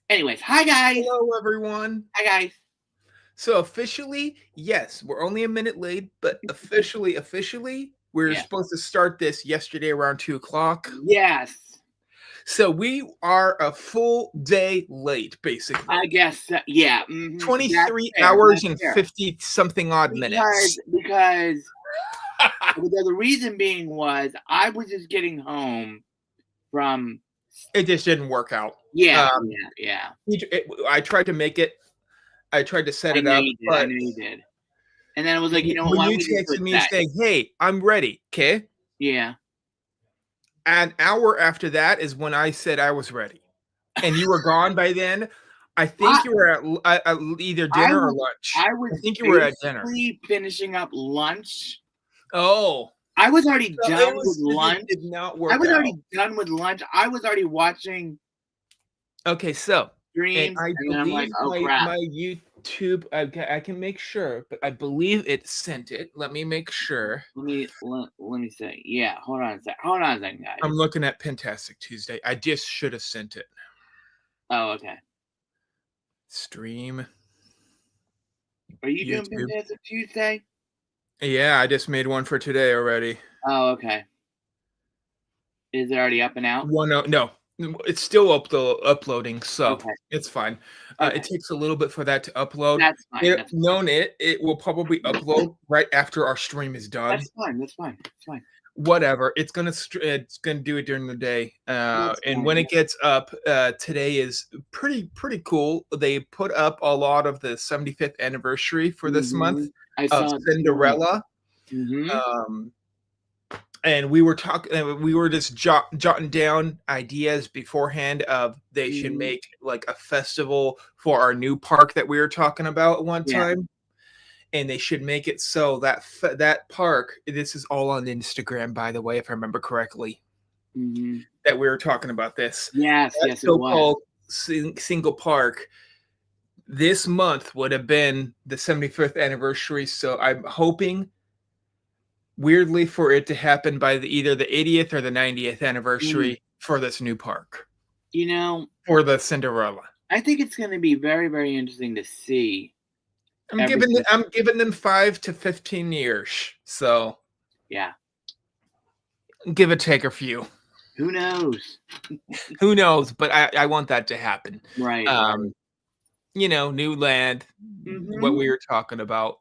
Anyways, hi guys. Hello, everyone. Hi guys. So officially, yes, we're only a minute late, but officially, we were Yeah. supposed to start this yesterday around 2 o'clock. Yes. So we are a full day late, I basically. guess. Yeah. That's 23 fair. hours That's and fair. 50 something odd minutes. Because the reason being was I was just getting home from. It just didn't work out. Yeah. Um, Yeah. I tried to make it. I tried to set I it know up, you did. I but know you did. And then I was like, you know what? when Why don't you we just do texted it me today? saying, "Hey, I'm ready," okay, Yeah. an hour after that is when I said I was ready, and you were gone by then. I think I, you were at either I dinner or was. lunch. I I was think you were at dinner. basically finishing up lunch. Oh, I was already so done with it lunch. did not I work was out. already done with lunch. I was already watching Okay, so and streams, I and then I'm like, believe oh my crap. my YouTube. I can make sure, but I believe it sent it. Let me make sure. Let me say, yeah. Hold on a second, guys. I'm looking at Pentastic Tuesday. I just should have sent it. Oh, okay. Stream Are you doing YouTube. Fantastic Tuesday? Yeah, I just made one for today already. Oh, okay. Is it already up and out? No, it's still uploading, so Okay. it's fine. Okay. It takes a little bit for that to upload. That's fine. It will probably upload right after our stream is done. That's fine. That's fine. That's fine. Whatever, it's gonna do it during the day. That's And fine. when it gets up, today is pretty cool. They put up a lot of the 75th anniversary for this month I of saw it this morning. Cinderella. Mm-hmm. And we were talking, we were just jotting down ideas beforehand of they should make like a festival for our new park that we were talking about one Yeah. time, and they should make it so that that park. This is all on Instagram, by the way, if I remember correctly. That we were talking about this. Yes. That Yes, it was. so-called single park. This month would have been the 75th anniversary, so I'm hoping weirdly for it to happen by either the 80th or the 90th anniversary for this new park. You know, for the Cinderella. I think it's going to be very, very interesting to see. I'm giving them 5 to 15 years. So yeah, give or take a few. Who knows? Who knows? But I want that to happen. Right. You know, new land. What we were talking about.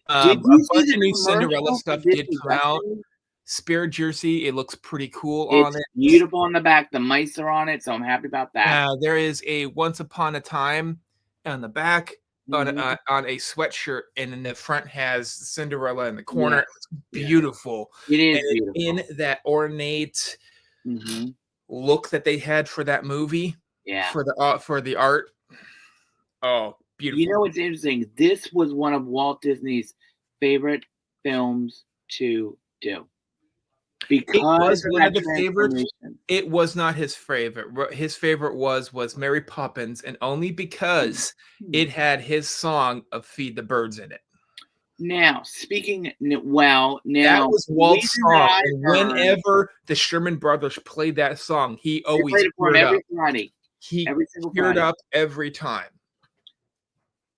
Did A you bunch see of the new Cinderella stuff did come out. Destiny? Spirit jersey, it looks pretty cool It's on it. beautiful on the back. The mice are on it, so I'm happy about that. There is a Once Upon a Time on the back on a sweatshirt, and in the front has Cinderella in the corner. Yeah. It's beautiful. It is and beautiful. in that ornate look that they had for that movie. Yeah. For the art. Oh, beautiful. You know what's interesting? This was one of Walt Disney's favorite films to do. Because it was one of the favorites. It was not his favorite. His favorite was Mary Poppins, and only because it had his song of "Feed the Birds" in it. Now, now that was Walt's song. And whenever the Sherman Brothers played that song, he always played it for him every Friday. He teared up every time.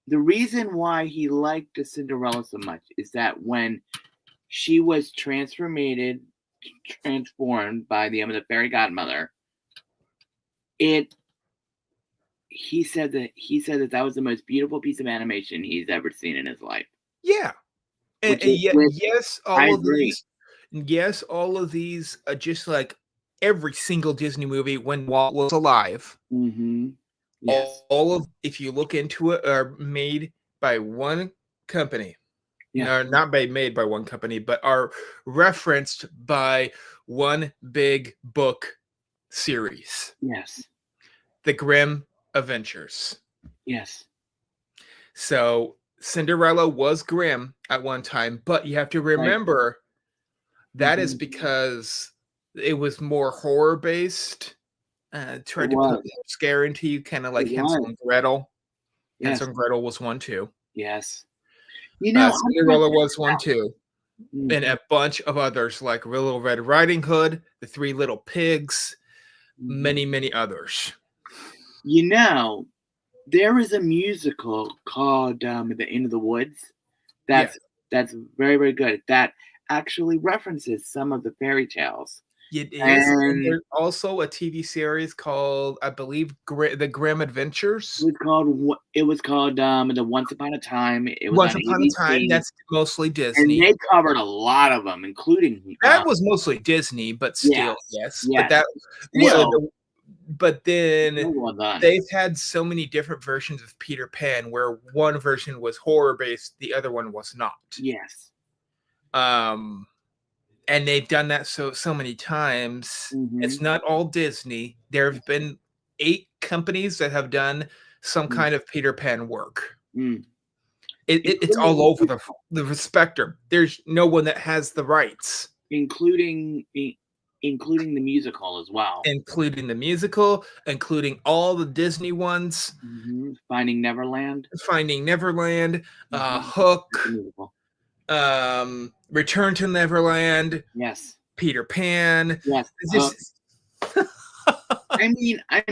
The reason why he liked the Cinderella so much is that when she was transformed by the fairy godmother, he said that was the most beautiful piece of animation he's ever seen in his life. Yeah. And yes, all of these are just like every single Disney movie when Walt was alive. Yes. All of, if you look into it, are made by one company. Yeah. Not made by one company, but are referenced by one big book series. Yes. The Grimm Adventures. Yes. So Cinderella was Grimm at one time, but you have to remember that is because it was more horror based. Tried to put scare into you, kind of like Hansel and Gretel. Yes. Hansel and Gretel was one too. Yes. Cinderella was one too. And a bunch of others like Little Red Riding Hood, The Three Little Pigs, many, many others. You know, there is a musical called The End of the Woods. Yeah. That's very, very good. That actually references some of the fairy tales. It is, and And there's also a TV series called, I believe, The Grim Adventures. it was called The Once Upon a Time. It was Once on Upon a Time, ABC, that's mostly and Disney. they covered a lot of them, including That was mostly Disney, but still, yes, yes. But yes, that, still but then very well done. they've had so many different versions of Peter Pan, where one version was horror based, the other one was not. Yes. And they've done that so many times. It's Mhm. not all Disney. There have been 8 companies that have done some Mm, kind of Peter Pan work. mm. It's all Including over the spectrum. There's no one that has the rights, including the musical as well. including the musical, including all the Disney ones, Finding Neverland. Finding Neverland, Mhm. Hook, That's the musical. Return to Neverland, Yes. Peter Pan. Yes. It's just I mean, I'm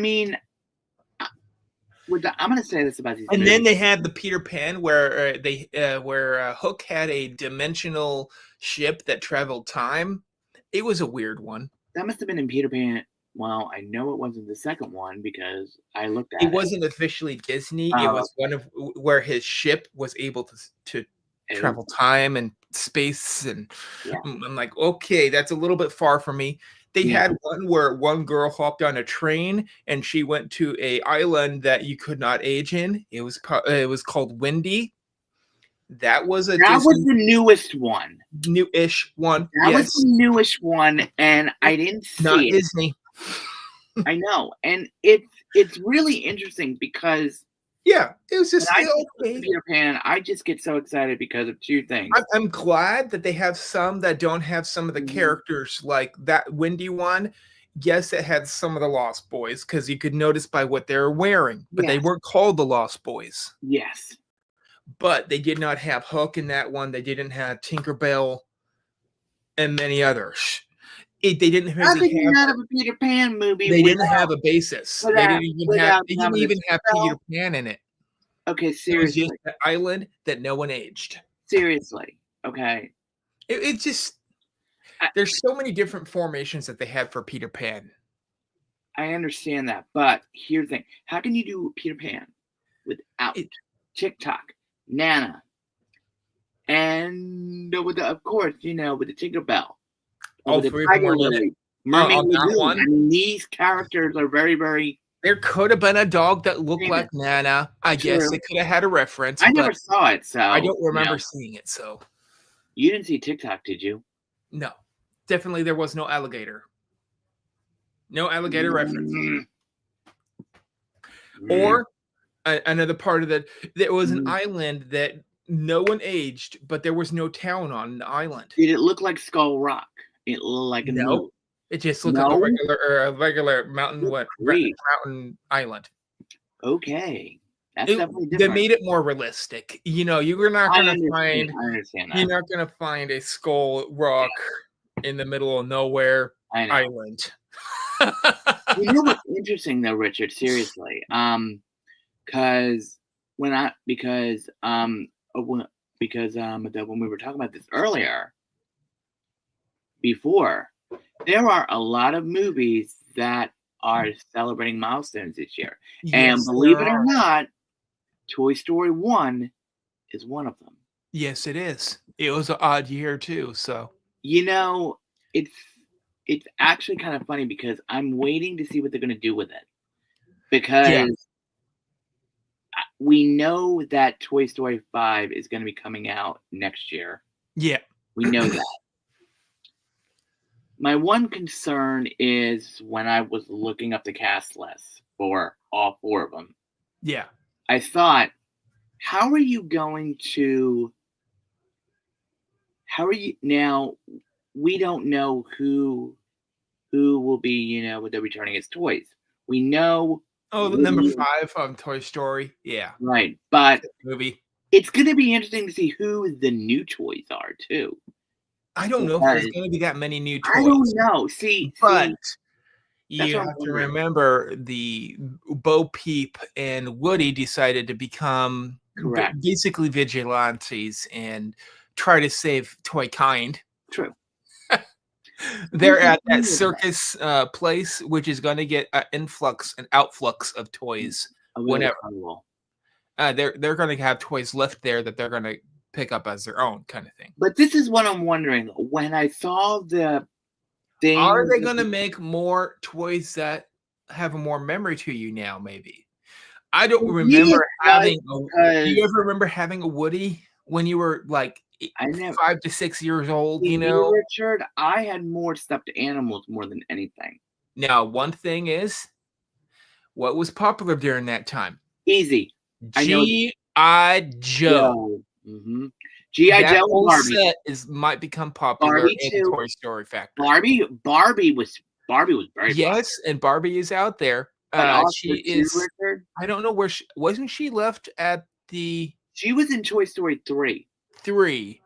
going to say this about these and movies. then they had the Peter Pan where Hook had a dimensional ship that traveled time. It was a weird one. That must have been in Peter Pan. Well, I know it wasn't the second one because I looked at It it. wasn't officially Disney. It was one of where his ship was able to travel time and space, and Yeah. I'm like, okay, that's a little bit far from me. They Yeah. had one where one girl hopped on a train and she went to a island that you could not age in. It was called Windy. That was a That was Disney the newest one. new-ish one. That Yes, was the newest one, and I didn't not see it. Disney. I know, and it's really interesting because Yeah, it was just when I think okay. of Peter Pan, I just get so excited because of two things. I'm glad that they have some that don't have some of the characters, like that Windy one. Yes, it had some of the Lost Boys because you could notice by what they were wearing, but they Yes. weren't called the Lost Boys. Yes. But they did not have Hook in that one. They didn't have Tinkerbell and many others. They didn't How really could you have. not have a Peter Pan movie? They didn't have a basis. They without- didn't even without have. They some didn't of the even have spell? Peter Pan in it. Okay, It was seriously. just an island that no one aged. Seriously. Okay. It just. There's so many different formations that they had for Peter Pan. I understand that, but here's the thing: how can you do Peter Pan without TikTok, Nana, and of course, with the Tinkerbell, All with the three of them Tiger were in it. Lily, Mermaid On that Lagoon. one? I mean, these characters are very, very. There could have been a dog that looked Famous. like Nana. I guess True. it could have had a reference. I never but saw it, so I don't remember seeing it. So You didn't see TikTok, did you? no, definitely there was no alligator. No alligator reference. Or another part of that, there was an island that no one aged, but there was no town on the island. Did it look like Skull Rock? It looked like a No, it just looked like No? a regular mountain mountain island. Okay, that's definitely They different. made it more realistic. You were not I going to find. understand that. You're not going to find a Skull Rock in the middle of nowhere I know. island. You know what's interesting though, Richard? Seriously, because when we were talking about this earlier, before, there are a lot of movies that are celebrating milestones this year, and Yes, believe it there or are. not, Toy Story 1 is one of them. Yes, it is. It was an odd year too. So It's actually kind of funny because I'm waiting to see what they're going to do with it, because we know that Toy Story 5 is going to be coming out next year. Yeah, We know that. My one concern is when I was looking up the cast list for all 4 of them, yeah. I thought, how are you now? We don't know who will be, with the returning as toys. We know. Oh, the number 5 on Toy Story. Yeah, Right, but movie. it's going to be interesting to see who the new toys are too. I don't know if there's going to be that many new toys. I don't know. See, But That's You what I'm have to wondering. remember the Bo Peep and Woody decided to become Correct. basically vigilantes and try to save Toy Kind. True. They're Here's the at thing that with that. circus place, which is going to get an influx and outflux of toys A really whenever. incredible. They're going to have toys left there that they're going to pick up as their own kind of thing. But this is what I'm wondering. When I saw the thing, Are they going to make more toys that have a more memory to you now? Maybe. I don't remember having. Do you ever remember having a Woody when you were like I never 5 to 6 years old? You see, know. Richard, I had more stuffed animals more than anything. Now, one thing is, what was popular during that time? Easy. I know. G.I. Joe. Mm-hmm. G.I. That Joe whole and Barbie. set might become popular Barbie in the too. Toy Story factory. Barbie was very Yes, popular. and Barbie is out there. But also She too, is. Richard, I don't know where she wasn't. She left at the she was in Toy Story 3. 3,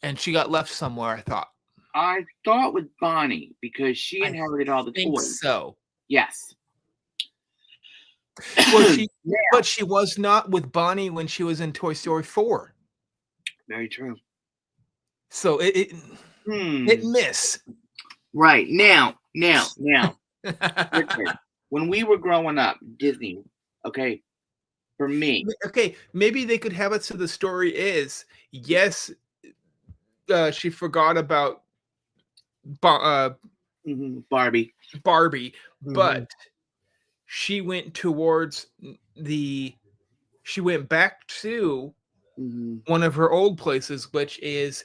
and she got left somewhere. I thought. I thought with Bonnie because she I inherited all the think toys. so. Yes. Well, Yeah. but she was not with Bonnie when she was in Toy Story 4. Very true. So it miss. Right. Now, Richard, when we were growing up, Disney, okay, for me. Okay, maybe they could have it so the story is, yes, she forgot about Barbie, but she went towards she went back to one of her old places, which is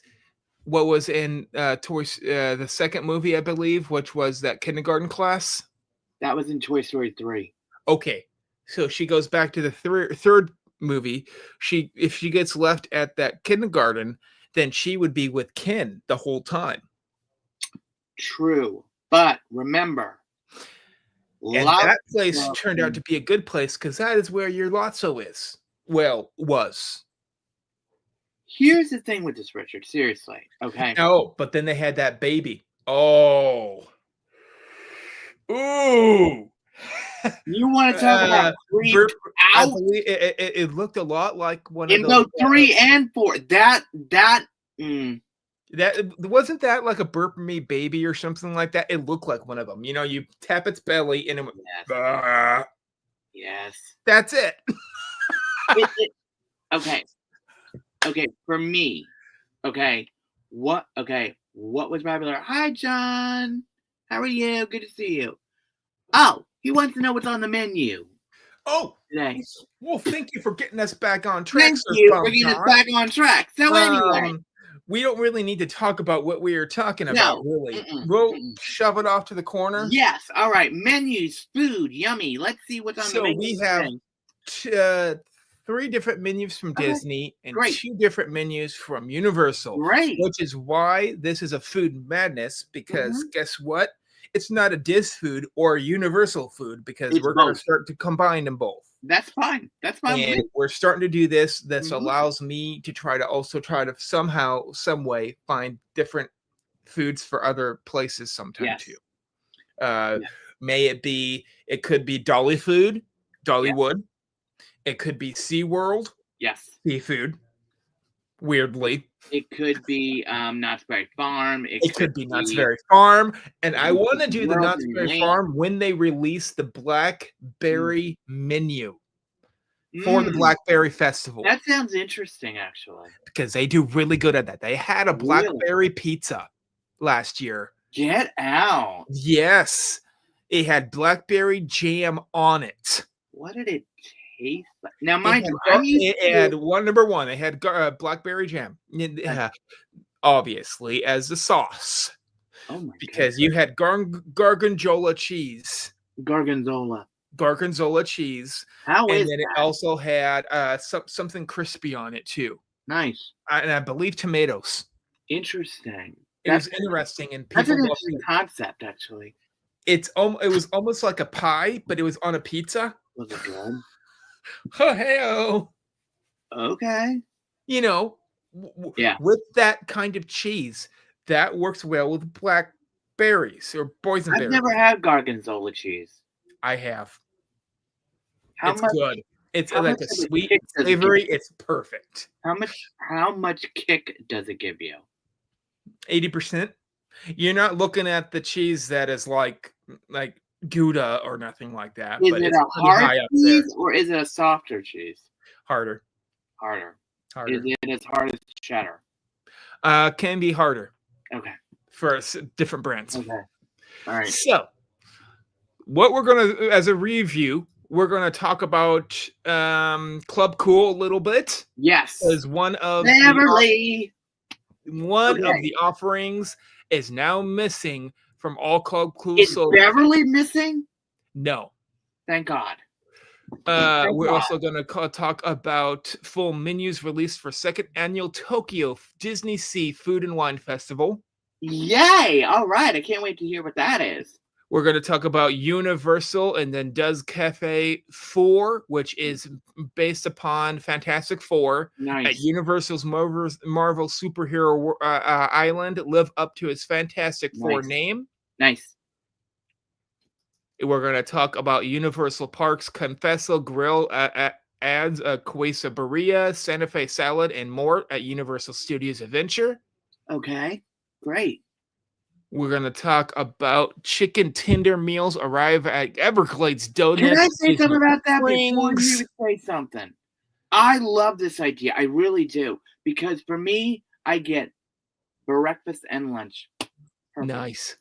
what was in the second movie, I believe, which was that kindergarten class. That was in Toy Story 3. Okay, so she goes back to the third movie. If she gets left at that kindergarten, then she would be with Ken the whole time. True, but remember, and that place turned out to be a good place because that is where your Lotso is. Well, was. Here's the thing with this, Richard. Seriously, okay. No, but then they had that baby. Oh, ooh. You want to talk about I believe it looked a lot like one of those 3 and 4. That wasn't that like a burp me baby or something like that. It looked like one of them. You know, you tap its belly and it went. Yes. That's it. Okay. Okay, for me. Okay. What was popular? Hi, John. How are you? Good to see you. Oh, he wants to know what's on the menu. Oh, today. Well, thank you for getting us back on track. Thank you for getting us back on track. So anyway, we don't really need to talk about what we are talking about, really. We'll shove it off to the corner. Yes. All right. Menus, food, yummy. Let's see what's on the menu. So we have 3 different menus from Disney and 2 different menus from Universal. Great. Which is why this is a food madness, because guess what? It's not a Dis food or a Universal food because we're going to start to combine them both. That's fine. That's fine. And we're starting to do this. This allows me to try to somehow, some way find different foods for other places sometime too. It could be Dolly food, Dollywood. It could be SeaWorld. Yes. Seafood. Weirdly. It could be Knott's Berry Farm. It could be Knott's Berry Farm. And I want to do the Knott's Berry Farm when they release the Blackberry menu for the Blackberry Festival. That sounds interesting, actually. Because they do really good at that. They had a Blackberry pizza last year. Get out. Yes. It had Blackberry jam on it. What did it taste like? Now, mind you, it had number one. They had Blackberry jam, obviously, as the sauce. Oh my! Because you had Gorgonzola cheese. Gorgonzola cheese. And then it also had something crispy on it too. Nice. And I believe tomatoes. Interesting. It was interesting, and that's an interesting concept, actually. It was almost like a pie, but it was on a pizza. Was it good? Oh, hey-o. Okay. You know, with that kind of cheese, that works well with berries or I've boysenberry. never had gorgonzola cheese. I have. How It's much? good. It's How like much a of a sweet kick and does it give? savory. It's perfect. How much kick does it give you? 80%. You're not looking at the cheese that is like Gouda or nothing like that, Is but it it's a pretty hard high up there. cheese or is it a softer cheese? Harder. Harder. Is Harder. it as hard as cheddar? Can be harder Okay. for different brands. Okay. All right. So, what we're going to, as a review, we're going to talk about Club Cool a little bit. Yes. As one of Beverly. the offerings is now missing from all Club Cool. Is Beverly missing? No. Thank God. We're also going to talk about full menus released for second annual Tokyo Disney Sea Food and Wine Festival. Yay! All right. I can't wait to hear what that is. We're going to talk about Universal and then Does Cafe 4, which is based upon Fantastic Four. Nice. At Universal's Marvel Superhero Island, live up to its Fantastic Four name. Nice. We're going to talk about Universal Parks Confesso Grill adds a quesadilla, Santa Fe salad, and more at Universal Studios Adventure. Okay, great. We're going to talk about chicken tender meals arrive at Everglades Donuts. Can I say something about that before you say something? I love this idea. I really do. Because for me, I get breakfast and lunch. Perfect. Nice.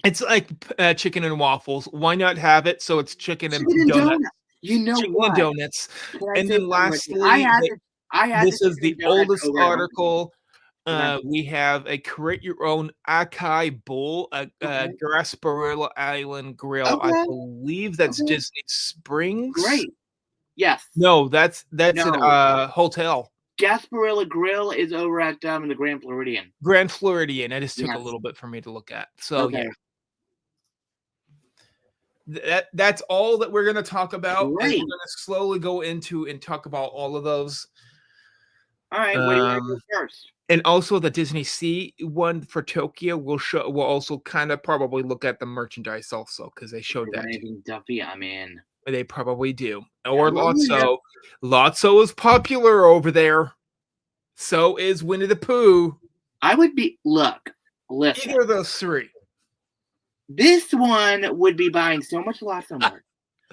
It's like chicken and waffles. Why not have it so it's chicken and donuts? You know chicken what? and donuts. And then lastly, this is the oldest article. We have a create your own acai bowl at Gasparilla Island Grill. Okay. I believe that's Disney Springs. Great. Yes. No, that's a hotel. Gasparilla Grill is over at the Grand Floridian. Grand Floridian. It just took a little bit for me to look at. So yeah. That's all that we're going to talk about. And we're going to slowly go into and talk about all of those. All right, what do you want to go first? And also the Disney Sea one for Tokyo. We'll also kind of probably look at the merchandise also because they showed that. Anything Duffy, I'm in. They probably do. Or Lotso. Lotso is popular over there. So is Winnie the Pooh. I would be listen. Either of those three. This one would be buying so much Lotso merch.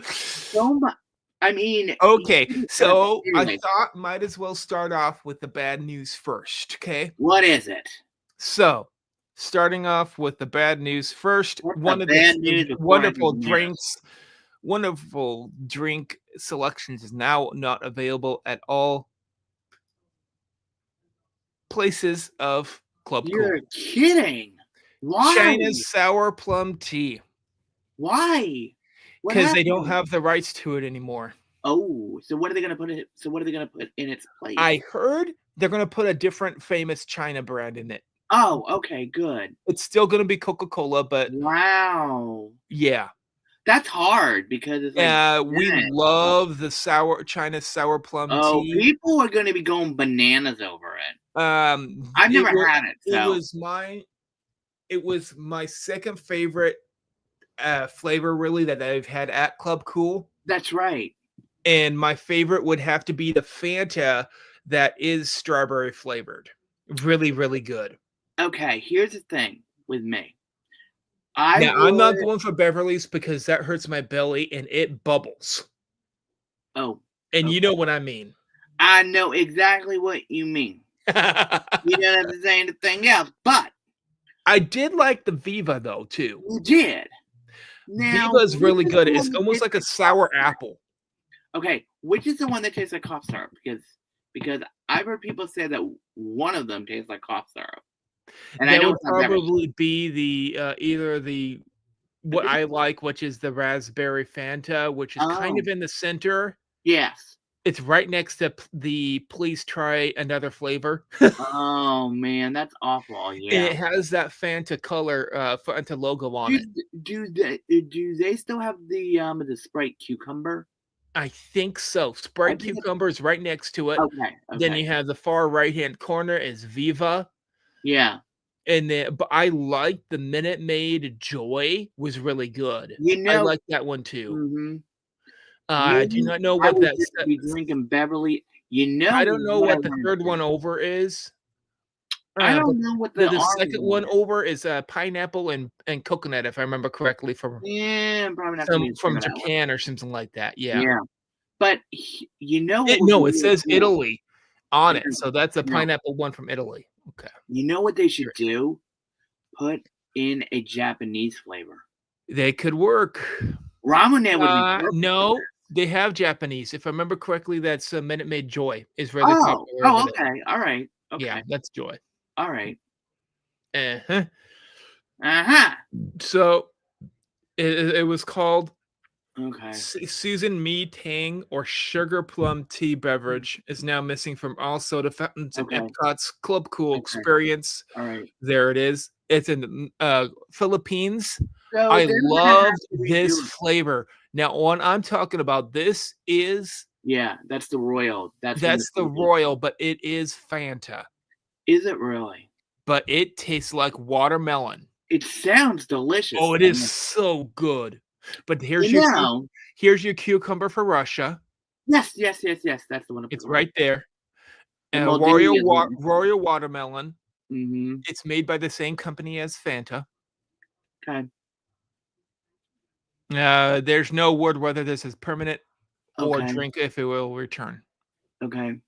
So much. I mean, okay. So I thought might as well start off with the bad news first. Okay. What is it? So, starting off with the bad news first. One of the wonderful drink selections is now not available at all places of Club Cool. You're kidding. Why? China's sour plum tea. Why? Because they don't have the rights to it anymore. Oh, so what are they going to put in? So what are they going to put in its place? I heard they're going to put a different famous China brand in it. Oh, okay, good. It's still going to be Coca-Cola, but wow, yeah, that's hard because it's we love the China's sour plum tea. Oh, people are going to be going bananas over it. I've never had it. So. It was my second favorite flavor, really, that I've had at Club Cool. That's right. And my favorite would have to be the Fanta that is strawberry flavored. Really, really good. Okay, here's the thing with me. I'm not going for Beverly's because that hurts my belly and it bubbles. Oh. And you know what I mean. I know exactly what you mean. You don't have to say anything else, but I did like the Viva though too. You did. Now, Viva is really good. It's almost like a sour apple. Okay, which is the one that tastes like cough syrup? Because I've heard people say that one of them tastes like cough syrup. And that would probably be what I like, which is the raspberry Fanta, which is kind of in the center. Yes. It's right next to the please try another flavor. Oh man, that's awful. Yeah. And it has that Fanta color Fanta logo on it. Do they still have the Sprite cucumber? I think so. Sprite cucumber is right next to it. Okay. Then you have the far right hand corner is Viva. Yeah. And then, but I like the Minute Maid Joy was really good. You I know, like that one too. mhm. I do Maybe not know I what would that just be drinking Beverly. You know I don't know what I what the want third to one do? over is. I But don't know what the the orange second one one is. over is, pineapple and coconut, if I remember correctly, Yeah, I'm probably not gonna be a fan from of that one. Japan or something like that, yeah. Yeah, but you know what It would be no, it really says cool? Italy on I it, know, so that's a I know. pineapple one from Italy. Okay, You know what they should sure. do? Put in a Japanese flavor. They could work. Ramen would be perfect for No, that. they have Japanese. If I remember correctly, that's, Minute Maid Joy is really Oh, popular over oh, there. okay, alright, Yeah, okay, that's Joy. alright. Uh-huh. Uh-huh. So, it was called Okay, Susan Mi Tang or Sugar Plum Tea beverage is now missing from all soda fountains in okay, Epcot's Club Cool okay, experience. alright. There it is. It's in the Philippines. So I they're gonna have loved to this redo it. flavor. Now, what I'm talking about, this is Yeah, that's the royal. That's from the that's the Philippines. Royal, but it is Fanta. Is it really? But it tastes like watermelon. It sounds delicious. Oh, it is so good. But You know, here's your cucumber for Russia. yes, yes, yes, yes. That's the one up for It's the right. right there. And Moldavia is the one. Royal watermelon. Mm-hmm. It's made by the same company as Fanta. Okay. There's no word whether this is permanent or Okay. drink if it will return. Okay.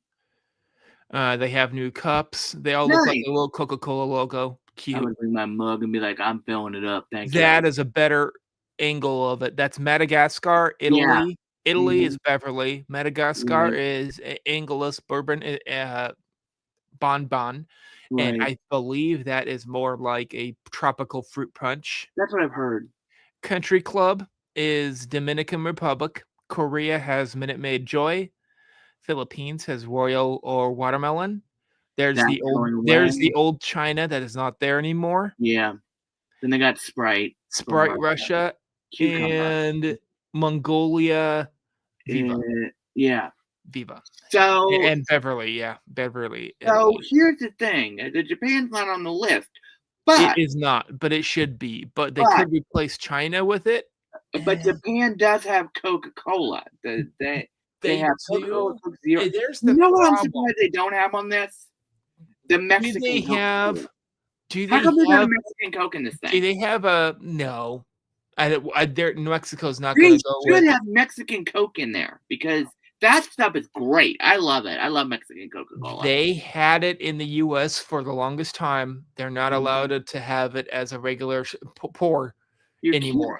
They have new cups. They all look like Nice. a little Coca-Cola logo. I'm Cute. gonna bring my mug and be like, I'm filling it up. Thank you. That is a better angle of it. That's Madagascar, Yeah. Italy. Italy Mm-hmm. is Beverly. Madagascar Right. is Angelus Bourbon Bonbon. And Right. I believe that is more like a tropical fruit punch. That's what I've heard. Country Club is Dominican Republic. Korea has Minute Maid Joy. Philippines has Royal or Watermelon. That's going away. There's the old China that is not there anymore. Yeah. Then they got Sprite from Sprite Russia. Russia Cucumber. and Mongolia Viva. Yeah. Viva. So And Beverly, yeah. Beverly, so Italy. here's the thing. The Japan's not on the list, It but is not, but it should be. But they could replace China with it. but Japan does have Coca-Cola. They They have Coca-Cola, do. Coke Zero. There's You the know what I'm problem. surprised they don't have on this? The Mexican Coca-Cola. Do How they come they got a have Mexican Coke in this do thing? they have a no? Mexico's not They gonna go should with have Mexican Coke in there because that stuff is great. I love it. I love Mexican Coca-Cola. they had it in the US for the longest time. They're not Mhm. allowed to have it as a regular pour You're anymore.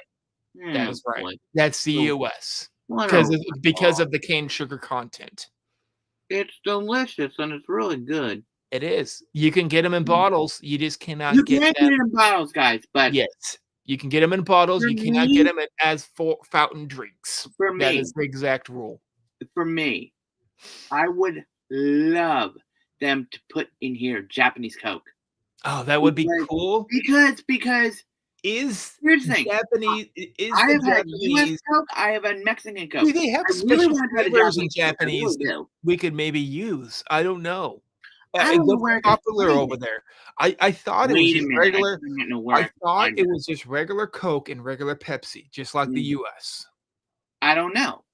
kidding. That Oh, is right. boy. That's the So US what a because ripoff. of the cane sugar content. It's delicious and it's really good. It is. You can get them in Mm. bottles. You just You cannot get can't them. get it in bottles, guys, but Yes. You can get them in bottles. for You cannot get me, them as for fountain drinks. for That me, is the exact rule. for me, I would love them to put in here Japanese Coke. Oh, that would be Because cool. because Is here's the thing. is I the have had US Japanese Coke, I have had Mexican Coke. do they have I really special wanna try the flavors in Japanese Coke. I Japanese really that do. we could maybe use? I don't know. I don't know What's where I could popular find over it. there? I thought it was Wait a just minute, I regular don't know where I I can thought find it it. was just regular Coke and regular Pepsi, just like the Mm, US. I don't know.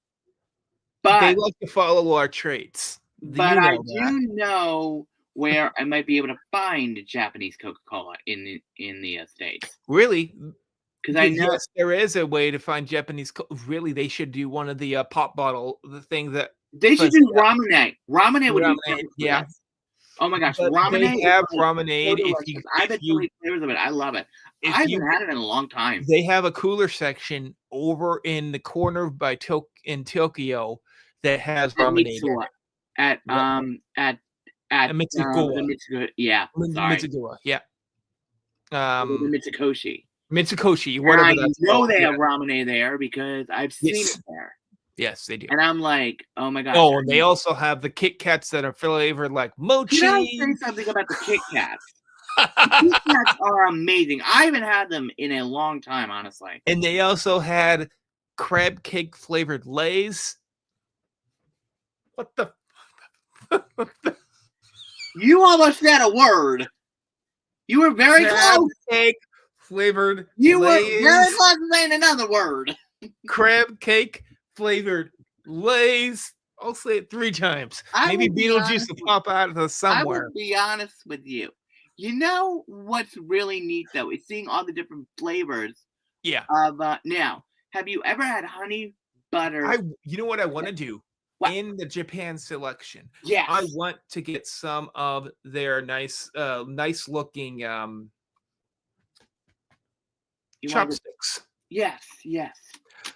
They But like to follow our traits. You I know that. do know where I might be able to find Japanese Coca-Cola in the States. Really? Because I know Yes, there is a way to find Japanese really, they should do one of the, pop bottle the thing that they should fuzzy do up Ramen. Ramen would be ramen, perfect for yeah. this. Oh my gosh, But Ramen they is, have like, so Ramenade delicious. I've had so many flavors of it. I love it. I if haven't you had it in a long time. they have a cooler section over in the corner by in Tokyo that has At Ramenade in Mitsuwa. it. At, Yep, at, the Mitsugawa. Mitsuga yeah, sorry. Mitsugawa, yeah. The Um, Mitsukoshi. Mitsukoshi, And whatever I that's know called, they yeah. have Ramen there because I've seen it Yes. there. Yes, they do. And I'm like, "Oh my gosh." Oh, and they also have the Kit Kats that are flavored like Can I mochi. say something about the Kit Kats? The Kit Kats are amazing. I haven't had them in a long time, honestly. And they also had crab cake flavored Lay's. What the You almost said a word. You were very crab close. cake flavored You were very Lay's. close to saying another word. Crab cake flavored Lay's. I'll say it 3 times. I Maybe will be Beetlejuice honest will with- pop out of I somewhere. will be honest with you. You know what's really neat though is seeing all the different flavors Yeah. of now. Have you ever had honey butter? You know what I want to do What? in the Japan selection? Yes. I want to get some of their nice looking You want to- chopsticks Yes.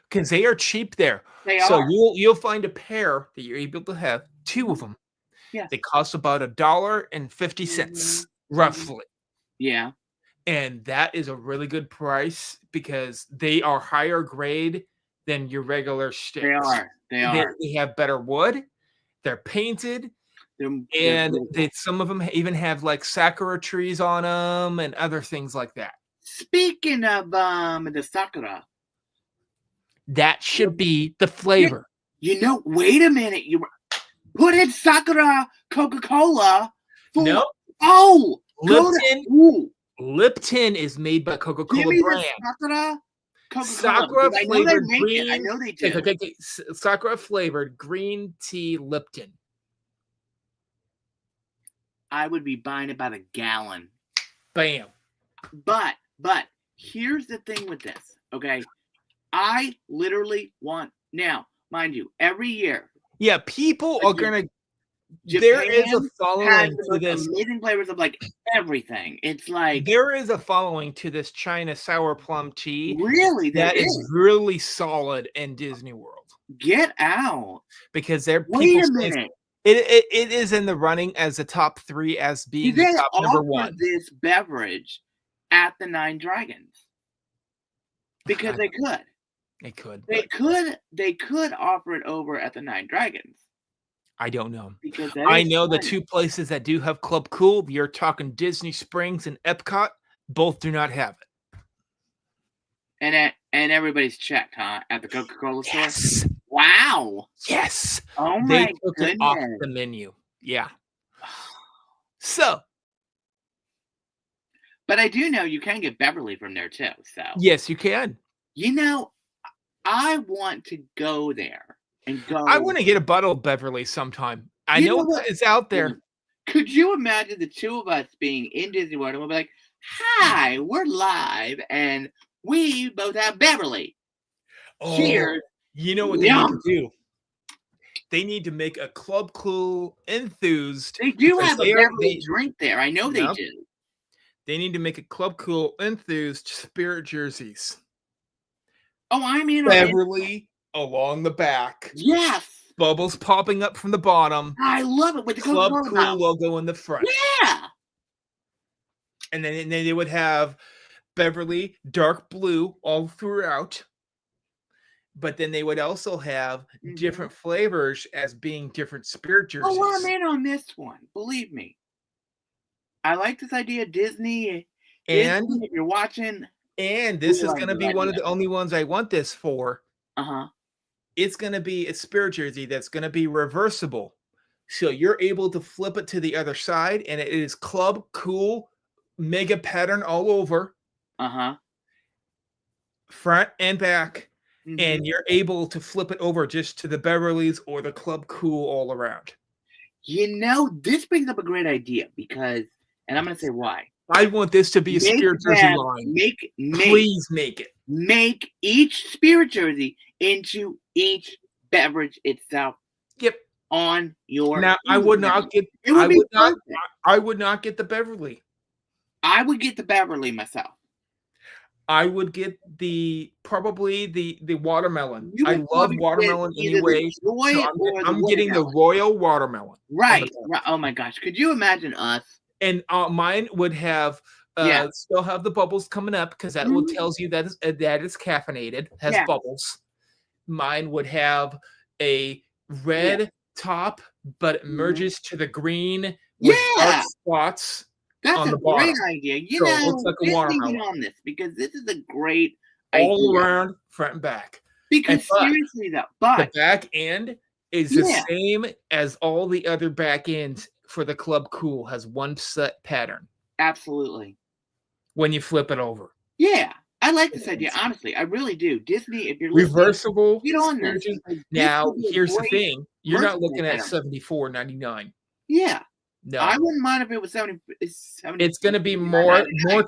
because they are cheap there. They So are. you'll find a pair that you're able to have 2 of them. Yes. They cost about $1.50 roughly. Yeah. And that is a really good price because they are higher grade than your regular sticks. They are. They have better wood. They're painted, They're and beautiful. some of them even have like sakura trees on them and other things like that. Speaking of the sakura, That should be the flavor. you know, wait a minute. You put in sakura Coca-Cola. No, Oh, Lipton. Ooh, Lipton is made by give Coca-Cola me the brand. Sakura Coca-Cola. Sakura because I know they flavored make green. it. I know they do. Okay. Sakura flavored green tea Lipton. I would be buying it by the gallon. Bam. But here's the thing with this, okay? I literally want now, mind you, every year Yeah, people are gonna. Japan There is a has following the to most this. amazing flavors of like everything. It's like There is a following to this China sour plum tea really that is really solid in Disney World Get out. because they're Wait people a say minute. it is in the running as the top 3 as Do being they the top number offer 1. this beverage at the Nine Dragons? Because they could. They could. They could offer it over at the Nine Dragons. I don't know. Because I know the 2 places that do have Club Cool. You're talking Disney Springs and Epcot. Both do not have it. And everybody's checked, huh? At the Coca-Cola store. Yes. Wow. Yes. Oh They my took goodness. it off the menu. Yeah. So But I do know you can get Beverly from there too. So yes, you can. you know, I want to go there and go. I want to get a bottle of Beverly sometime. I You know know what? it's out there. Could you imagine the 2 of us being in Disney World and we'll be like, "Hi, we're live, and we both have Beverly. Cheers!" You know what they need Yum. to do? They need to make a Club Cool enthused. They do because have a they are- Beverly they- drink there. I know Yep. they do. They need to make a Club Cool enthused spirit jerseys. Oh, I'm in on it. Beverly along the back. Yes, Bubbles popping up from the bottom. I love it with the Club Coca-Cola Cool mouth. logo in the front. Yeah, And then they would have Beverly dark blue all throughout. But then they would also have different flavors as being different spirit jerseys. oh, I'm in on this one. Believe me, I like this idea. Disney, And if you're watching, and this Ooh, is I going to do be like one of that. the only ones I want this for. uh-huh. It's going to be a spirit jersey that's going to be reversible. So you're able to flip it to the other side, and it is Club Cool mega pattern all over, Uh-huh. front and back. Mhm. And you're able to flip it over just to the Beverly's or the Club Cool all around. You know, this brings up a great idea because, and I'm going to say why. I want this to be a spirit jersey them- line. Please Please make it. make each spirit jersey into each beverage itself Yep. on your. Now I would Instagram. not get. It would I be would not. perfect. I would not get the Beverly. I would get the Beverly myself. I would get probably the watermelon. You I would love probably get watermelon either the anyway. Joy So or I'm getting the watermelon. royal watermelon. Right. Oh my gosh. Could you imagine us? And mine would have Yeah. still have the bubbles coming up because that will Mhm. tells you that is caffeinated, has Yeah. bubbles. Mine would have a red top, but it Mhm. merges to the green with Yeah. dark spots. That's on a the great bottom. idea. You So it know, looks like a Disney watermelon. get on this because this is a great All idea. around, front and back. Because but- seriously though, The but back end is the Yeah. same as all the other back ends for the Club Cool, has one set pattern. Absolutely. when you flip it over. Yeah. I like this idea, honestly. I really do. Disney, if you're listening, Reversible get on spirit this. jersey. Like, this Now, would be a here's the great thing: you're not looking at merchandise item. $74.99. Yeah. No, I wouldn't mind if it was 70. it's going to be more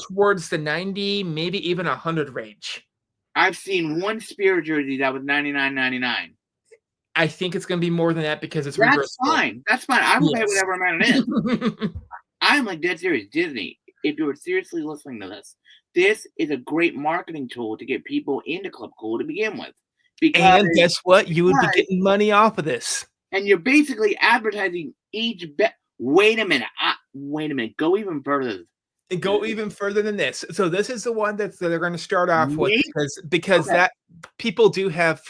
towards the 90, maybe even 100 range. I've seen one Spirit jersey that was $99.99. I think it's going to be more than that because it's That's reversible. fine. That's fine. I will pay Yes. whatever amount it is. I'm like dead serious. Disney, if you were seriously listening to this is a great marketing tool to get people into Club Cool to begin with. Because, And guess what? You would be getting money off of this. and you're basically advertising each bet. Wait a minute. Go even further. And go even further than this. So this is the one that they're going to start off with Me? because Okay. that people do have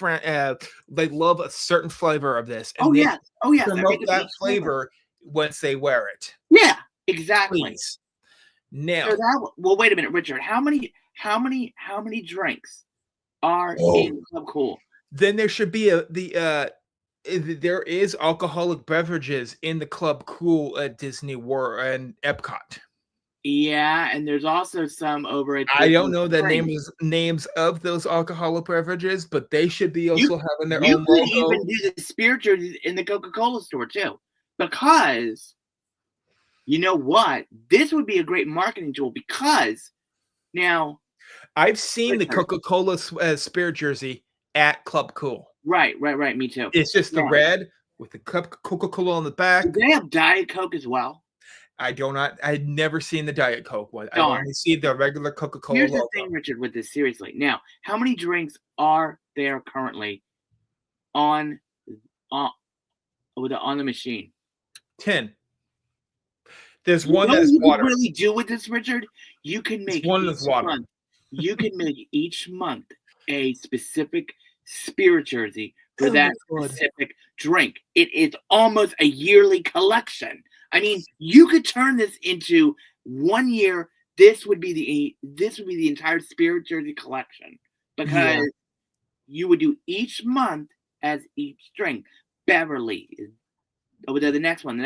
they love a certain flavor of this. And Oh they yes. Oh yes. I promote make it that each flavor. flavor once they wear it. Yeah. Exactly. Please. Now, So well, wait a minute, Richard. How many drinks are in Club Cool? then there should be there is alcoholic beverages in the Club Cool at Disney World and Epcot. Yeah, and there's also some over at. I don't know the Springs. names of those alcoholic beverages, but they should be also having their You own could logo. even do the spirit jerseys in the Coca-Cola store too, because you know what? This would be a great marketing tool because now I've seen the Richard. Coca-Cola spirit jersey at Club Cool. Right. Me too. It's just the Yeah. red with the cup Coca-Cola on the back. Do they have Diet Coke as well? I'd never seen the Diet Coke one. I Darn. only see the regular Coca-Cola Here's logo. the thing, Richard, with this seriously. Now, how many drinks are there currently on the machine? 10. There's You one know what that's you water. can really do with this, Richard? You can make one that's water. month. You can make each month a specific spirit jersey for Oh that my God. specific drink. It is almost a yearly collection. I mean, you could turn this into 1 year. This would be the entire spirit jersey collection because you would do each month as each drink. Beverly, the next one,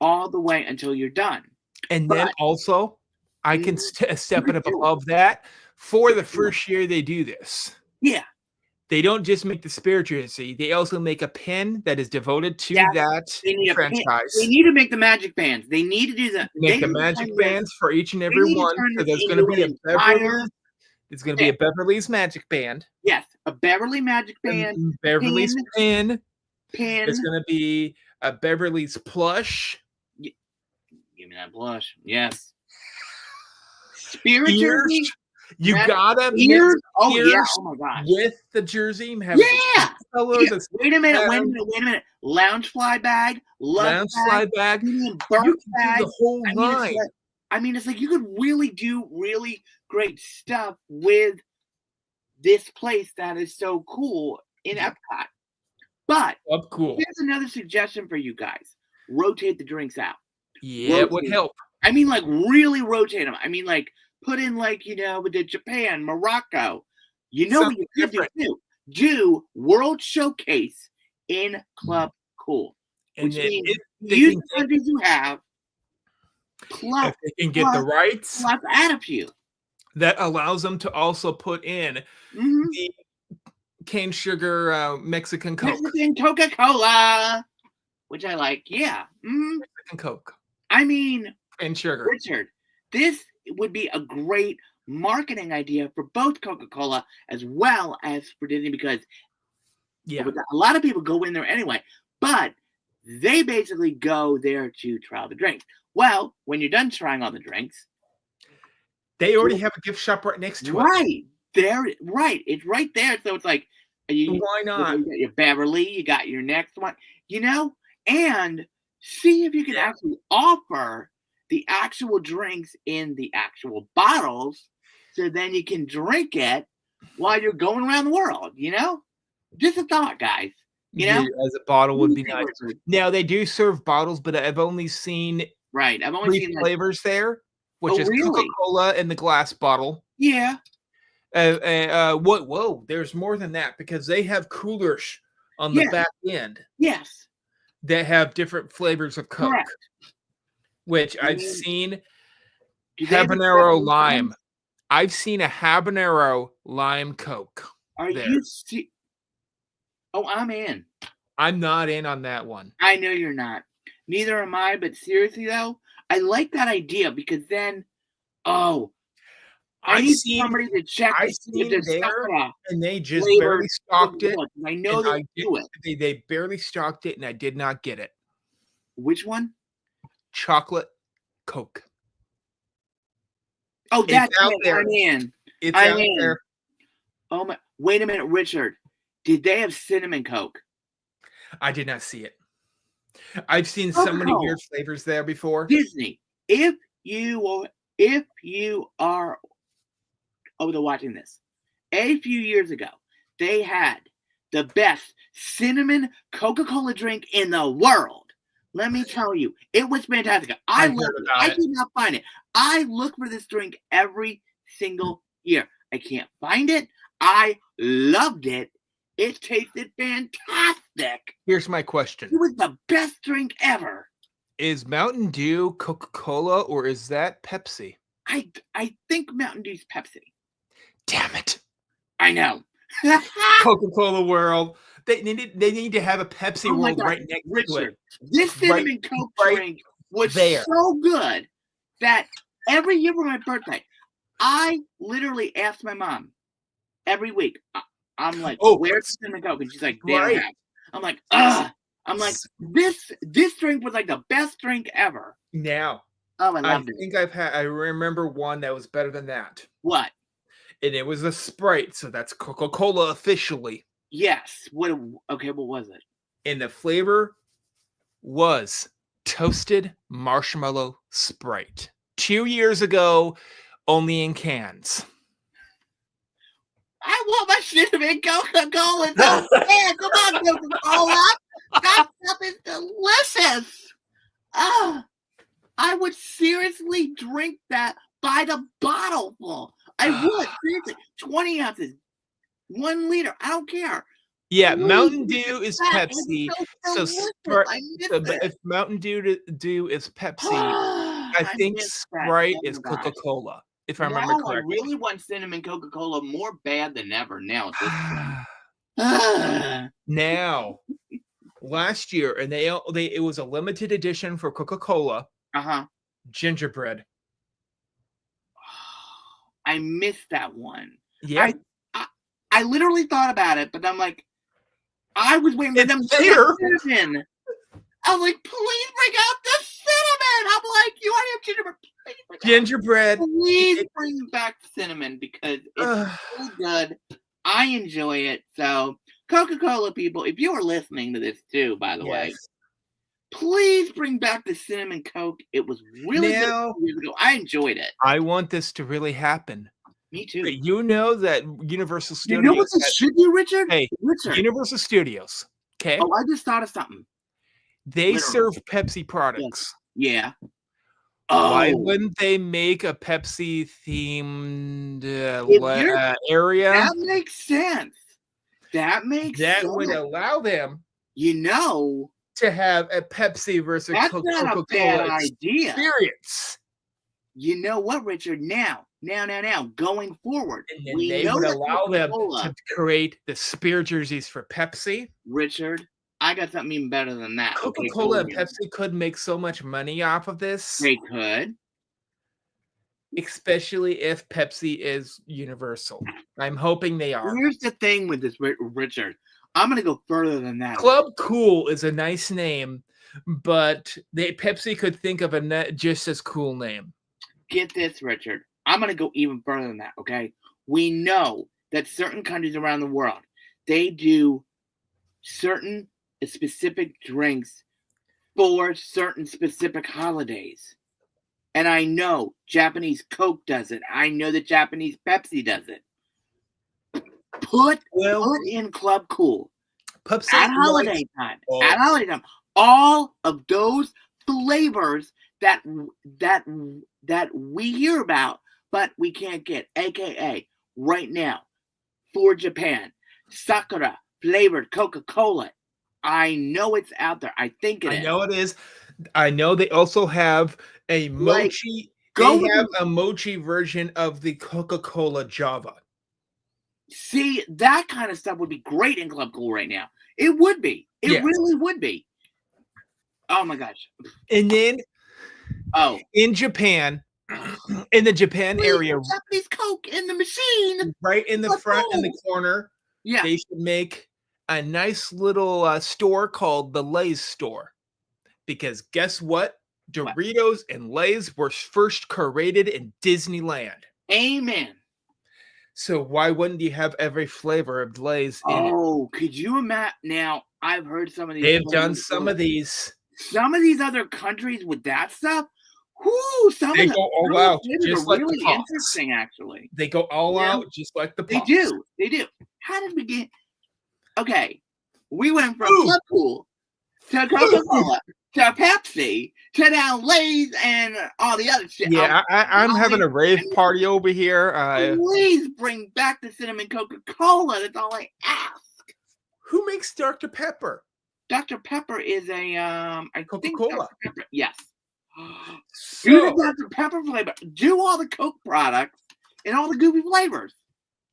all the way until you're done. And then also, I can step it up above that. For the first year they do this, Yeah. they don't just make the spirit jersey. They also make a pin that is devoted to that They need franchise. They need to make the magic bands. They need to do that. Make the magic bands for each and every one. So there's going to be a Beverly. It's going to be a Beverly's Magic Band. Yes, a Beverly Magic Band. Beverly's pin. Pin. There's going to be a Beverly's plush. Give me that blush. Yes. Spirit Ears. jersey. You gotta ears. Oh ears yeah. Oh my gosh. with the jersey. Have Yeah. color, Yeah. the Wait a minute. Lounge fly bag. lounge fly bag. Burn You can bag. do the whole line. It's like you could really do really great stuff with this place that is so cool in Epcot. But Cool. here's another suggestion for you guys. Rotate the drinks out. Yeah, it would help. I mean, like, really rotate them. I mean, like, put in, like, with the Japan, Morocco. You know what you could do, too? Do World Showcase in Club Cool. And Which then means if they use can the countries you have, plus, if they can get the rights, plus add a few. that allows them to also put in Mhm. the cane sugar Mexican Coke. Mexican Coca-Cola, which I like. Yeah. Mhm. Mexican Coke I mean, and sugar. Richard, this would be a great marketing idea for both Coca-Cola as well as for Disney because Yeah. a lot of people go in there anyway, but they basically go there to try the drinks. Well, when you're done trying all the drinks, They already have a gift shop right next to it. right there, right, it's right there. So it's like, Why not? You got your Beverly, you got your next one, and see if you can actually offer the actual drinks in the actual bottles, so then you can drink it while you're going around the world. Just a thought, guys. Yeah, as a bottle would be nice. Now they do serve bottles, but I've only seen Right. I've only three seen flavors there, which is really? Coca-Cola in the glass bottle. Yeah. Whoa, there's more than that because they have coolers on the back end Yes. that have different flavors of Coke. Correct. Which I've seen Do they have a Habanero Japanese lime. one? I've seen a habanero lime Coke. Are there. you Oh, I'm in. I'm not in on that one. I know you're not. Neither am I, but seriously though, I like that idea because then, I I've need seen somebody to check to I've see if seen there's there, sakura and they just flavored barely stocked it, Coca-Cola, 'cause I know and they I did, do it. they barely stocked it, and I did not get it. Which one? Chocolate Coke. Oh, It's that's out it. there. I'm in. It's I'm out in. there. Oh my! Wait a minute, Richard. Did they have cinnamon Coke? I did not see it. I've seen so many Coca-Cola. weird flavors there before. Disney. If you are watching this, a few years ago, they had the best cinnamon Coca-Cola drink in the world. Let me tell you, it was fantastic. I heard loved it. about I it. did not find it. I look for this drink every single year. I can't find it. I loved it. It tasted fantastic. Here's my question. It was the best drink ever. Is Mountain Dew Coca-Cola or is that Pepsi? I think Mountain Dew's Pepsi. Damn it. I know. Coca-Cola world. They need to have a Pepsi Oh my world God, right next to Richard, it. this cinnamon Coke drink was there. so good that every year for my birthday, I literally asked my mom every week. I'm like, Oh, where's cinnamon Coke? And she's like, they right. don't have it. I'm like, ugh. I'm like, this drink was like the best drink ever. Now, Oh, I I loved it. think I remember one that was better than that. What? And it was a Sprite, so that's Coca-Cola officially. Yes. What was it? And the flavor was toasted marshmallow Sprite. 2 years ago, only in cans. I want my cinnamon Coca-Cola so bad. Come on, Coca-Cola. That stuff is delicious. I would seriously drink that by the bottle full. I would. Seriously. 20 ounces. 1 liter. I don't care. Yeah, Please, Mountain Dew is that Pepsi. is so delicious. I miss it. If Mountain Dew is Pepsi, I think miss that. Sprite Oh is my gosh. Coca-Cola, if I Now remember I correctly. really want cinnamon Coca-Cola more bad than ever now at this point. Now, last year, and it was a limited edition for Coca-Cola, gingerbread. I missed that one. Yeah, I literally thought about it, but I'm like, I was waiting for It's them to there. get cinnamon. I was like, please bring out the cinnamon. I'm like, you already have gingerbread. Please bring gingerbread. Please bring back cinnamon because it's so good. I enjoy it. So, Coca-Cola people, if you are listening to this too, by the way, please bring back the cinnamon Coke. It was really good a few years ago. I enjoyed it. I want this to really happen. Me too. You know that Universal Studios. You know what this should be, Richard? Hey, Richard. Universal Studios. Okay. Oh, I just thought of something. They literally. serve Pepsi products. Yeah. Why Oh, wouldn't they make a Pepsi themed area? that makes sense. That makes That sense. would allow them You know, to have a Pepsi versus that's not a bad Coca-Cola idea. experience. You know what, Richard? Now, going forward, And then we they know would that allow them Coca-Cola. to create the spear jerseys for Pepsi. Richard, I got something even better than that. Coca-Cola Okay, and Pepsi could make so much money off of this, they could. especially if Pepsi is universal. I'm hoping they are. Here's the thing with this, Richard. I'm going to go further than that. Club Cool is a nice name, but Pepsi could think of a just as cool name. Get this, Richard. I'm going to go even further than that, okay? We know that certain countries around the world, they do certain specific drinks for certain specific holidays. And I know Japanese Coke does it. I know that Japanese Pepsi does it. Put in Club Cool Pepsi at holiday time. Oh. At holiday time, all of those flavors that we hear about, but we can't get. AKA right now for Japan, Sakura flavored Coca-Cola. I know it's out there. I think it is. I know it is. I know they also have a mochi Go They with have the- a mochi version of the Coca-Cola Java. See, that kind of stuff would be great in Club Cool right now. It would be. It Yes. really would be. Oh my gosh. And then Oh. in Japan, in the Japan Please area, put Japanese Coke in the machine. right in the Club front in the Cool. corner, Yeah. they should make a nice little store called the Lay's store. Because guess what? Doritos and Lay's were first created in Disneyland. Amen. So why wouldn't you have every flavor of Lay's in it? Oh, could you imagine? Now, I've heard some of these. They've done flavors some go- of these. Some of these other countries with that stuff. Whoo! Some They of the go all some of the out, flavors just are like the really Pops. interesting, actually. They go all Yeah. out, just like the They Pops. do. They do. How did we get? Okay, we went from Ooh. Club Cool to Coca-Cola to Pepsi to now Lay's and all the other shit. Yeah, I'm all having these- a rave party over here. Please bring back the cinnamon Coca-Cola. That's all I ask. Who makes Dr. Pepper? Dr. Pepper is a I think Coca-Cola. Dr. Pepper. Yes. So, Do the Dr. Pepper flavor. Do all the Coke products and all the goofy flavors.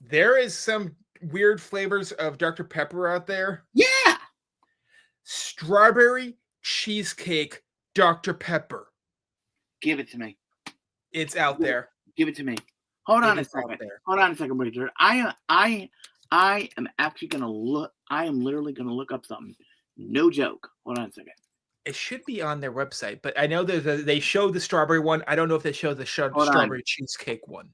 there is some weird flavors of Dr. Pepper out there. Yeah. Strawberry cheesecake Dr. Pepper. Give it to me. It's out there. Give it to me. Hold on It a is out second. there. Hold on a second, Richard. I am actually gonna look. I am literally gonna look up something. No joke. Hold on a second. It should be on their website, but I know they showed the strawberry one. I don't know if they showed the Hold on. strawberry cheesecake one.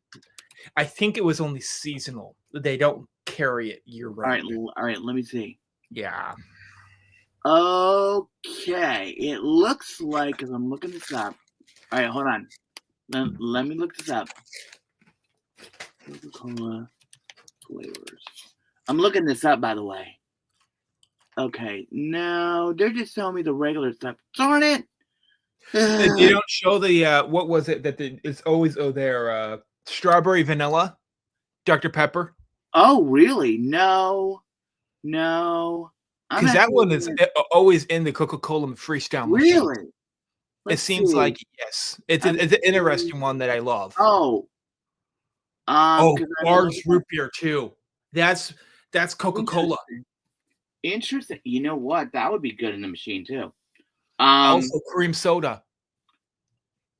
I think it was only seasonal. They don't carry it year All right. round. All right. Let me see. Yeah. Okay. It looks like, because I'm looking this up. All right. Hold on. Let me look this up. Coca-Cola flavors. I'm looking this up, by the way. Okay. No, they're just showing me the regular stuff. Darn it. They don't show the what was it that it's always there strawberry vanilla Dr. Pepper, Oh, really? No. I'm because that actually one is looking at- always in the Coca-Cola freestyle machine. really. It Let's seems see. like yes. It's I'm an interesting one that I love. Oh. Oh, 'cause I'm Bard's looking- root beer too. That's Coca-Cola. Interesting. You know what? That would be good in the machine too. Also cream soda.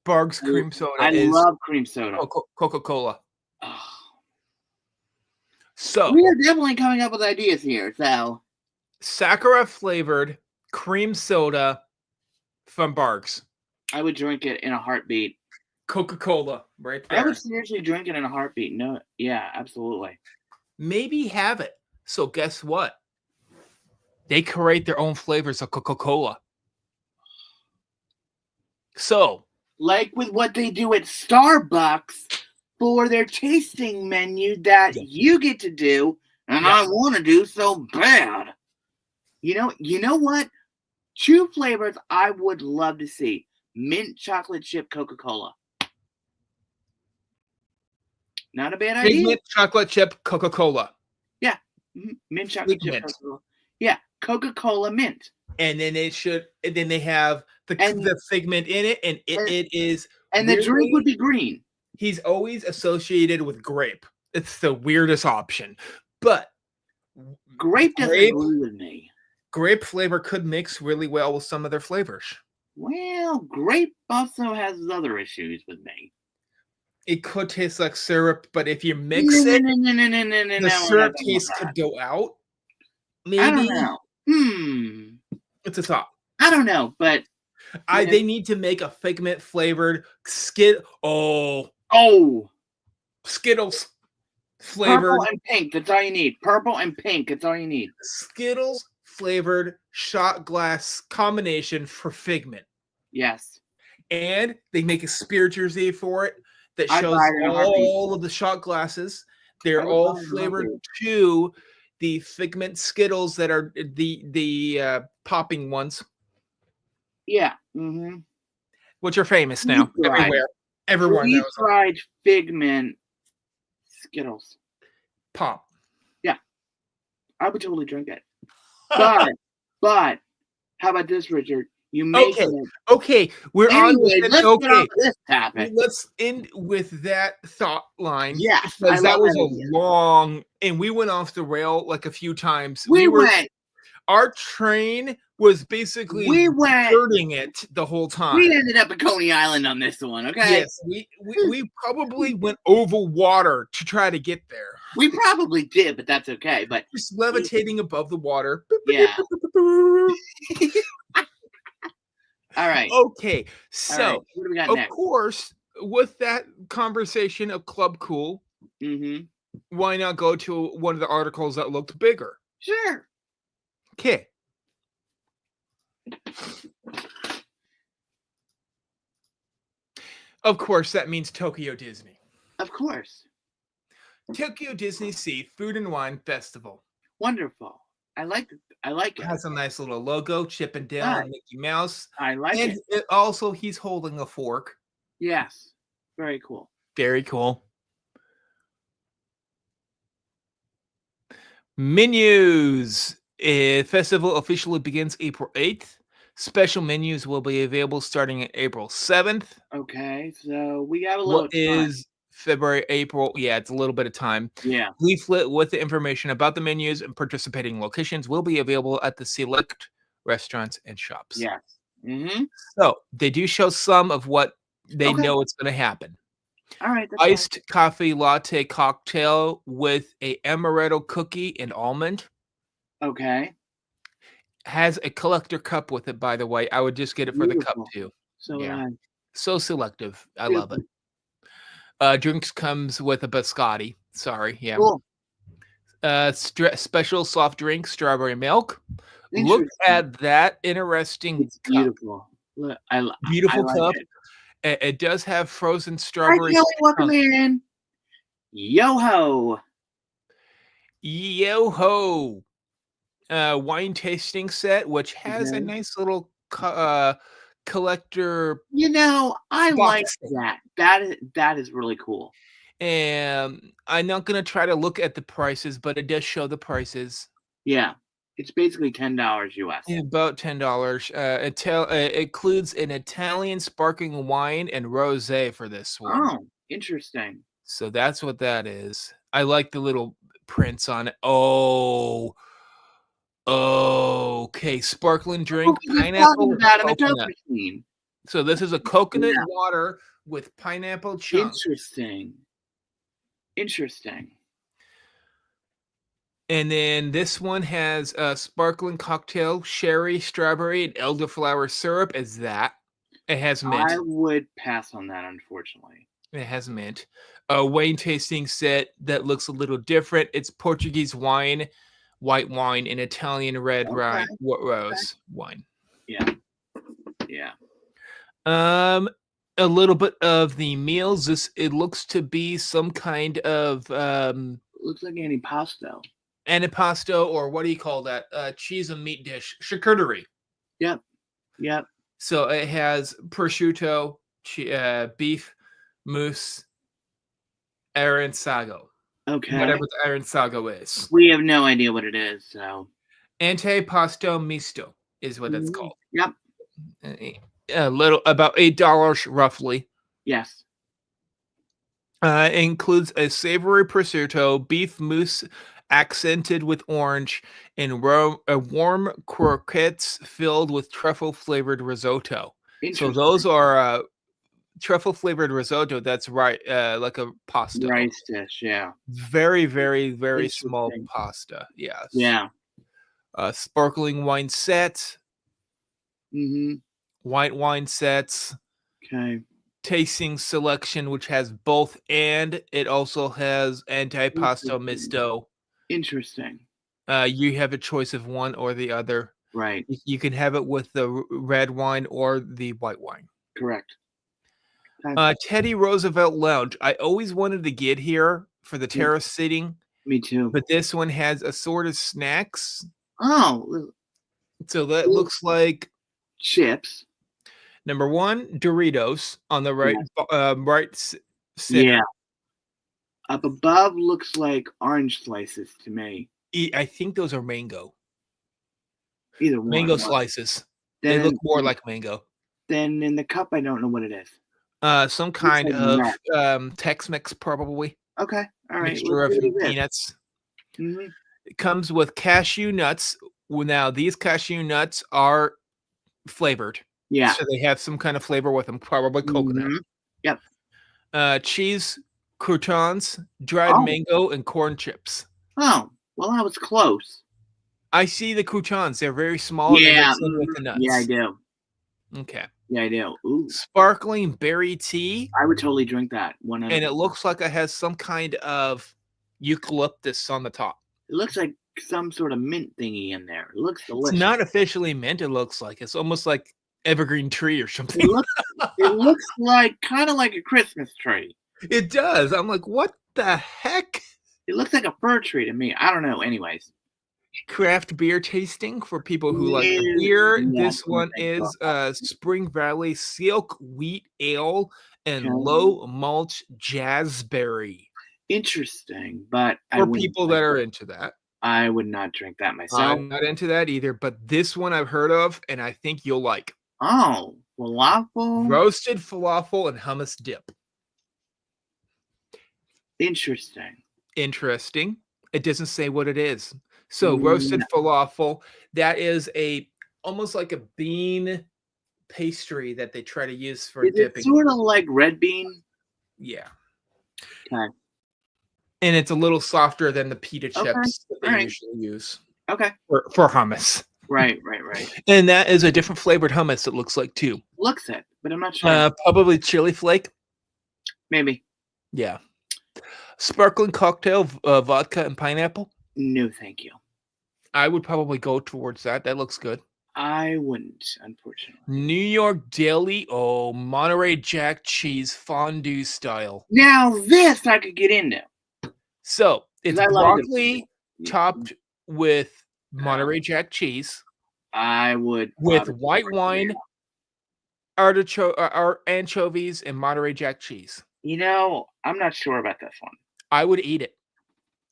Bard's cream soda I is love cream soda. Coca-Cola. Oh. So We are definitely coming up with ideas here. So Sakura flavored cream soda from Bard's. I would drink it in a heartbeat. Coca-Cola right I there. would seriously drink it in a heartbeat. No, yeah, absolutely. Maybe have it. So guess what? They create their own flavors of Coca-Cola. So Like with what they do at Starbucks for their tasting menu that Yeah. you get to do, and Yeah. I want to do so bad. You know what? Two flavors I would love to see: mint chocolate chip Coca-Cola. Not a bad idea. Figment chocolate chip Coca-Cola. Mint chocolate chip Figment. Coca-Cola. Yeah, Coca-Cola mint. And then they have And- the figment in it, and it is And the drink weirdly- would be green. he's always associated with grape. It's the weirdest option. But Grape doesn't Grape? agree with me. grape flavor could mix really well with some of their flavors. Well, grape also has other issues with me. It could taste like syrup, but if you mix it, No, the syrup taste could go out. Maybe I don't know. it's a thought. I don't know, but Yeah. They need to make a figment flavored oh, Skittles purple flavored and pink. That's all you need. Purple and pink. That's all you need. Skittles flavored shot glass combination for figment. Yes. And they make a spear jersey for it that I'd shows buy it in a heartbeat. all of the shot glasses. They're I would all buy it in a flavored heartbeat. to the figment Skittles that are the popping ones, Yeah. Mm-hmm. which are famous now Freeze-dried. everywhere. Everyone knows them. Fried figment Skittles. Pop. I would totally drink it. But how about this, Richard? You make Okay. it. Okay. We're on with Anyway, it. let's get off Okay. of this topic. Let's end with that thought line. Yes, Because I that love was that a idea. long, and we went off the rail like a few times. We went. Our train was basically We went. hurting it the whole time. We ended up at Coney Island on this one, okay? Yes, we probably went over water to try to get there. We probably did, but that's okay. But Just levitating above the water. yeah. All right. Okay, All so right. What do we got of next? course, with that conversation of Club Cool, Mm-hmm. why not go to one of the articles that looked bigger? Sure. Okay. Of course, that means Tokyo Disney. Of course. Tokyo Disney Sea Food and Wine Festival. Wonderful. I like it. I like it. Has a nice little logo, Chip and Dale, Nice. and Mickey Mouse. I like And it. also, he's holding a fork. Yes. Very cool. Very cool. Menus. Festival officially begins April 8th. Special menus will be available starting at April 7th. Okay, so we got a little What time. is February, April? Yeah, it's a little bit of time. Yeah. Leaflet with the information about the menus and participating locations will be available at the select restaurants and shops. Yes. Mm-hmm. So they do show some of what they Okay. know it's going to happen. All right. That's fine. Iced coffee latte cocktail with a amaretto cookie and almond. Okay. Has a collector cup with it, by the way. I would just get it for the cup Beautiful. too. So Yeah. So selective. I love it. Beautiful. Drinks comes with a biscotti. Sorry. Yeah. Cool. Special soft drink, strawberry milk. Look Interesting. at that interesting It's cup. beautiful. Look, Beautiful I like cup. it. It does have frozen Hi, strawberry. Kelly. Welcome in. Yo ho. Yo ho. Wine tasting set, which has a Okay. nice little collector. You know, I like Box thing. that. That is really cool. And I'm not gonna try to look at the prices, but it does show the prices. Yeah. It's basically $10 US. About $10. It includes an Italian sparkling wine and rosé for this one. Oh, interesting. So that's what that is. I like the little prints on it. Oh, okay. Sparkling drink, What was I pineapple, talking about in the Coke coconut. machine? So this is a coconut Yeah. water with pineapple chunks. Interesting. Interesting. And then this one has a sparkling cocktail, sherry, strawberry, and elderflower syrup. Is that? It has mint. I would pass on that, unfortunately. It has mint. A wine tasting set that looks a little different. It's Portuguese wine, white wine, and Italian red Okay. rose wine. Yeah. Yeah. A little bit of the meals. It looks to be some kind of Looks like antipasto. antipasto, or what do you call that? Cheese and meat dish, charcuterie. Yep. Yep. So it has prosciutto, beef, mousse, aransago. Okay. Whatever the aransago is. We have no idea what it is, so. Antipasto misto is what it's called. Yep. A little, about $8 roughly. Yes. Includes a savory prosciutto, beef mousse accented with orange, and warm croquettes filled with truffle flavored risotto. So those are truffle flavored risotto. That's right, like a pasta. Rice dish, yeah. Very, very, very small pasta. Yes. Yeah. Sparkling wine set. Mm-hmm. White wine sets. Okay. Tasting selection, which has both, and it also has antipasto misto. Interesting. You have a choice of one or the other. Right. You can have it with the red wine or the white wine. Correct. Teddy Roosevelt Lounge. I always wanted to get here for the terrace seating. Me too. But this one has assorted snacks. Oh. So that looks like chips. Number one, Doritos on the right, right center. Yeah. Up above looks like orange slices to me. I think those are mango. Either one. Mango slices. They Then, look more like mango. then in the cup, I don't know what it is. Some Looks kind like of nut. Tex-Mex, probably Okay, all right. mixture Let's of see what it is. peanuts. Mm-hmm. It comes with cashew nuts. Well, now these cashew nuts are flavored, Yeah. so they have some kind of flavor with them, probably coconut. Mhm. Yep. Cheese croutons, dried Oh, mango, and corn chips. oh. Well, I was close. I see the croutons. They're very small and they Yeah. mix in with the Yeah, I nuts. do. Okay. Yeah, I do. Ooh, Sparkling berry tea, I would totally drink that. 100. and It it looks like it has some kind of eucalyptus on the top. looks like some sort of mint thingy in there. It looks It's delicious. not officially mint, it looks like. It's almost like evergreen tree or It something. looks. It looks like kind of like a Christmas tree. It does. I'm like, what the heck? It looks like a fir tree to me. I don't know. Anyways. Craft beer tasting for people who like the Yeah, beer. yeah, This one is Spring Valley Silk Wheat Ale and okay. Low Malt Jazzberry. Interesting, but For people that are into that. I would not drink that myself. I'm not into that either, but this one I've heard of and I think you'll like. Oh, falafel. Roasted falafel and hummus dip. Interesting. Interesting. It doesn't say what it is. So roasted falafel, that is almost like a bean pastry that they try to use for Is dipping. it sort of like red bean? Yeah. Okay. And it's a little softer than the pita chips Okay. that they usually use Okay. for hummus. Right. And that is a different flavored hummus, it looks like, too. Looks it, but I'm not sure. Probably chili flake. Maybe. Yeah. Sparkling cocktail, vodka and pineapple. No, thank you. I would probably go towards that. That looks good. I wouldn't, unfortunately. New York Deli, Monterey Jack cheese fondue style. Now this I could get into. So it's broccoli Yeah. topped with Monterey Jack cheese. I would with white wine, anchovies, and Monterey Jack cheese. You know, I'm not sure about this one. I would eat it.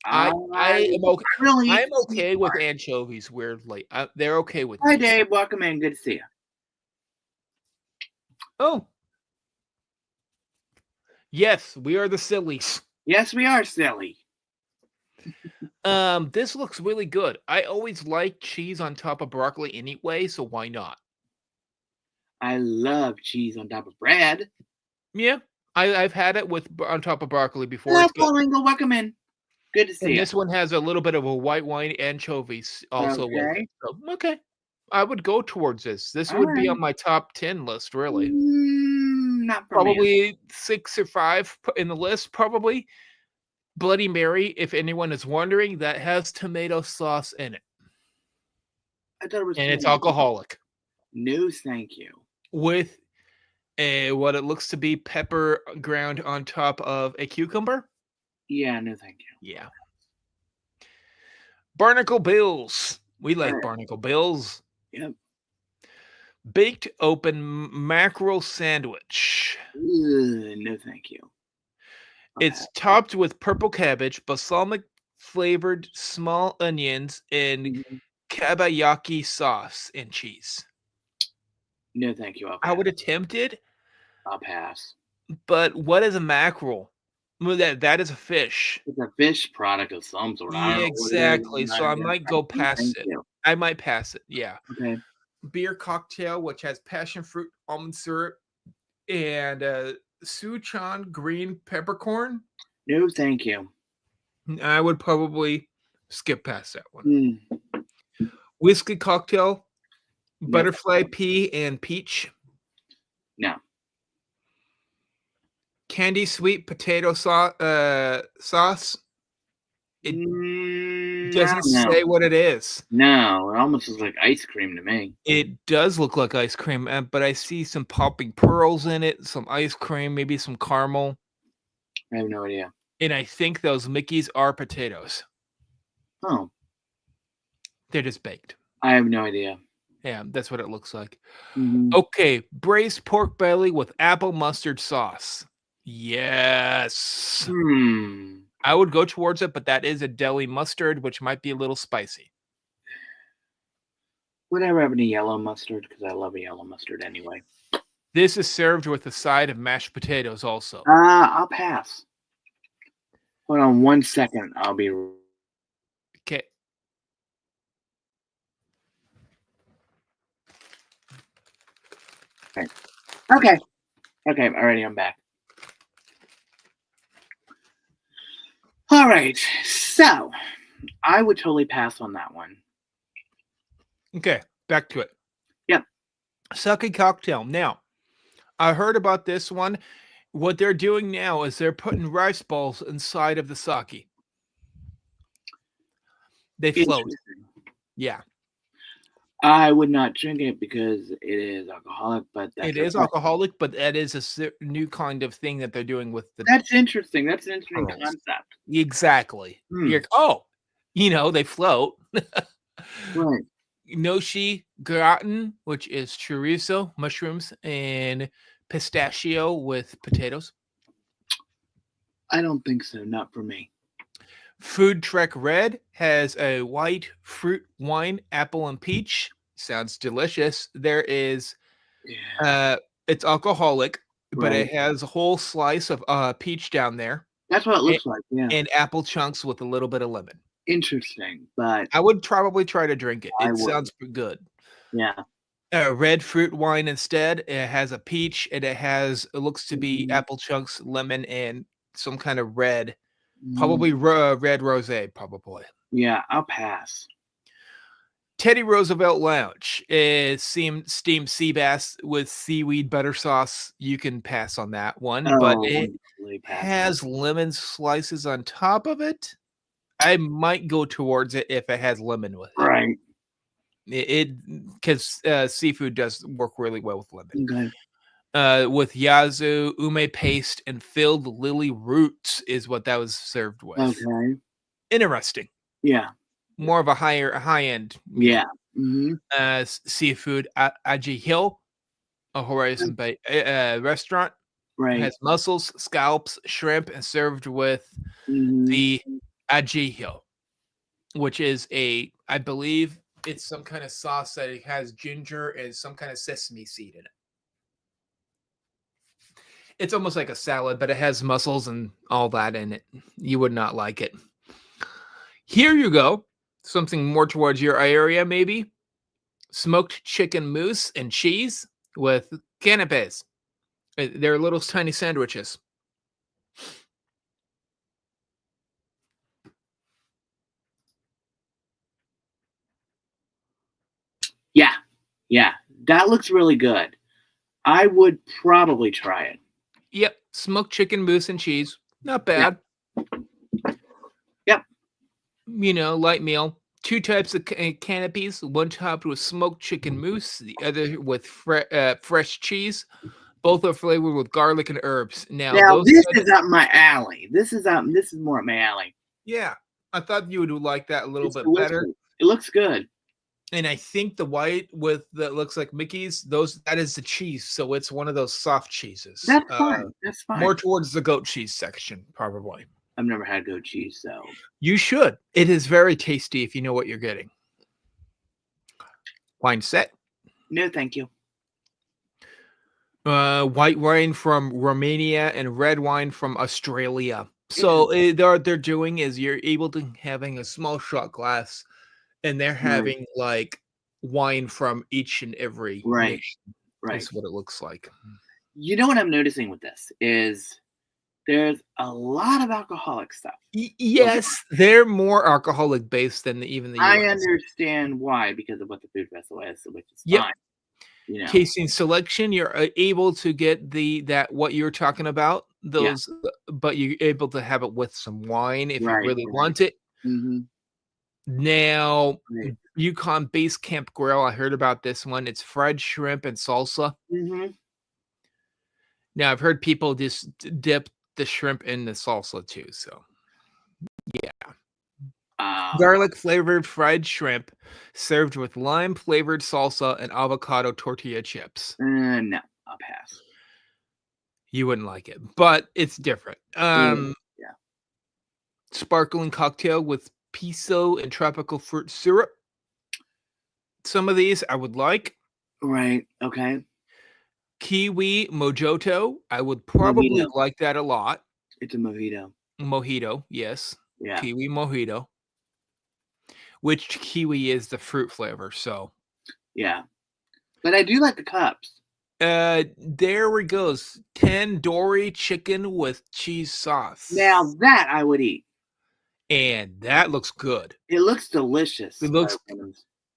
I am okay. Really I'm okay with anchovies. Weirdly, they're okay with. Hi, Dave. Welcome in. Good to see you. Oh, yes, we are the sillies. Yes, we are silly. This looks really good. I always like cheese on top of broccoli anyway, so why not? I love cheese on top of bread. Yeah, I've had it on top of broccoli before. Hello, Paul Ringo. Welcome in. Good to see you. This one has a little bit of a white wine anchovies also with it. So, okay. I would go towards this. This would be on my top 10 list, really. Not for me. Probably 6 or 5 in the list, probably. Bloody Mary, if anyone is wondering, that has tomato sauce in it. I thought it was. And it's alcoholic. No, thank you. With what it looks to be pepper ground on top of a cucumber. Yeah, no, thank you. Yeah. Barnacle Bills. We like Barnacle Bills. Yep. Baked open mackerel sandwich. No, thank you. It's topped with purple cabbage, balsamic flavored small onions, and kabayaki sauce and cheese. No, thank you. I would attempt it. I'll pass. But what is a mackerel? Well, that is a fish. It's a fish product of some sort. Yeah, exactly. So I might go past it. I might pass it. Yeah. Okay. Beer cocktail, which has passion fruit, almond syrup, and Sichuan green peppercorn. No, thank you. I would probably skip past that one. Whiskey cocktail, butterfly pea and peach. No. Candy sweet potato sauce. It doesn't say what it is. No, it almost looks like ice cream to me. It does look like ice cream, but I see some popping pearls in it, some ice cream, maybe some caramel. I have no idea. And I think those Mickeys are potatoes. Oh. They're just baked. I have no idea. Yeah, that's what it looks like. Mm-hmm. Okay, braised pork belly with apple mustard sauce. Yes. I would go towards it, but that is a deli mustard, which might be a little spicy. Would I have any yellow mustard? Because I love a yellow mustard anyway. This is served with a side of mashed potatoes also. I'll pass. Hold on 1 second. I'll be. Okay. Okay. Okay. Alrighty, I'm back. All right. So, I would totally pass on that one. Okay. Back to it. Yep. Sake cocktail. Now, I heard about this one. What they're doing now is they're putting rice balls inside of the sake. They float. Interesting. Yeah. I would not drink it because it is alcoholic, but It is alcoholic, but that is a new kind of thing that they're doing with the. That's interesting. That's an interesting pearls. concept. Exactly. You're they float. Right. Noshi gratin, which is chorizo, mushrooms, and pistachio with potatoes. I don't think so. Not for me. Food Trek Red has a white fruit wine, apple and peach. Sounds delicious. There is, it's alcoholic, but it has a whole slice of peach down there. That's what it looks like. Yeah. And apple chunks with a little bit of lemon. Interesting, but I would probably try to drink it. It sounds good. Yeah. Red fruit wine instead. It has a peach, and it looks to be apple chunks, lemon, and some kind of red. Probably red rosé, probably. Yeah, I'll pass. Teddy Roosevelt Lounge is steamed sea bass with seaweed butter sauce. You can pass on that one, but it has lemon slices on top of it. I might go towards it if it has lemon with it. Right. Because seafood does work really well with lemon. Okay. With yazoo, ume paste, and filled lily roots is what that was served with. Okay. Interesting. Yeah. More of a high end. Yeah. Seafood Aji Hill, a Horizon Bay restaurant. Right. It has mussels, scallops, shrimp, and served with the Aji Hill, which is I believe it's some kind of sauce that it has ginger and some kind of sesame seed in it. It's almost like a salad, but it has mussels and all that in it. You would not like it. Here you go. Something more towards your area, maybe. Smoked chicken mousse and cheese with canapes. They're little tiny sandwiches. Yeah. Yeah. That looks really good. I would probably try it. Yep. Smoked chicken mousse and cheese. Not bad. Yep. Light meal. 2 types of canapes. One topped with smoked chicken mousse. The other with fresh cheese. Both are flavored with garlic and herbs. Now this is up my alley. This is more up my alley. Yeah. I thought you would like that a little bit better. It looks good. And I think the white that looks like Mickey's, that is the cheese. So it's one of those soft cheeses. That's fine. That's fine. More towards the goat cheese section, probably. I've never had goat cheese, so. You should. It is very tasty if you know what you're getting. Wine set? No, thank you. White wine from Romania and red wine from Australia. So they're doing is you're able to having a small shot glass. And they're having like wine from each and every nation. Right. That's what it looks like. You know what I'm noticing with this is there's a lot of alcoholic stuff. Yes, they're more alcoholic based than even the US. I understand why, because of what the food festival is, which is fine. Tasting selection, you're able to get what you're talking about. Those, but you're able to have it with some wine if you really want it. Mm-hmm. Now, Yukon Base Camp Grill. I heard about this one. It's fried shrimp and salsa. Mm-hmm. Now, I've heard people just dip the shrimp in the salsa too. So, yeah. Garlic flavored fried shrimp served with lime flavored salsa and avocado tortilla chips. No, I'll pass. You wouldn't like it, but it's different. Sparkling cocktail with piso and tropical fruit syrup. some of these I would like. Right. Okay. Kiwi Mojoto, I would probably Mojito. like that a lot. It's a mojito. Mojito, yes. Yeah. Kiwi mojito. Which kiwi is the fruit flavor, so. Yeah. But I do like the cups. There we goes. Tandoori chicken with cheese sauce. Now that I would eat. And that looks good. It looks delicious. It looks,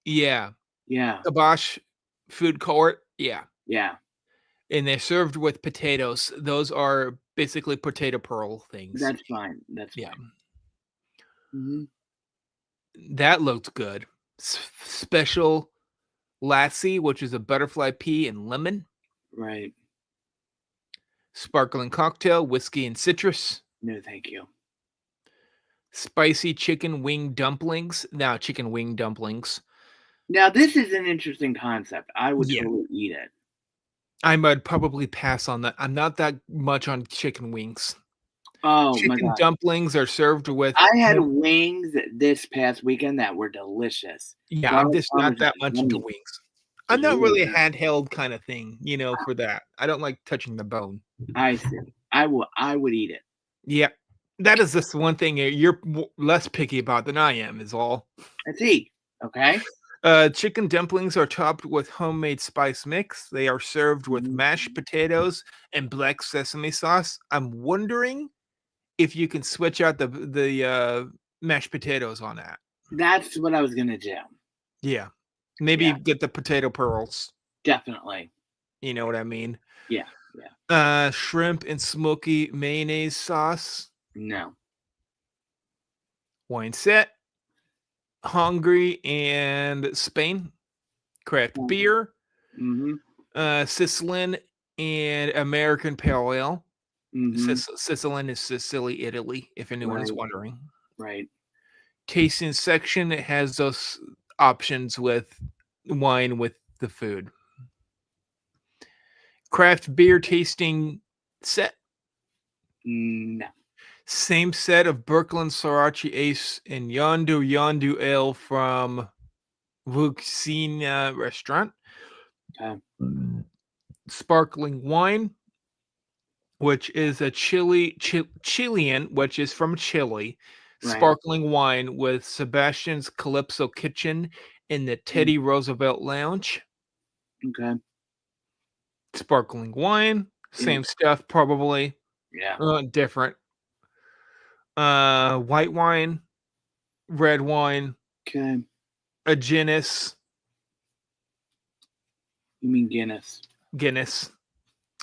yeah. Yeah. Kibosh food court, yeah. Yeah. And they're served with potatoes. Those are basically potato pearl things. That's fine. That's yeah. fine. Mm-hmm. That looked good. Special lassi, which is a butterfly pea and lemon. Right. Sparkling cocktail, whiskey and citrus. No, thank you. Spicy chicken wing dumplings. Now, chicken wing dumplings. Now, this is an interesting concept. I would totally eat it. I might probably pass on that. I'm not that much on chicken wings. Oh, chicken my God. dumplings are served with. I had wings this past weekend that were delicious. Yeah, I'm just not that much into wings. I'm not really a handheld kind of thing, for that. I don't like touching the bone. I see. I would eat it. Yeah, that is just one thing you're less picky about than I am. Is all. I see. Okay. Chicken dumplings are topped with homemade spice mix. They are served with mashed potatoes and black sesame sauce. I'm wondering if you can switch out the mashed potatoes on that. That's what I was gonna do. Yeah. Maybe get the potato pearls. Definitely. You know what I mean? Yeah. Yeah. Shrimp and smoky mayonnaise sauce. No. Wine set. Hungary and Spain. Craft beer. Mm-hmm. Sicilian and American Pale Ale. Mm-hmm. Sicilian is Sicily, Italy, if anyone is wondering. Right. Tasting section, it has those options with wine with the food. Craft beer tasting set. No. Same set of Birkeland Sorachi Ace and Yondu Ale from Vuxina Restaurant. Okay. Sparkling wine, which is a Chilean, which is from Chile. Right. Sparkling wine with Sebastian's Calypso Kitchen in the Teddy Roosevelt Lounge. Okay. Sparkling wine, same stuff probably. Yeah. Different. White wine, red wine. Okay. A Guinness. You mean Guinness? Guinness.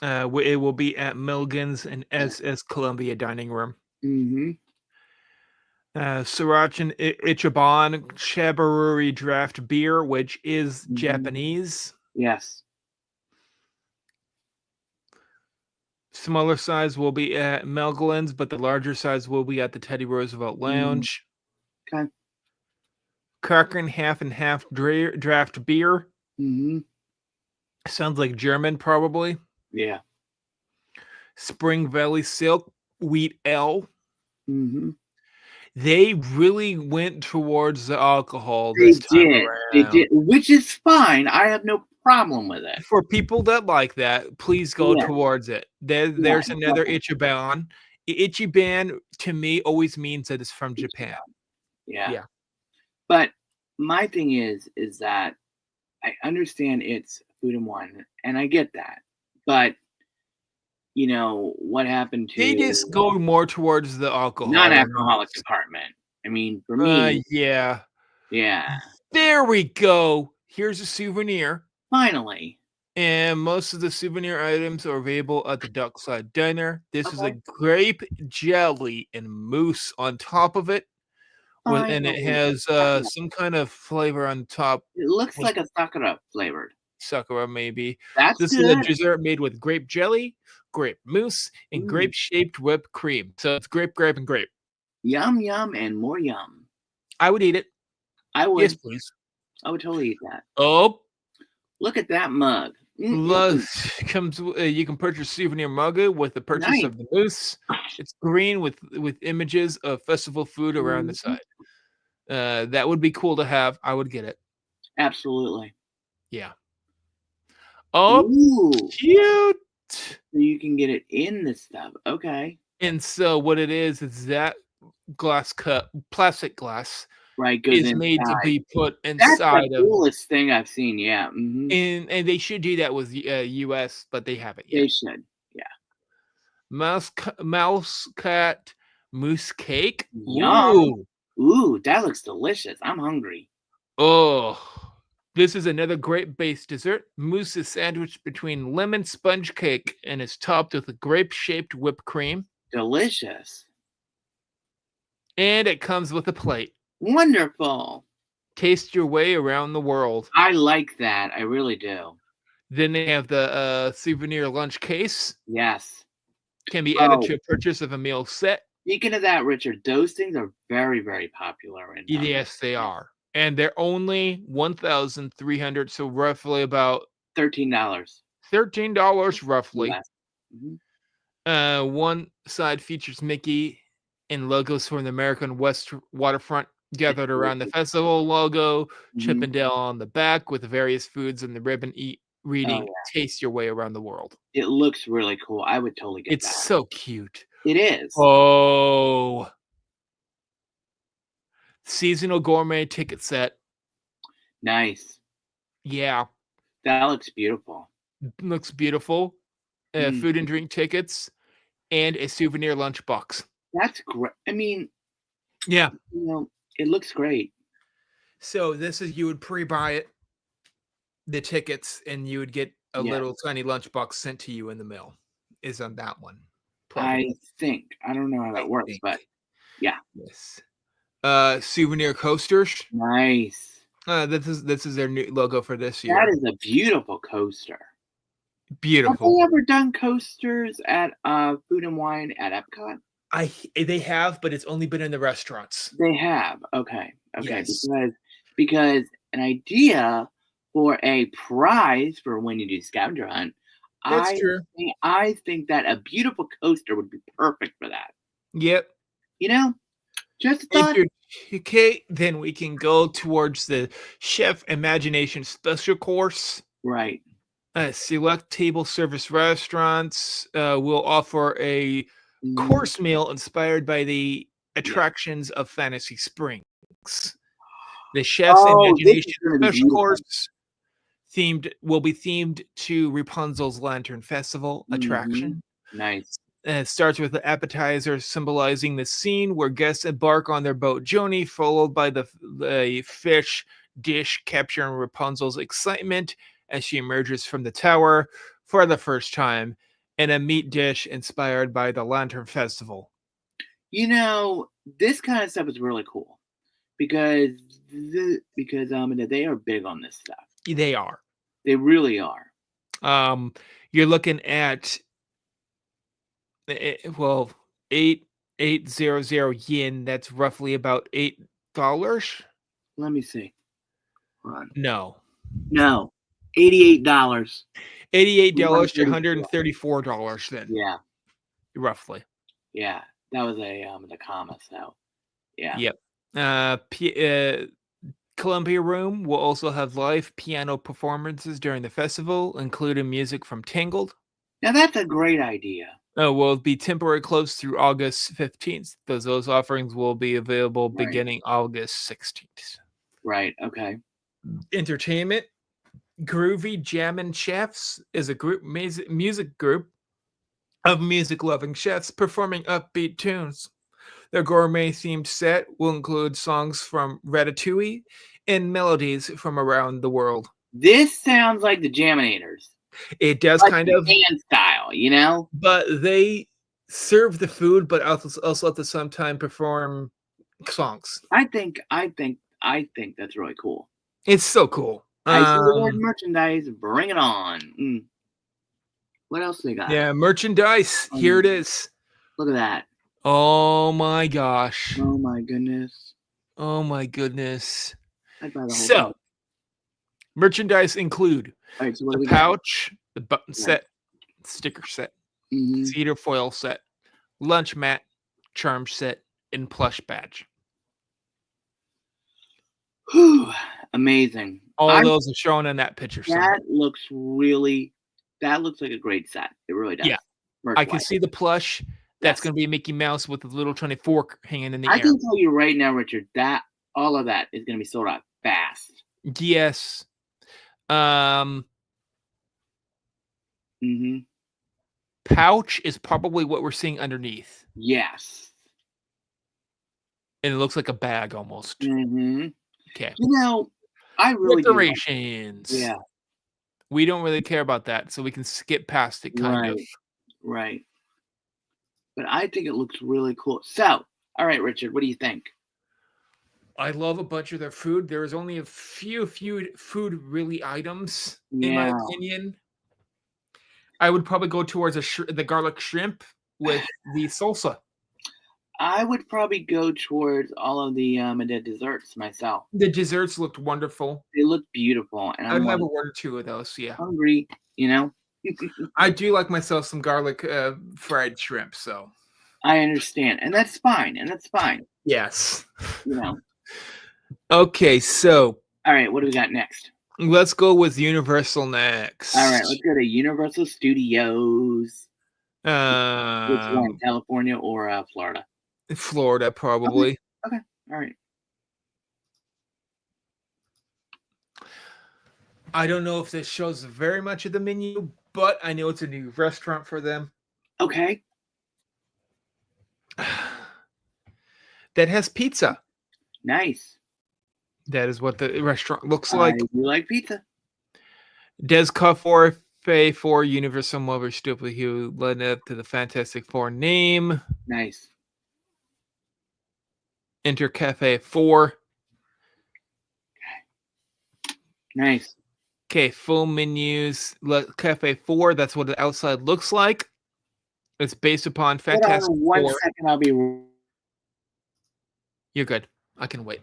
It will be at Milligan's and SS Columbia Dining Room. Mm-hmm. Sriracha Ichiban Shabaruri Draft Beer, which is Japanese. Yes. Smaller size will be at Melglen's, but the larger size will be at the Teddy Roosevelt Lounge. Okay. Kraken half and half draft beer. Mm-hmm. Sounds like German, probably. Yeah. Spring Valley Silk Wheat Ale. Mm-hmm. They really went towards the alcohol They this time did. around. They did, which is fine. I have no problem with it. For people that like that, please go towards it. There's another Ichiban. Ichiban to me always means that it's from Japan. Yeah. But my thing is that I understand it's food and wine, and I get that. But what happened to they just go more towards the alcohol, non-alcoholic department. I mean, for me, yeah. There we go. Here's a souvenir. Finally. And most of the souvenir items are available at the Dockside Diner. This is a grape jelly and mousse on top of it. And it has some kind of flavor on top. It looks like a sakura flavored. Sakura, maybe. This is a dessert made with grape jelly, grape mousse, and grape-shaped whipped cream. So it's grape, and grape. Yum, yum, and more yum. I would eat it. I would. Yes, please. I would totally eat that. Oh. Look at that mug. Comes. You can purchase souvenir mug with the purchase of the mousse. It's green with images of festival food around the side. That would be cool to have. I would get it. Absolutely. Yeah. Oh, Ooh, cute. so you can get it in the stuff. Okay. And so what it is that glass cup, plastic glass, Right, goes is made to inside. be put That's the inside of, coolest thing I've seen, yeah, mhm. and they should do that with US, but they haven't They yet. should, yeah. Mouse cat mousse cake. Yum. Ooh. Ooh, that looks delicious. I'm hungry. Oh. This is another great base dessert. Mousse is sandwiched between lemon sponge cake and is topped with a grape-shaped whipped cream. Delicious. And it comes with a plate. Wonderful. Taste your way around the world. I like that, I really do. Then they have the souvenir lunch case. Yes. Can be added Oh, to a purchase of a meal set. speaking of that, Richard, those things are very, very popular in, Yes, they are. And they're only 1,300, so roughly about $13 $13 roughly. US. Mhm. One side features Mickey and logos from the American West waterfront gathered around the festival logo. Chip Mhm. and Dale on the back with various foods and the ribbon Oh, reading yeah. "Taste your way around the world." It looks really cool. I would totally get It's that. so cute. It is. Oh, seasonal gourmet ticket set. Nice. Yeah, That looks beautiful. looks beautiful. Mm, Food and drink tickets and a souvenir lunchbox. that's great. I mean, Yeah. it looks great. So this is, you would pre-buy it, the tickets, and you would get a Yeah, little tiny lunchbox sent to you in the mail. Is on that one. I Probably. think. I don't know how I that works, think. but yeah. Yes. Souvenir coasters. Nice. This is their new logo for this That year. is a beautiful coaster. Have Beautiful. they ever done coasters at Food and Wine at Epcot? They have, but it's only been in the restaurants. They have. Okay. Okay. Yes. Because an idea for a prize for when you do scavenger hunt, That's I true. I think that a beautiful coaster would be perfect for that. Yep. You know? Just a If thought. you're okay, then we can go towards the Chef Imagination Special Course. Right. Select table service restaurants will offer a Mhm. course meal inspired by the Yeah. attractions of Fantasy Springs. The Chef's Oh, this Imagination is gonna be Special beautiful. Course will be themed to Rapunzel's Lantern Festival Mhm. attraction. Nice. It starts with the appetizer symbolizing the scene where guests embark on their boat journey, followed by the fish dish capturing Rapunzel's excitement as she emerges from the tower for the first time, and a meat dish inspired by the Lantern Festival. This kind of stuff is really cool because they are big on this stuff. They are. They really are. You're looking at well, 8,800 yen. That's roughly about $8. Let me see. Hold on. No, No, $88. $88 to $134. $134 then, Yeah, roughly. yeah. That was the comma. So yeah. Yep. Columbia Room will also have live piano performances during the festival, including music from Tangled. Now that's a great idea. Will be temporarily closed through August 15th. Those offerings will be available Right. beginning August 16th. Right. Okay. Entertainment. Groovy Jammin' Chefs is a music group of music-loving chefs performing upbeat tunes. Their gourmet-themed set will include songs from Ratatouille and melodies from around the world. This sounds like the Jaminators, It does like kind the of, band style. but they serve the food, but also at the same time perform songs. I think that's really cool. It's so cool. I see the word merchandise. Bring it on. What else they got? Yeah, merchandise. Here it is. Look at that. Oh my gosh. Oh my goodness. Oh my goodness. I'd buy the whole So, thing. merchandise include All right, so what do the we got? pouch, the button Right. set, sticker set, Mhm. cedar foil set, lunch mat, charm set, and plush badge. Whew. Amazing. All those are shown in that picture somewhere. That looks like a great set. It really does. Yeah. I can see the plush. That's going to be a Mickey Mouse with a little tiny fork hanging in the air. I can tell you right now, Richard, that all of that is going to be sold out fast. Yes. Pouch is probably what we're seeing underneath. Yes. And it looks like a bag almost. Okay. You know, I really decorations. Yeah. We don't really care about that, so we can skip past it, kind of. Right. But I think it looks really cool. So, all right, Richard, what do you think? I love a bunch of their food. There is only a few food really items, in my opinion. I would probably go towards the garlic shrimp with the salsa. I would probably go towards all of the desserts myself. The desserts looked wonderful. They look beautiful, and I'd have one or two of those. Yeah, hungry, you know. I do like myself some garlic fried shrimp, so I understand, and that's fine. Yes, you know. Okay, so all right, what do we got next? Let's go with Universal next. All right, let's go to Universal Studios. Which one, California or Florida? Florida, probably. Okay. All right. I don't know if this shows very much of the menu, but I know it's a new restaurant for them. Okay. That has pizza. Nice. That is what the restaurant looks like. You like pizza? Des Cafe for Universal Mover Stupid who led up to the Fantastic Four name. Nice. Enter Cafe 4. Nice. Okay, full menus. Cafe 4, that's what the outside looks like. It's based upon Fantastic Four. 1 second, I'll be... You're good. I can wait.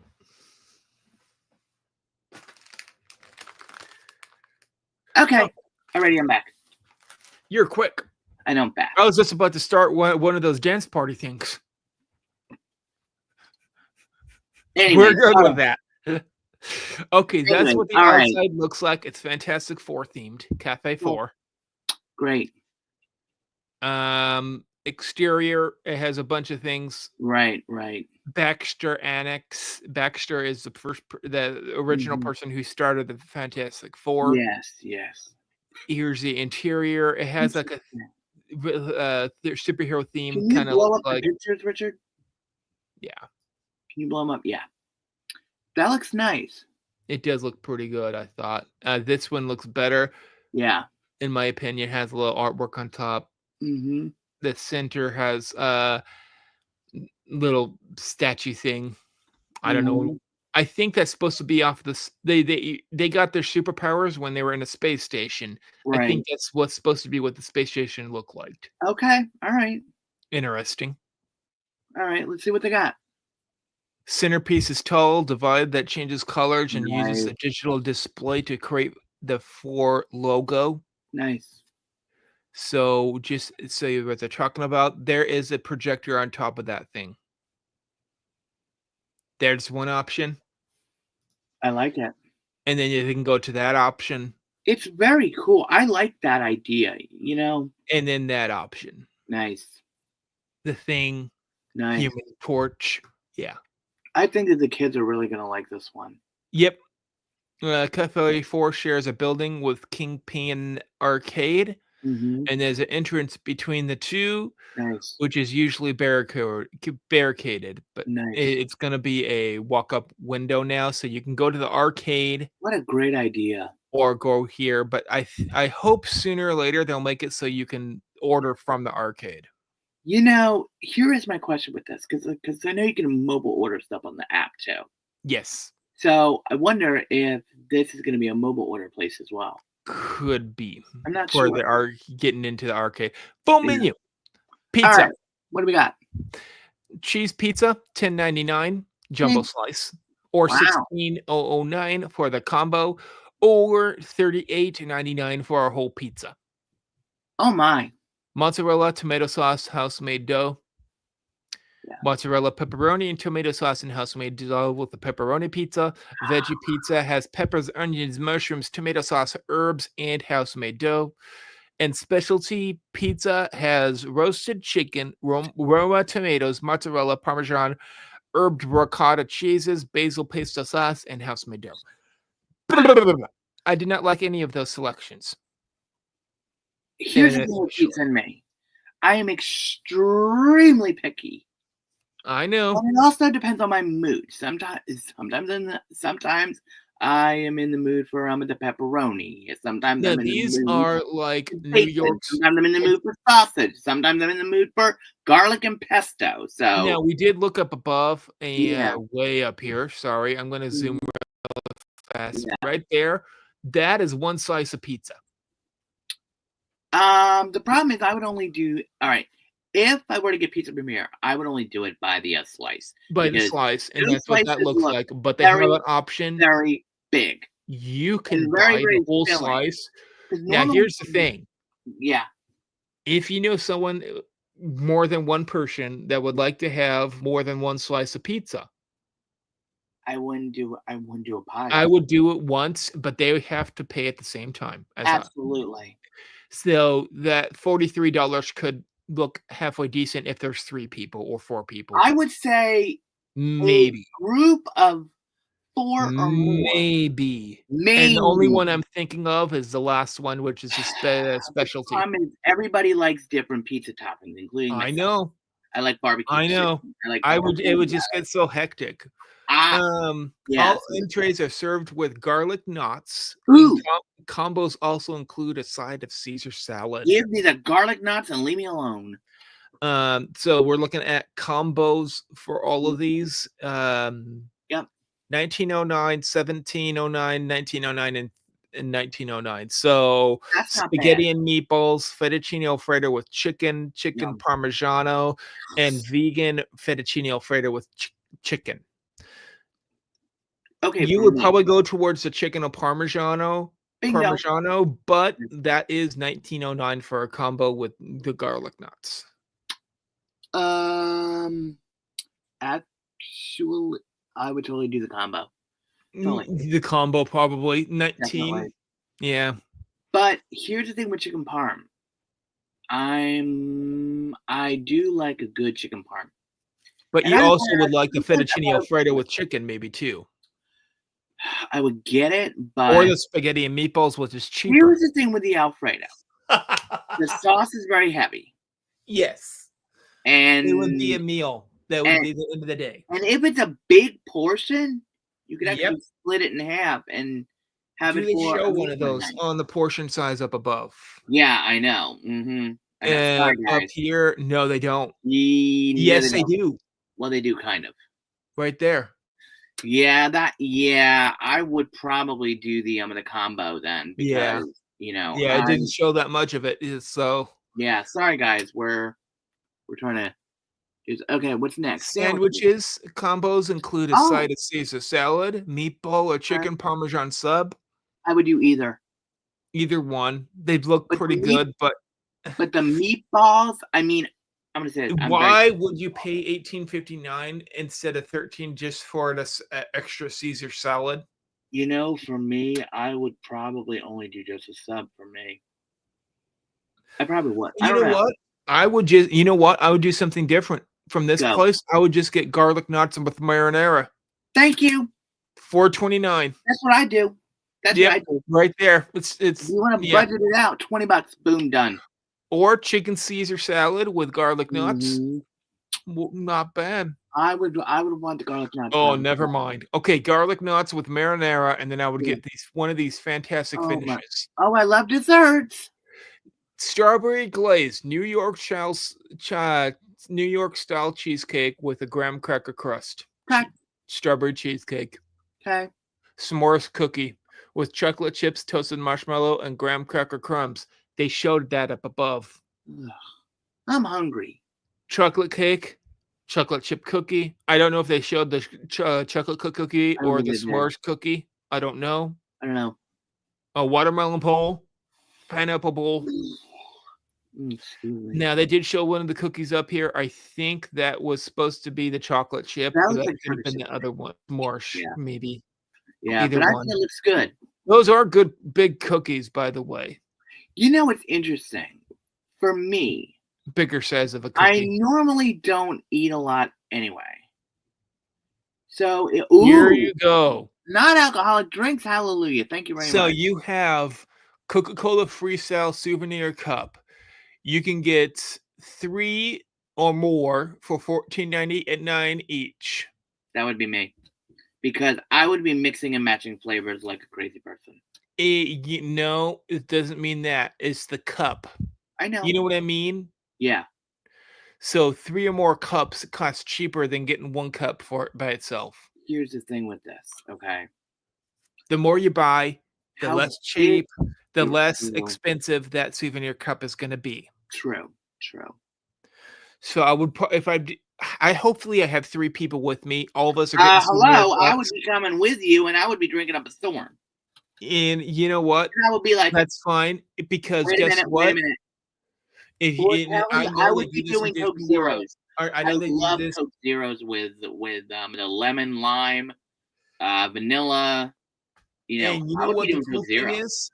Okay. Alrighty, I'm back. You're quick. I know I'm back. I was just about to start one of those dance party things. Anyway, we're good with that. Okay, that's what the outside looks like. It's Fantastic Four themed. Cafe 4. Great. Exterior, it has a bunch of things. Right. Baxter Annex. Baxter is the original person who started the Fantastic Four. Yes. Here's the interior. It has like a superhero theme. Can you blow up the pictures, Richard? Yeah. Can you blow them up? Yeah. That looks nice. It does look pretty good, I thought. This one looks better. Yeah. In my opinion, it has a little artwork on top. The center has a little statue thing. I don't know. I think that's supposed to be off this. They got their superpowers when they were in a space station. Right. I think that's what's supposed to be what the space station looked like. Okay. All right. Interesting. All right. Let's see what they got. Centerpiece is tall, divided that changes colors and uses a digital display to create the 4 logo. Nice. So just so you know what they're talking about, there is a projector on top of that thing. There's one option. I like it. And then you can go to that option. It's very cool. I like that idea, you know. And then that option. Nice. The thing. Nice. Human Torch. Yeah. I think that the kids are really going to like this one. Yep. Cafe 4 shares a building with Kingpin Arcade. And there's an entrance between the two, which is usually barricaded, but it's going to be a walk-up window now, so you can go to the arcade. What a great idea. Or go here, but I hope sooner or later they'll make it so you can order from the arcade. You know, here is my question with this, because I know you can mobile order stuff on the app too. Yes. So I wonder if this is going to be a mobile order place as well. Could be. I'm not sure. Where they are getting into the arcade. Full menu. Pizza. Right. What do we got? Cheese pizza, $10.99, jumbo slice, or $16.009 for the combo, or $38.99 for our whole pizza. Oh my. Mozzarella, tomato sauce, house-made dough. Yeah. Mozzarella, pepperoni, and tomato sauce and house-made dough with the pepperoni pizza. Veggie pizza has peppers, onions, mushrooms, tomato sauce, herbs, and house-made dough. And specialty pizza has roasted chicken, Roma tomatoes, mozzarella, parmesan, herbed ricotta cheeses, basil pesto sauce, and house-made dough. I did not like any of those selections. Here's the And thing with pizza and me. I am extremely picky. I know. And it also depends on my mood. Sometimes I am in the mood for the pepperoni. Sometimes Now, I'm in the these mood are like for New bacon. York's. Sometimes I'm in the mood for sausage. Sometimes I'm in the mood for garlic and pesto. Now, So we did look up above yeah. way up here. Sorry, I'm going to zoom fast. Yeah. Right there. That is one slice of pizza. The problem is I would only do all right. If I were to get pizza from here, I would only do it by the slice. By the because slice, and those that's what that slices looks look like. But they have very, an option. very big. You can and very, buy very the whole filling. slice. 'Cause Now, normally- here's the thing. Yeah. If you know someone, more than one person, that would like to have more than one slice of pizza, I wouldn't do a pie. I would do it once, but they would have to pay at the same time as us. Absolutely. So that $43 could look halfway decent if there's 3 people or 4 people. I would say Maybe. a group of 4 or more. Maybe. And Maybe. the only one I'm thinking of is the last one, which is a specialty. The problem is everybody likes different pizza toppings, including I myself. know. I like barbecue. I know. chicken. I like It would barbecue. just get so hectic. Yeah, All so- entrees are served with garlic knots. Ooh. Combos also include a side of Caesar salad. Give me the garlic knots and leave me alone. So we're looking at combos for all of these. Yep. 1909, 1709, 1909, and 1909. So That's not spaghetti bad. and meatballs, fettuccine alfredo with chicken Yum. parmigiano, and vegan fettuccine alfredo with chicken. Okay. You for would me. probably go towards the chicken al parmigiano, Bingo. but that is 1909 for a combo with the garlic nuts. Actually, I would totally do the combo. Totally. The combo probably 19. Definitely. Yeah. But here's the thing with chicken parm. I do like a good chicken parm. But And you I also wanna- would like the I wanna- fettuccine alfredo with chicken, maybe too, I would get it, but or the spaghetti and meatballs, which is cheaper. here's the thing with the Alfredo. The sauce is very heavy. Yes, And it would be a meal. That would be the end of the day. and if it's a big portion, you could actually Yep. split it in half and have Do it they for show a one of meal those night. on the portion size up above? Yeah, I know. Mm-hmm. And up here, no, they don't. Yes, they do. Well, they do kind of. Right there. Yeah, I would probably do the combo then Yeah. because Yeah, it didn't show that much of it. So yeah, sorry guys, we're trying to okay, what's next? sandwiches combos include a Oh. side of Caesar salad, meatball, or chicken parmesan sub. I would do either. Either one. They look But pretty the meat- good, but But the meatballs, I mean, I'm gonna say this, I'm why would you pay $18.59 instead of $13 just for this extra Caesar salad? for me, I would probably only do just a sub for me. I probably would. I You don't know know. what? I would just, I would do something different from this Go. place. I would just get garlic knots with marinara. Thank you. $4.29 That's what I do. That's Yep. what I do. right there. It's If you want to yeah. budget it out, $20, boom, done. Or chicken Caesar salad with garlic nuts. Mhm. Not bad. I would want the garlic nuts. Oh, never mind. Okay, garlic nuts with marinara, and then I would Yeah. get one of these fantastic Oh, my- finishes. Oh, I love desserts. Strawberry glazed New York style cheesecake with a graham cracker crust. Okay. Strawberry cheesecake. Okay. S'mores cookie with chocolate chips, toasted marshmallow, and graham cracker crumbs. They showed that up above. Ugh. I'm hungry. Chocolate cake, chocolate chip cookie. I don't know if they showed the chocolate cookie I don't or think the they did. s'mores cookie. I don't know. I don't know. A watermelon bowl, pineapple bowl, Excuse me. Now they did show one of the cookies up here. I think that was supposed to be the chocolate chip, That but looks that like could have chocolate been chip the other one. Marsh, Yeah. maybe. Yeah, Either but I think one. it looks good. Those are good big cookies, by the way. You know what's interesting? For me, Bigger size of a I cookie. normally don't eat a lot anyway. So, Here you go. non-alcoholic drinks, hallelujah. Thank you very So much. you have Coca-Cola Freestyle Souvenir Cup. You can get 3 or more for $14.99 each. That would be me. Because I would be mixing and matching flavors like a crazy person. No, it doesn't mean that. It's the cup. I know. You know what I mean? Yeah. So 3 or more cups cost cheaper than getting 1 cup for it by itself. Here's the thing with this, okay? The more you buy, the How less big cheap, the is less the- expensive that souvenir cup is going to be. True. So I would if I hopefully I have 3 people with me. All of us are getting souvenir Hello, I would cups. be coming with you and I would be drinking up a storm. And you know what? And I would be like, That's fine because wait a guess minute, what? wait a minute. If Well, you, Kelly, I I know would they be do this in doing Coke different Zeros. worlds. I I know they do love this. Coke Zeros with the lemon, lime, vanilla. You know, And you I know would what be the doing cool Coke thing Zero. is?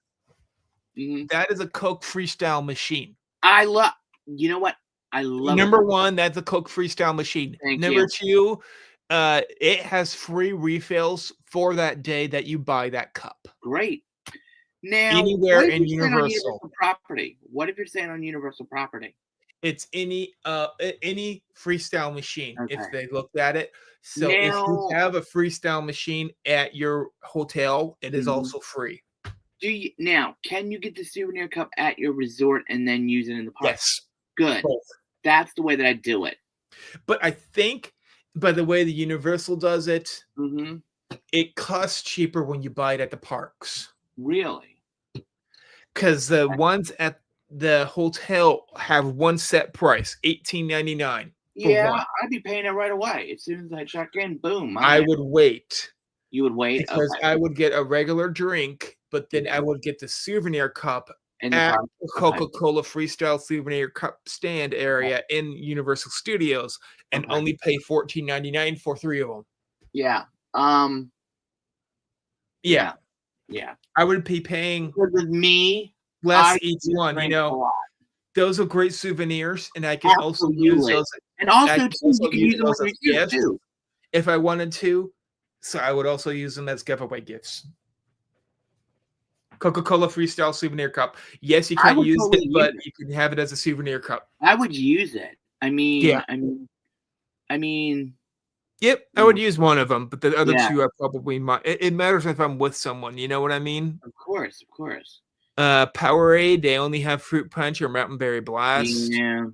Mhm. That is a Coke Freestyle machine. I love. You know what? I love it. Number 1, that's a Coke Freestyle machine. Thank Number you. 2, it has free refills for that day that you buy that cup. Great. Now, Anywhere what if in you're staying on Universal. Universal property? What if you're staying on Universal property? It's any freestyle machine if Okay. they looked at it. So if you Now, have a freestyle machine at your hotel, it is Mhm. also free. Can you get the souvenir cup at your resort and then use it in the park? Yes. Good. Both. That's the way that I do it. But I think by the way the Universal does it, Hmm. it costs cheaper when you buy it at the parks. Really? Because the ones at the hotel have one set price, $18.99 for Yeah, one. I'd be paying it right away. As soon as I check in, boom. I'm I there. would wait You would wait? because Okay. I would get a regular drink, but then Yeah. I would get the souvenir cup In the at park. the Okay. Coca-Cola Freestyle Souvenir Cup stand area in Universal Studios and Okay. only pay $14.99 for 3 of them. Yeah. Yeah, Yeah. I would be paying Because with me, less I each do one, drink a lot. Those are great souvenirs, and I can also use Absolutely. those And also, can too, also you can use use them those when as you're here, gifts. too. if I wanted to. So I would also use them as giveaway gifts. Coca-Cola Freestyle Souvenir Cup. Yes, you I can't would use totally it, use but it. you can have it as a souvenir cup. I would use it. I mean, Yeah. Yep, I would use one of them, but the other Yeah. 2 I probably might. It matters if I'm with someone. You know what I mean? Of course. Powerade, they only have fruit punch or mountain berry blast. Yeah.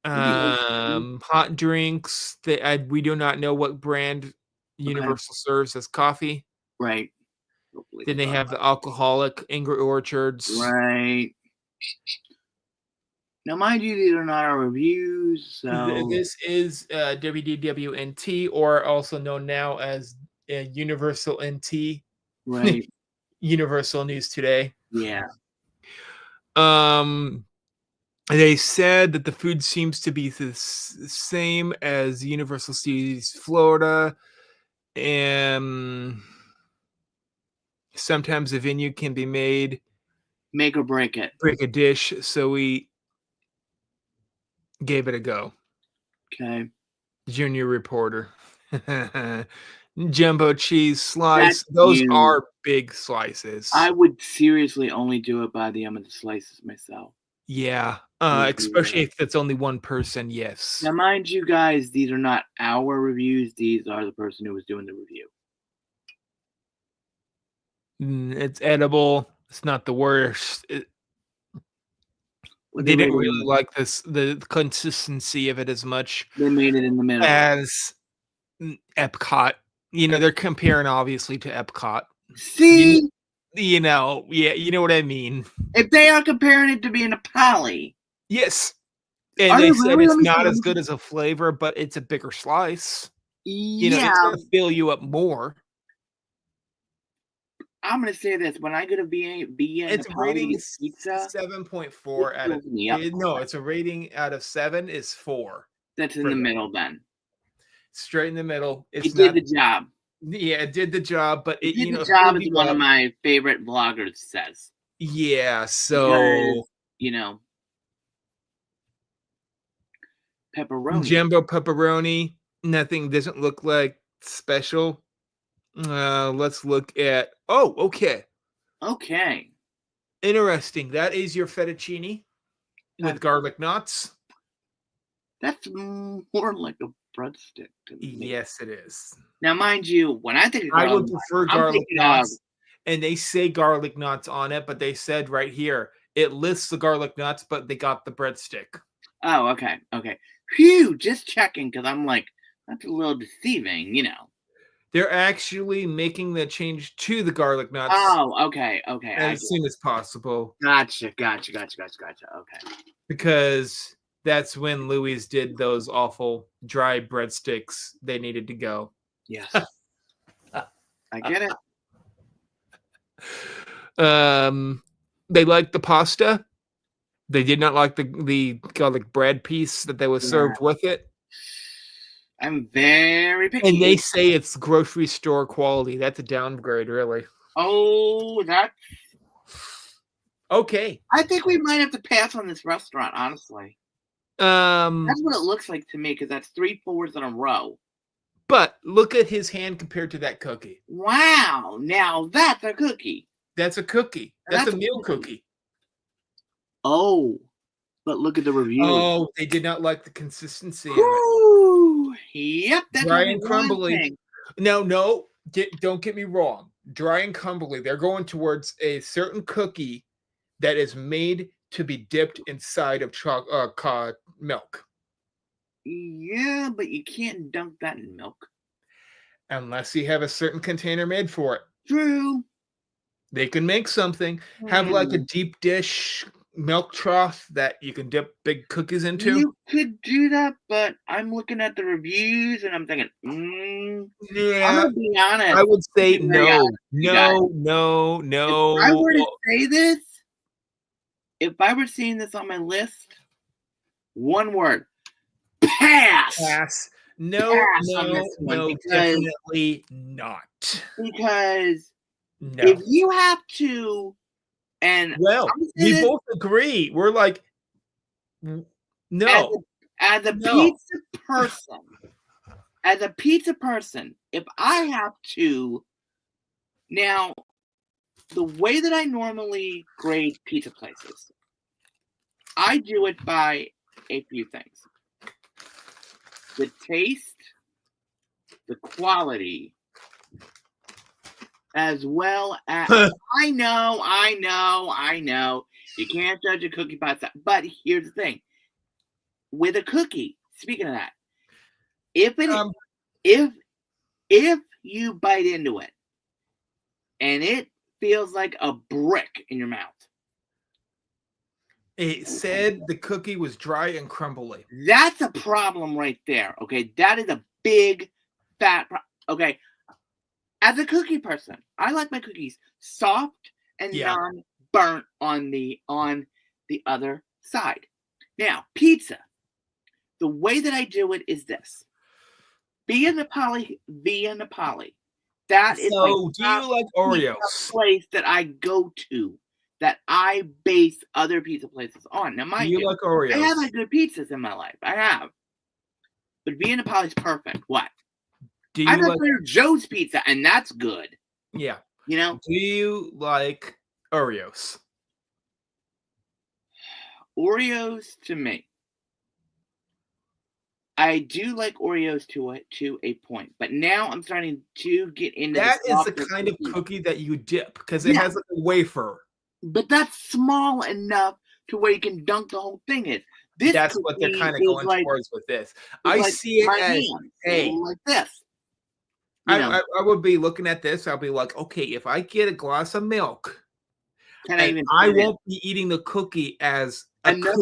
Hot drinks. We do not know what brand Universal serves as coffee. Right. Hopefully Then they it's have the alcoholic Angry Orchards. right. Now, mind you, these are not our reviews, so This is WDWNT, or also known now as Universal NT, right. Universal News Today. Yeah. They said that the food seems to be the same as Universal Studios Florida, and sometimes the venue can be made Make or break it. break a dish, so we gave it a go. Okay. Junior reporter. Jumbo cheese slice. That's Those huge. are big slices. I would seriously only do it by the the slices myself. Yeah. Thank Especially you. if it's only one person, yes. Now, mind you, guys, these are not our reviews. These are the person who was doing the review. It's edible. It's not the worst. What They didn't rate it really in? like the consistency of it as much They made it in the middle. as Epcot. They're comparing obviously to Epcot. See, You know what I mean. if they are comparing it to being a Poly, Yes. And Are they they said really? it's Let me see, not let as me good as a flavor, but it's a bigger slice. yeah, It's gonna fill you up more. I'm gonna say this: when I go to Via It's Napoli to rating get pizza, 7.4 it out of fills me up. no, it's a rating out of 7 is 4 That's in for the them. middle. Then Straight in the middle. It's it did not the job. yeah, it did the job, but It it did the filled job, as you one of up. my favorite vloggers says. Yeah, Because so pepperoni. jumbo pepperoni, nothing doesn't look like special. Let's look at okay. Okay, Interesting. That is your fettuccine with garlic knots. that's more like a breadstick to me. Yes, it is. Now, mind you, when I think of I garlic would knots, prefer I'm garlic thinking of knots, and they say garlic knots on it, but they said right here it lists the garlic knots, but they got the breadstick. oh, okay. Phew, just checking because I'm like, that's a little deceiving. They're actually making the change to the garlic nuts Oh, okay. as soon as possible Gotcha. Okay. because that's when Louis did those awful dry breadsticks. They needed to go. Yes, I get it. They liked the pasta. They did not like the garlic bread piece that they was served with it. I'm very picky. And they say it's grocery store quality. That's a downgrade, really. Oh, that's okay. I think we might have to pass on this restaurant, honestly. That's what it looks like to me because that's 3 4s in a row. But look at his hand compared to that cookie. Wow, now that's a cookie. That's a cookie. That's a meal cookie. Oh, but look at the review. Oh, they did not like the consistency of it. Yep, that's dry and crumbly. No, don't get me wrong. Dry and crumbly. They're going towards a certain cookie that is made to be dipped inside of milk. Yeah, but you can't dunk that in milk. Unless you have a certain container made for it. True. They can make something. Have like a deep dish milk trough that you can dip big cookies into. You could do that, but I'm looking at the reviews and I'm thinking, yeah. I'm gonna be honest. I would say no. If I were to say this, if I were seeing this on my list, one word. Pass. No, definitely not. Because if you have to, and we both agree. We're like, no. As a pizza person, if I have to, now, the way that I normally grade pizza places, I do it by a few things. The taste, the quality, as well as I know. You can't judge a cookie by itself. But here's the thing. With a cookie, speaking of that, if you bite into it and it feels like a brick in your mouth. It said the cookie was dry and crumbly. That's a problem right there. Okay, that is a big fat problem. Okay, as a cookie person, I like my cookies soft and non-burnt on the other side. Now, pizza. The way that I do it is this: Via Napoli. That is so. Do you like Oreos? Place that I go to. That I base other pizza places on. Now, mind you, like Oreos? I have had good pizzas in my life. I have. But Via Napoli's perfect. What? I've had Joe's Pizza, and that's good. Yeah. You know? Do you like Oreos? Oreos to me. I do like Oreos to a point, but now I'm starting to get into that is the kind of cookie that you dip because it has like a wafer. But that's small enough to where you can dunk the whole thing in. That's what they're kind of going towards with this. I see it as, hey, like this. I would be looking at this. I'll be like, okay, if I get a glass of milk, I won't be eating the cookie as another.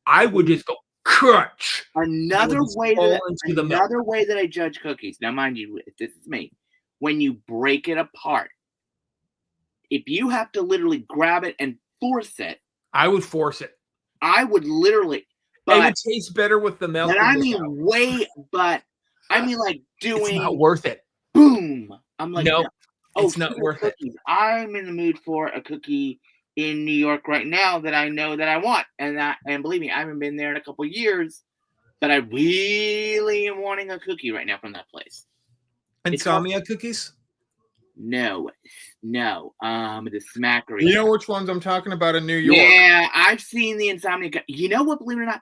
I would just go crunch. Another way that I judge cookies. Now, mind you, if this is me, when you break it apart, if you have to literally grab it and force it, I would force it. I would literally. It But would taste better with the milk. but than I without. mean like It's not doing worth it. boom. I'm like, Nope, no. Oh, it's not speaking of worth it. cookies, I'm in the mood for a cookie in New York right now that I know that I want, and believe me, I haven't been there in a couple yees, but I really am wanting a cookie right now from that place. Insomnia cookies? No, the Smackery. You know which ones I'm talking about in New York? Yeah, I've seen the Insomnia. You know what? Believe it or not,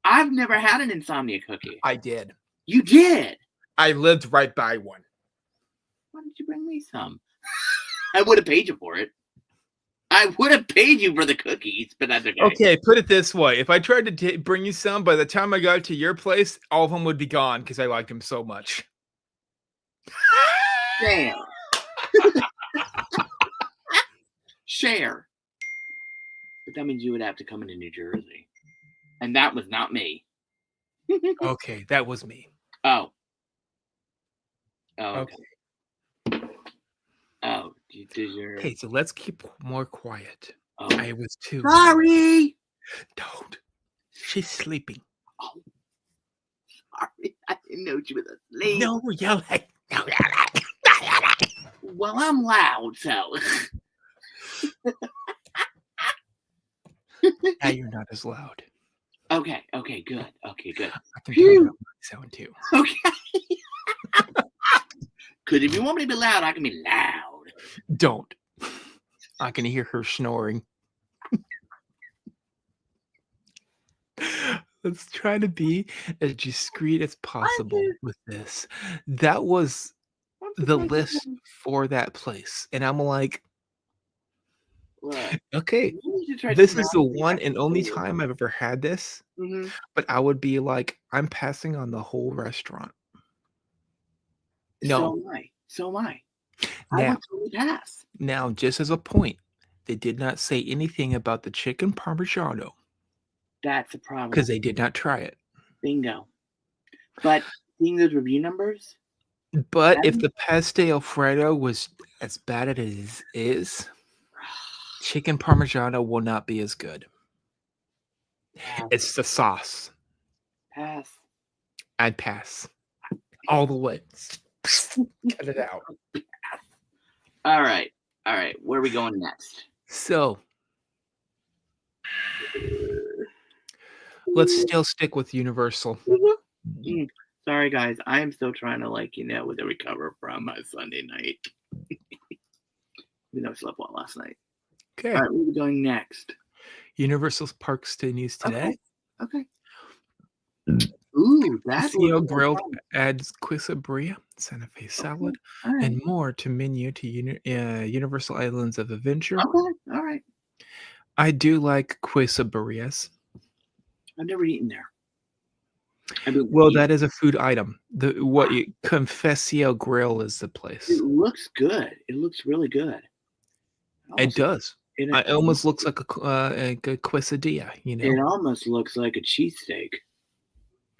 I've never had an Insomnia cookie. I did. You did? I lived right by one. Why didn't you bring me some? I would have paid you for it. I would have paid you for the cookies, but that's okay. Okay, put it this way. If I tried to bring you some, by the time I got to your place, all of them would be gone because I liked them so much. Damn. Share. But that means you would have to come into New Jersey. And that was not me. Okay, that was me. Oh. Okay. Oh, did your... Okay, so let's keep more quiet. Oh. I was too. Sorry. Don't. She's sleeping. Oh. Sorry. I didn't know she was asleep. No yelling. No yelling. Well, I'm loud, so... Now you're not as loud. Okay, good. I can turn Phew. down my sound too. Okay. Because if you want me to be loud, I can be loud. Don't. I can hear her snoring. Let's try to be as discreet as possible with this. That was the list for that place. And I'm like, Look, okay, you need to try this to is the smell one the and only food. time I've ever had this. Mhm. But I would be like, I'm passing on the whole restaurant. No. So am I. I Now, would totally pass. now, just as a point, they did not say anything about the chicken parmigiano That's a problem. because they did not try it. Bingo. But seeing those review numbers, But if the pasta Alfredo was as bad as it is, chicken parmigiano will not be as good. pass. It's the sauce. Pass. I'd pass all the way. Cut it out. All right. Where are we going next? So let's still stick with Universal. Sorry, guys. I am still trying to recover from my Sunday night. Even though I slept well last night. Okay. All right, where are we going next? Universal Parks to news today. Okay. Ooh, that's Paseo Grilled adds quesabria, Santa Fe salad, all right. and more to menu to Universal Islands of Adventure. Okay, all right. I do like quesabrias. I've never eaten there. Well, that is a food item. Confessio Grill is the place. It looks good. It looks really good. It does. It almost looks like a quesadilla, you know. It almost looks like a cheesesteak.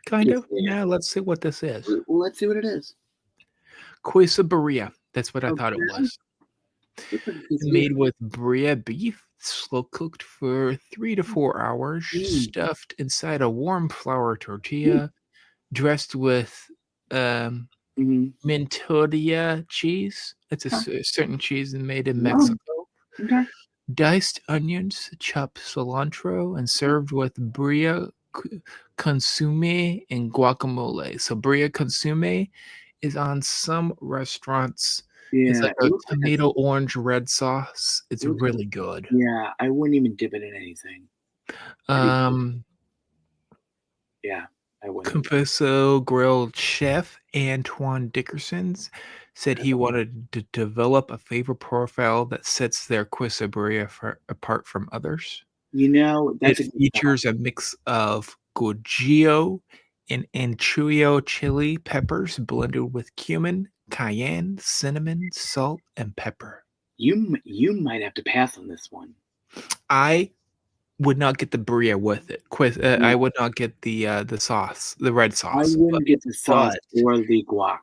Kind of. Yeah, let's see what this is. Well, let's see what it is. Quesabria. That's what I thought it was. It's made with bria beef, slow cooked for 3 to 4 hours, stuffed inside a warm flour tortilla, dressed with Mentoria cheese. It's a certain cheese made in Mexico. Okay. Diced onions, chopped cilantro, and served with bria consomme and guacamole. So bria consomme is on some restaurants. Yeah, it's like a tomato orange red sauce. It's really good. Yeah, I wouldn't even dip it in anything. Yeah, I wouldn't. Confesso Grilled chef Antoine Dickerson's said he wanted to develop a flavor profile that sets their quesabria apart from others. You know, it features a mix of Gojio and anchoio chili peppers blended with cumin, cayenne, cinnamon, salt, and pepper. You might have to pass on this one. I would not get the bria with it. I would not get the sauce, the red sauce. I wouldn't get the sauce or the guac.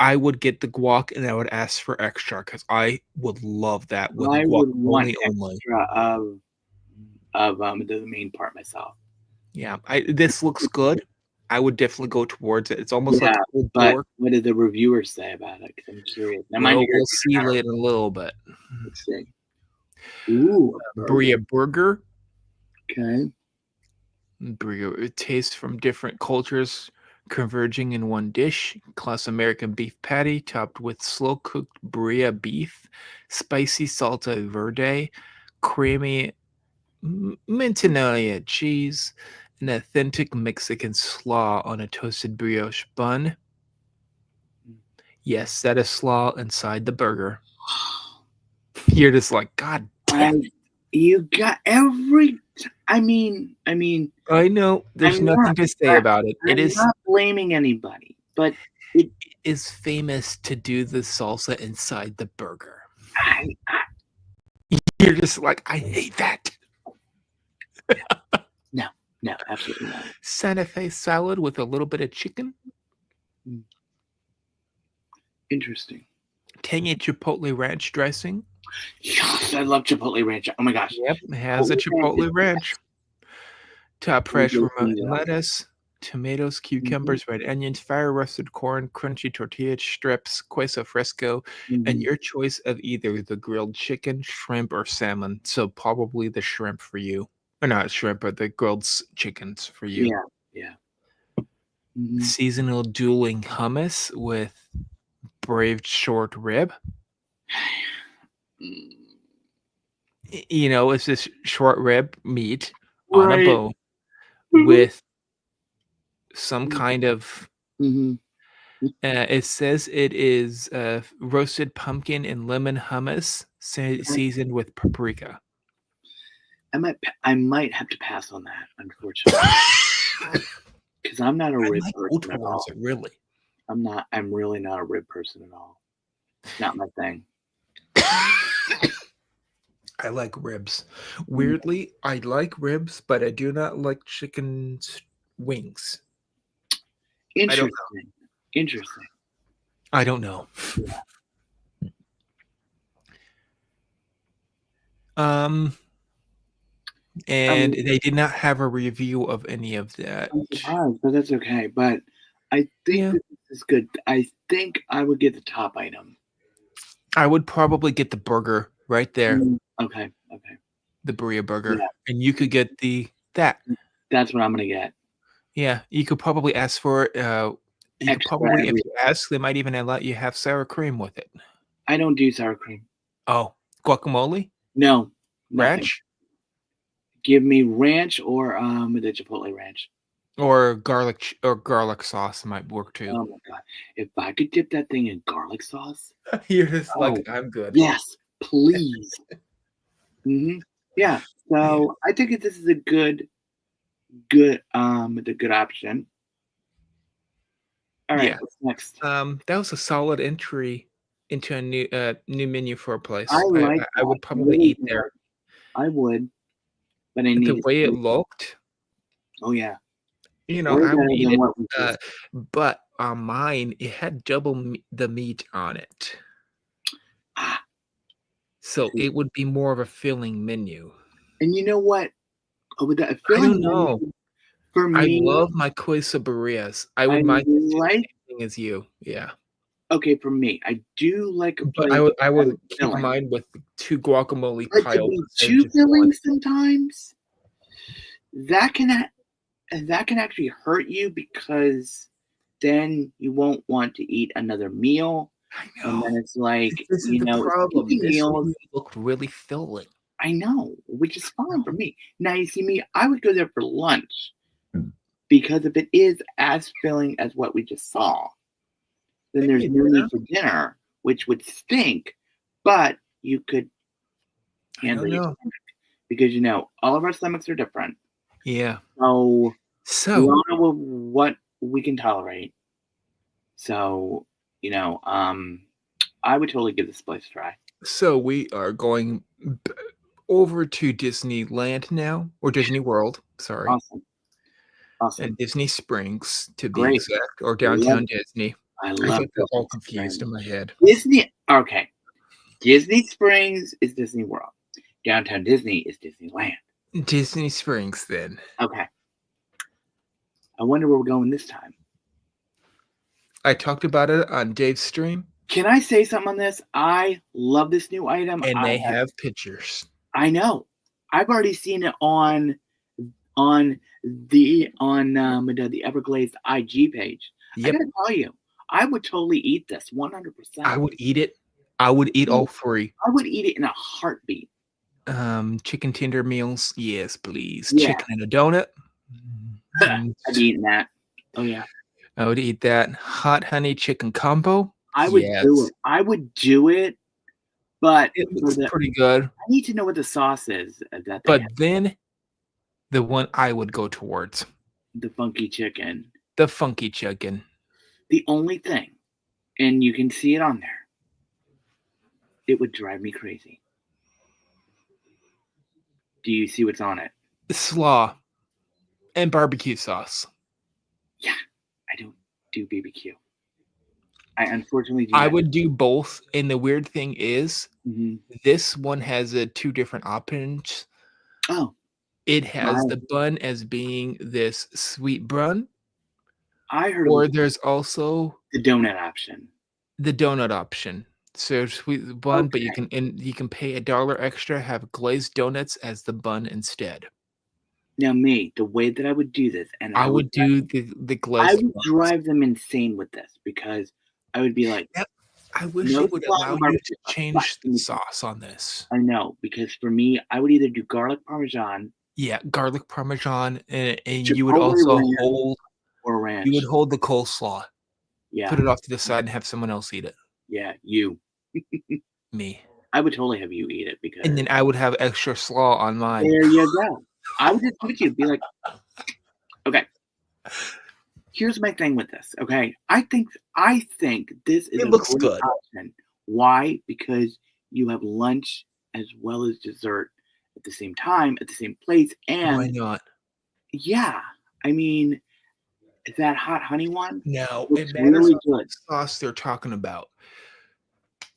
I would get the guac and I would ask for extra because I would love that with I would want guacamole only. extra of the main part myself. Yeah, this looks good. I would definitely go towards it. It's almost like Yeah, pulled but pork. what did the reviewers say about it? 'Cause I'm curious. Now, mind Well, you, we'll see later in a little bit. let's see. Ooh, a burger. Bria burger. Okay. Burger. It tastes from different cultures converging in one dish. Class American beef patty topped with slow cooked Bria beef, spicy salsa verde, creamy Mantequilla cheese, an authentic Mexican slaw on a toasted brioche bun. Yes, that is slaw inside the burger. You're just like, God damn. You got every. I mean. I know there's nothing to say about it. I'm not blaming anybody, but it is famous to do the salsa inside the burger. You're just like, I hate that. No, absolutely not. Santa Fe salad with a little bit of chicken. Interesting. Tangy chipotle ranch dressing. Yes, I love chipotle ranch. Oh my gosh. Yep, it has a chipotle ranch. Top fresh remote lettuce, tomatoes, cucumbers, red onions, fire roasted corn, crunchy tortilla strips, queso fresco, and your choice of either the grilled chicken, shrimp, or salmon. So probably the shrimp for you. Or not shrimp, but the grilled chickens for you. Yeah. Seasonal dueling hummus with braved short rib. You know, it's this short rib meat on a bone with some kind of. It says it is roasted pumpkin and lemon hummus seasoned with paprika. I might have to pass on that, unfortunately, because I'm not a rib person at all. Really, I'm really not a rib person at all. It's not my thing. I like ribs. Weirdly, I like ribs, but I do not like chicken wings. Interesting. I don't know. Yeah. And they did not have a review of any of that. I'm surprised, but that's okay. But I think this is good. I think I would get the top item. I would probably get the burger right there. Okay. The Bria burger. Yeah. And you could get that. That's what I'm gonna get. Yeah, you could probably ask for you could probably, if you ask, they might even let you have sour cream with it. I don't do sour cream. Oh, guacamole? No. Ranch? Give me ranch or the chipotle ranch. Or garlic sauce might work too. Oh my god! If I could dip that thing in garlic sauce, you're just like, I'm good. Yes, please. Yeah. So I think this is a good option. All right. Yeah. What's next? That was a solid entry into a new menu for a place. I would probably eat there. I would, but I need the way it looked. Oh yeah. You know, I would eat it. But on mine, it had double the meat on it. So it would be more of a filling menu. And you know what? I don't know. For me, I love my quesadillas. I would mind the same thing as you. Yeah. Okay, for me, I do like a plate. But I would keep mine with 2 guacamole piles. 2 fillings sometimes. That can actually hurt you because then you won't want to eat another meal. I know. And then it's like, this is the problem. Meals look really filling. I know, which is fine for me. Now you see me, I would go there for lunch because if it is as filling as what we just saw, then there's no need for dinner, which would stink. But you could handle your stomach because all of our stomachs are different. Yeah. So we all know what we can tolerate. So I would totally give this place a try. So we are going over to Disneyland now, or Disney World. Sorry. Awesome. And Disney Springs, to be exact, or Downtown Disney. I I love think they're all Disney confused in Springs. my head. Disney. Okay, Disney Springs is Disney World. Downtown Disney is Disneyland. Disney Springs, then. Okay. I wonder where we're going this time. I talked about it on Dave's stream, Can I say something on this? I love this new item. and they have pictures. I know. I've already seen it on the Everglades IG page. Yep. I gotta tell you, I would totally eat this 100%. I would eat it. I would eat all three. I would eat it in a heartbeat. Chicken tender meals, yes, please. Yeah. Chicken and a donut. I'd be eating that. Oh yeah. I would eat that. Hot honey chicken combo. I would do it. I would do it, but It looks pretty good. I need to know what the sauce is that they But have. then the one I would go towards, The funky chicken. the funky chicken. The only thing, and you can see it on there, it would drive me crazy. Do you see what's on it? Slaw and barbecue sauce. Yeah, I don't do BBQ. I unfortunately do. I would do both. And the weird thing is, Mm-hmm. this one has two different options. Oh, it has the bun as being this sweet bun. I heard. Or there's also the donut option. The donut option. So sweet bun, but you can pay $1 extra, have glazed donuts as the bun instead. Now, the way that I would do this, and I would do the glazed. I would drive them insane with this because I would be like, I wish it would allow you to change the sauce on this. I know, because for me, I would either do garlic parmesan. Yeah, garlic parmesan, and you would also hold or ranch. You would hold the coleslaw. Yeah. Put it off to the side and have someone else eat it. Yeah, you. Me. I would totally have you eat it because. And then I would have extra slaw on mine. There you go. I would just put you, be like, okay. Here's my thing with this. Okay, I think this is. It looks good. Option. Why? Because you have lunch as well as dessert at the same time, at the same place, and why not? Yeah, I mean, that hot honey one. No, it matters really good. Sauce they're talking about,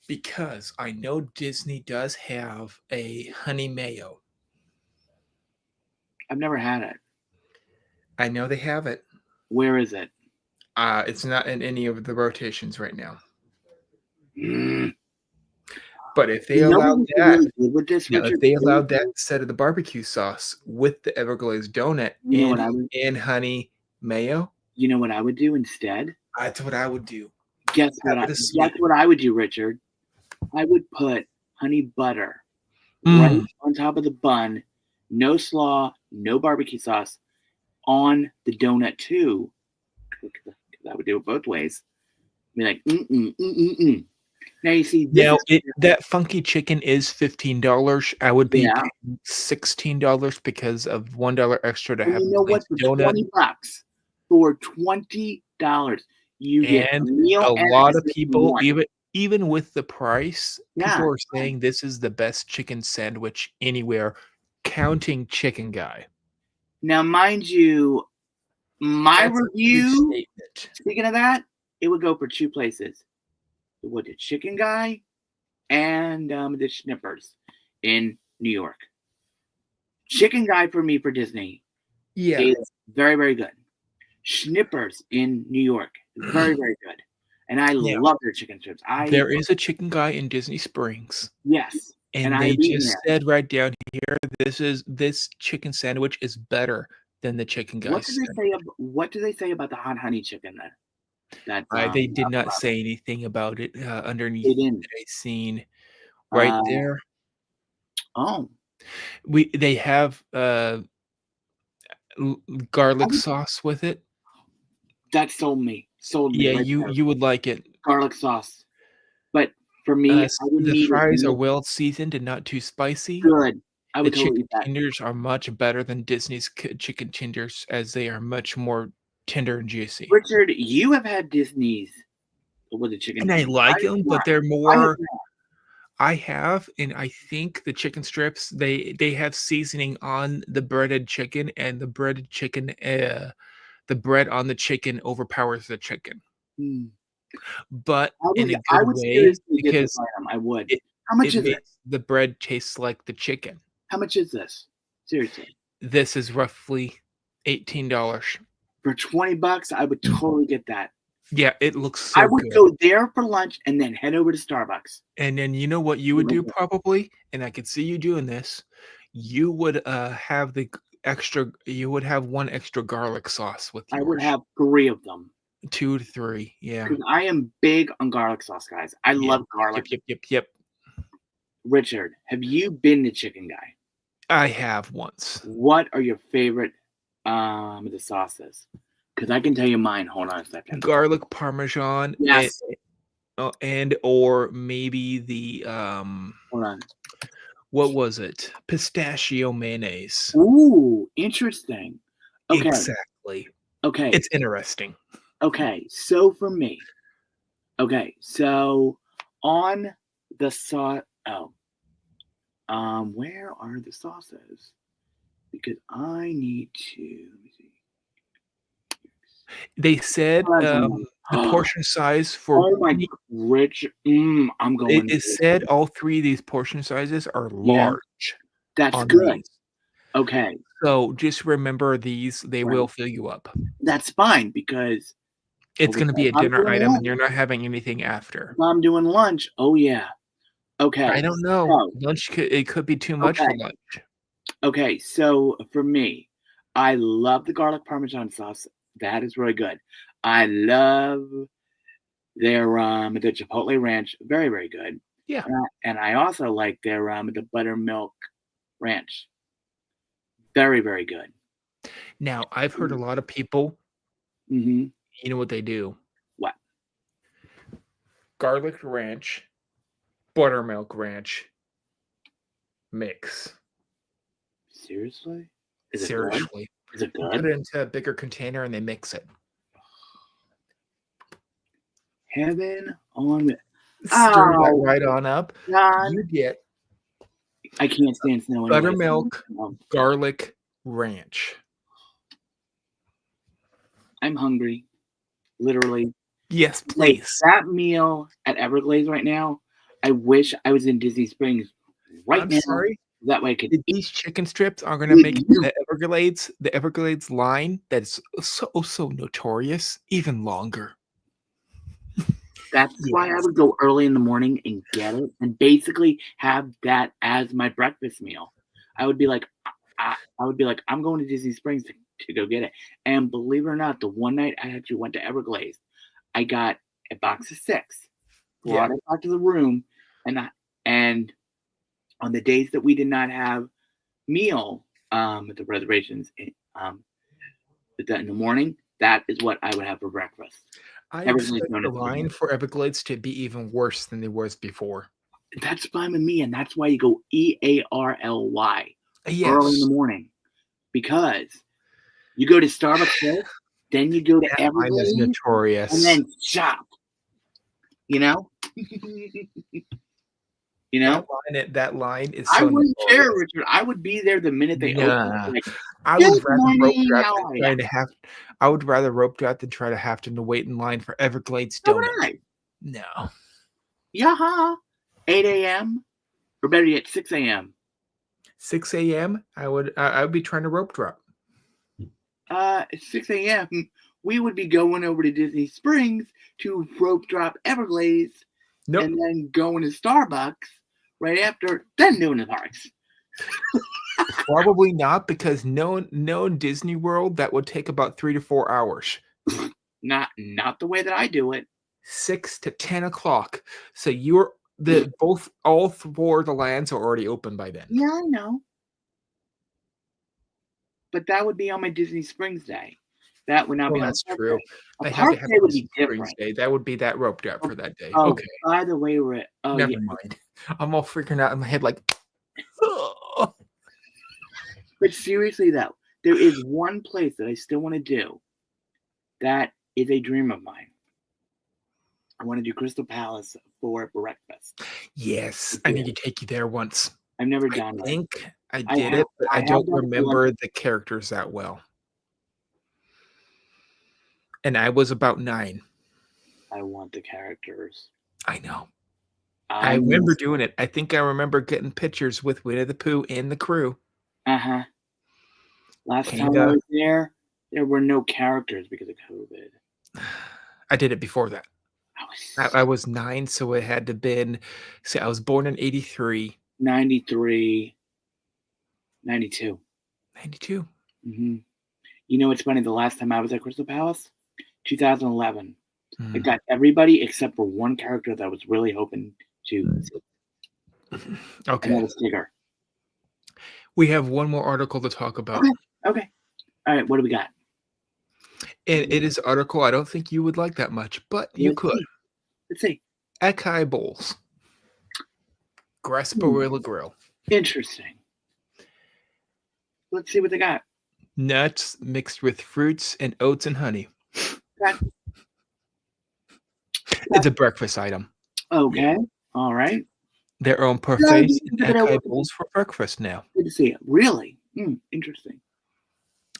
because I know Disney does have a honey mayo. I've never had it. I know they have it. Where is it? It's not in any of the rotations right now. But if they allowed that, if they allowed that instead of the barbecue sauce with the Everglades donut and honey mayo, you know what I would do instead? That's what I would do. Guess what I would do, Richard? I would put honey butter right on top of the bun, no slaw, no barbecue sauce, on the donut too. I would do it both ways. Be like, Now you see. That funky chicken is $15. I would be paying $16 because of $1 extra to have. You know what? For $20, for $20, you get a meal. A lot of people, even with the price, people are saying this is the best chicken sandwich anywhere, counting Chicken Guy. Now, mind you, my review, speaking of that, it would go for two places. It would the Chicken Guy and the Schnippers in New York. Chicken Guy for me for Disney is very, very good. Schnippers in New York is very, very good. And I love their chicken strips. There is a Chicken Guy in Disney Springs. Yes. And they just said right down here, this chicken sandwich is better than the Chicken Guy. What do they say about the hot honey chicken then? They did not say anything about it underneath that I seen right there. Oh, they have garlic sauce with it. That sold me. Yeah, right you would like it. Garlic sauce, but for me, the fries are well seasoned and not too spicy. Good. I would the chicken tenders are much better than Disney's chicken tenders, as they are much more tender and juicy. Richard, you have had Disney's with the chicken, and I like them, but they're more. I have, and I think the chicken strips they have seasoning on the breaded chicken, and the breaded chicken, the bread on the chicken overpowers the chicken. but I in would, a I good would way seriously get this because item. I would. it How much it is it? makes the bread taste like the chicken. How much is this? Seriously. This is roughly $18. For $20, I would totally get that. Yeah, it looks I so would good. go there for lunch and then head over to Starbucks. And then you know what you would do probably, and I could see you doing this. You would have you would have one extra garlic sauce with I would yours. have 3 of them 2 to 3, yeah. because I am big on garlic sauce, guys. I Yeah. love garlic. Yep. Richard, have you been to Chicken Guy? I have once. What are your favorite the sauces? Because I can tell you mine. Hold on a second. Garlic parmesan. Yes. And or maybe the Hold on. what was it? Pistachio mayonnaise. Ooh, interesting. Okay. Exactly. Okay. It's interesting. Okay. So for me, so on the sauce. Where are the sauces? Because I need to. Let me see. They said the portion size for Oh my Rich. I'm going. it said all 3 of these portion sizes are large. That's good. These. Okay. So just remember these, they will fill you up. That's fine because it's going to be a dinner item and you're not having anything after. If I'm doing lunch, oh yeah. Okay. I don't know. Lunch could be too much for lunch. Okay, so for me, I love the garlic parmesan sauce. That is really good. I love their the chipotle ranch, very very good. Yeah. And I also like their the buttermilk ranch. Very very good. Now, I've heard a lot of people, you know what they do? What? Garlic ranch, buttermilk ranch mix. Seriously? Seriously. Is it good? Put it into a bigger container and they mix it. Heaven on it. Stir that right on up. God. You get I can't stand snow. Buttermilk, garlic ranch. I'm hungry. Literally. Yes, please. Like, that meal at Everglades right now, I wish I was in Disney Springs right now. Sorry. That way I could these chicken strips are going to make the Everglades line that's so notorious even longer. That's why I would go early in the morning and get it and basically have that as my breakfast meal. I would be like, I'm going to Disney Springs to go get it. And believe it or not, the one night I actually went to Everglades, I got a box of 6, brought it back to the room, and on the days that we did not have meal at the reservations in the morning, that is what I would have for breakfast. I expect the line for Everglades to be even worse than it was before. That's fine with me, and that's why you go EARLY early in the morning, because you go to Starbucks first, then you go to Everglades, line is notorious, and then shop. You know. You know, that line is. I wouldn't care, Richard. I would be there the minute they open. Like, I would rather rope draft than try to have. I would rather rope draft than try to have to wait in line for Everglades donut. No. Yeah. 8 a.m. or better yet, 6 a.m. 6 a.m. I would be trying to rope drop. At 6 a.m. we would be going over to Disney Springs to rope drop Everglades. Nope. And then going to Starbucks right after, then doing the parks. Probably not, because no Disney World that would take about 3 to 4 hours. Not the way that I do it. 6 to 10 o'clock. So all 4 of the lands are already open by then. Yeah, I know. But that would be on my Disney Springs day. That would not be. That's true. A park day would be different. Day. That would be that rope drop for that day. Oh, okay. By the way, never mind. I'm all freaking out in my head like. But seriously, though, there is one place that I still want to do. That is a dream of mine. I want to do Crystal Palace for breakfast. Yes, I need to take you there once. I've never done it. I think I did it, but I don't remember the characters that well. And I was about 9. I want the characters. I know. I I remember miss. doing it. I think I remember getting pictures with Winnie the Pooh and the crew. Uh-huh. Last time I Kinda. was there were no characters because of COVID. I did it before that. I was I was 9, so it had to been see, I was born in '83. 93, 92. 92. Mhm. You know what's funny? The last time I was at Crystal Palace, 2011. I Mm. got everybody except for one character that I was really hoping to see, and that Okay. was Tigger. We have one more article to talk about. Okay. Okay. All right. What do we got? And it is an article I don't think you would like that much, but you Let's could. see. Let's see. Acai bowls. Grasparilla Grill. Interesting. Let's see what they got. Nuts mixed with fruits and oats and honey. Okay. It's a breakfast item. Okay. All right. Their own No, parfaits you and can give it acai over. bowls for breakfast now. Good to see it. Really? Interesting.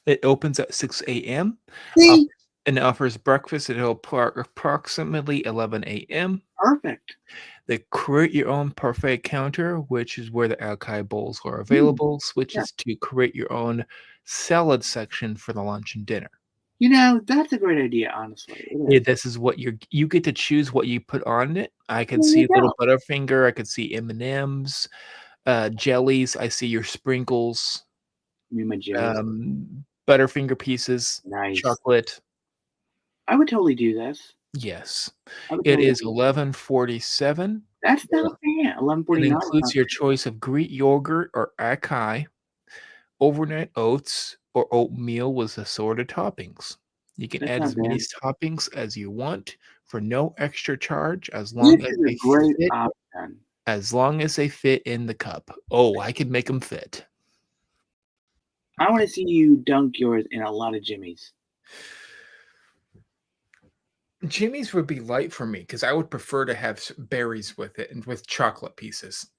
It opens at 6 a.m. See? and offers breakfast until approximately 11 a.m. Perfect. The create your own parfait counter, which is where the acai bowls are available, switches to create your own salad section for the lunch and dinner. You know, that's a great idea, honestly. It Yeah, is. this is what you get to choose what you put on it. I could There see you little go. Butterfinger. I could see M&Ms, jellies. I see your sprinkles, Me and my jellies. Butterfinger pieces, Nice. chocolate. I would totally do this. Yes, I would it totally is do this. $11.47. That's not bad. It 11:49. includes your choice of Greek yogurt or acai, overnight oats, or oatmeal with assorted toppings. You can That's add not as many bad. toppings as you want for no extra charge This is a great option. as long as they fit in the cup. Oh, I can make them fit. I want to see you dunk yours in a lot of Jimmy's. Jimmy's would be light for me because I would prefer to have berries with it and with chocolate pieces.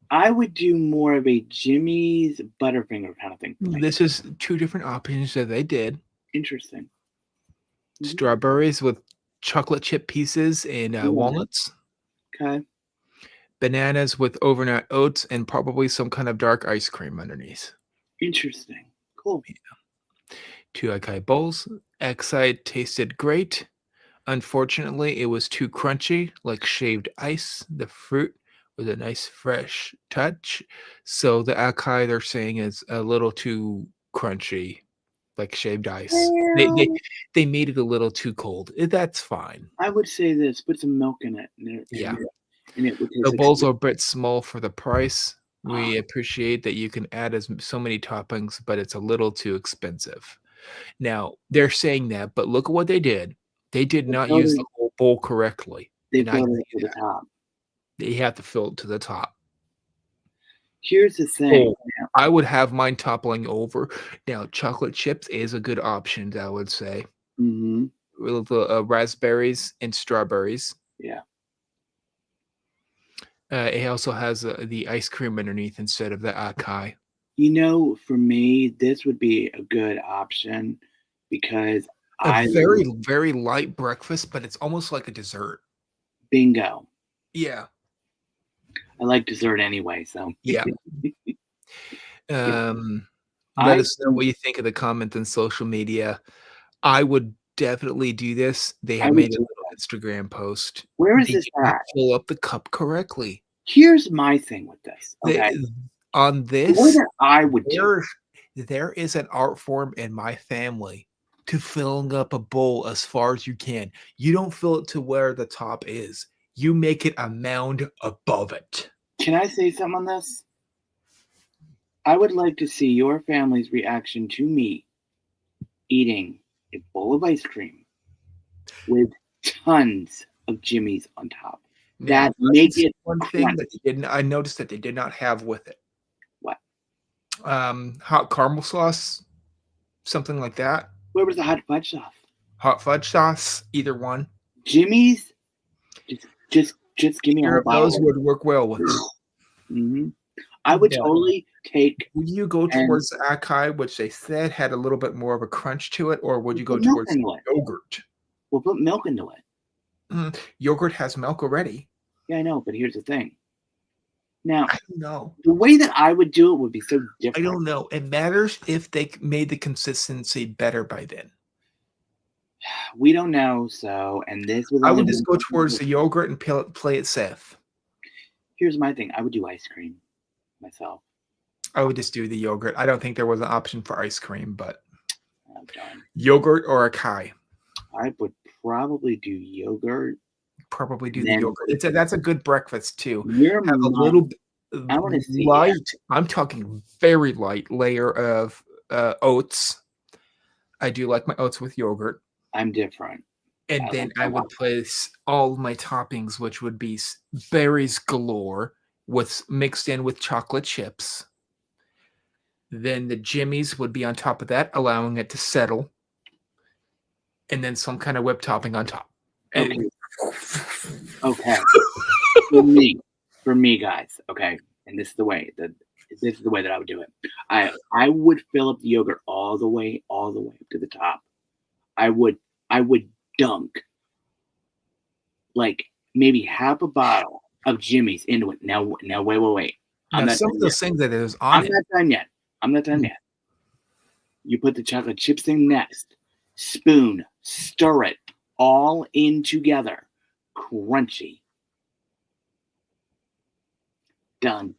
I would do more of a Jimmy's Butterfinger kind of thing for me. This is 2 different options that they did. Interesting. Strawberries with chocolate chip pieces and walnuts. Okay. Bananas with overnight oats and probably some kind of dark ice cream underneath. Interesting. Cool. 2 acai bowls. Acai tasted great. Unfortunately, it was too crunchy, like shaved ice. The fruit with a nice fresh touch. So the acai they're saying is a little too crunchy, like shaved ice. They made it a little too cold. That's fine. I would say this: put some milk in it. Yeah. And it would taste The like bowls are a bit small for the price. Ah. We appreciate that you can add so many toppings, but it's a little too expensive. Now, they're saying that, but look at what they did. They did not use the whole bowl correctly. They And I filled it see to the that. top. They have to fill it to the top. Here's the thing. I would have mine toppling over. Now, chocolate chips is a good option, I would say. Mm-hmm. With the raspberries and strawberries. Yeah. It also has the ice cream underneath instead of the acai. You know, for me, this would be a good option because very, very light breakfast, but it's almost like a dessert. Bingo. Yeah. I like dessert anyway, so. Yeah. Let us know what you think of the comments on social media. I would definitely do this. They have made a little Instagram post. Where is this at? Fill up the cup correctly. Here's my thing with this. Okay. On this, I would there is an art form in my family to filling up a bowl as far as you can. You don't fill it to where the top is. You make it a mound above it. Can I say something on this? I would like to see your family's reaction to me eating a bowl of ice cream with tons of Jimmy's on top. That make it one thing that they didn't. I noticed that they did not have with it. What? Hot caramel sauce, something like that. Where was the hot fudge sauce? Hot fudge sauce, either one. Jimmy's, just give me a bottle. Those would work well with it. Mm-hmm. I would totally take. Would you go towards the acai, which they said had a little bit more of a crunch to it, or would you go towards yogurt? We'll put milk into it. Yogurt has milk already. Yeah, I know, but here's the thing. Now, I don't know. the way that I would do it would be so I different. don't know. It matters if they made the consistency better by then. We don't know, so, and this was I only would just go towards the yogurt and play it safe. Here's my thing. I would do ice cream myself. I would just do the yogurt. I don't think there was an option for ice cream, but I'm done. Yogurt or acai. I would probably do yogurt. Probably do the yogurt. That's a good breakfast too. Your Have a mom, little I want to see light. I'm talking very light layer of oats. I do like my oats with yogurt. I'm different. And then I would place all my toppings, which would be berries galore, with mixed in with chocolate chips. Then the Jimmy's would be on top of that, allowing it to settle. And then some kind of whipped topping on top. Okay. Okay. For me, guys. Okay, and this is the way that I would do it. I would fill up the yogurt all the way up to the top. I would dunk like maybe half a bottle of Jimmy's into it. Now wait. Now, some of those things that is on it. I'm not done yet. You put the chocolate chips in next. Spoon, stir it all in together. Crunchy. Done.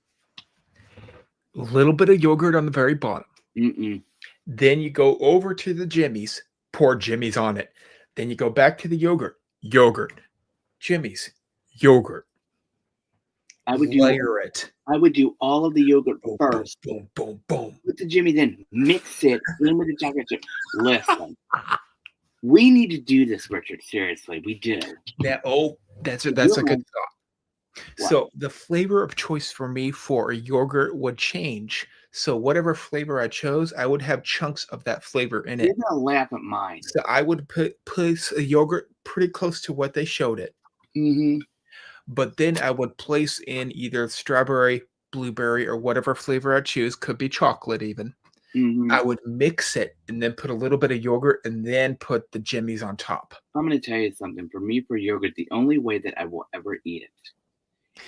A little bit of yogurt on the very bottom. Mm-mm. Then you go over to the Jimmy's, pour Jimmy's on it. Then you go back to the yogurt, Jimmy's, yogurt. I would layer it. I would do all of the yogurt first. Boom, boom, boom. Put the Jimmy's in, mix it in with the chocolate chip. Listen, we need to do this, Richard. Seriously, we do. That's a good thought. What? So the flavor of choice for me for a yogurt would change. So whatever flavor I chose, I would have chunks of that flavor in it. You're gonna laugh at mine. So I would place a yogurt pretty close to what they showed it. Mm-hmm. But then I would place in either strawberry, blueberry, or whatever flavor I choose. Could be chocolate even. Mm-hmm. I would mix it and then put a little bit of yogurt and then put the Jimmy's on top. I'm going to tell you something. For me, for yogurt, the only way that I will ever eat it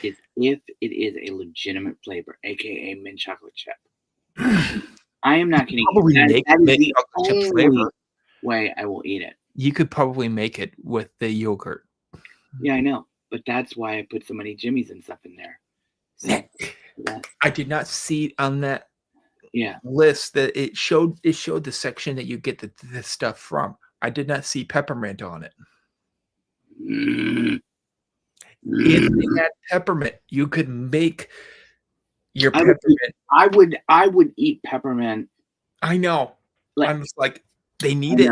is if it is a legitimate flavor, aka mint chocolate chip. I am not kidding. Probably make mint chocolate chip flavor. Way I will eat it. You could probably make it with the yogurt. Yeah, I know. But that's why I put so many Jimmy's and stuff in there. So, I did not see on that list that it showed the section that you get the stuff from. I did not see peppermint on it. If they had peppermint, you could make your peppermint. I would eat peppermint. I know. I'm just like, they need it.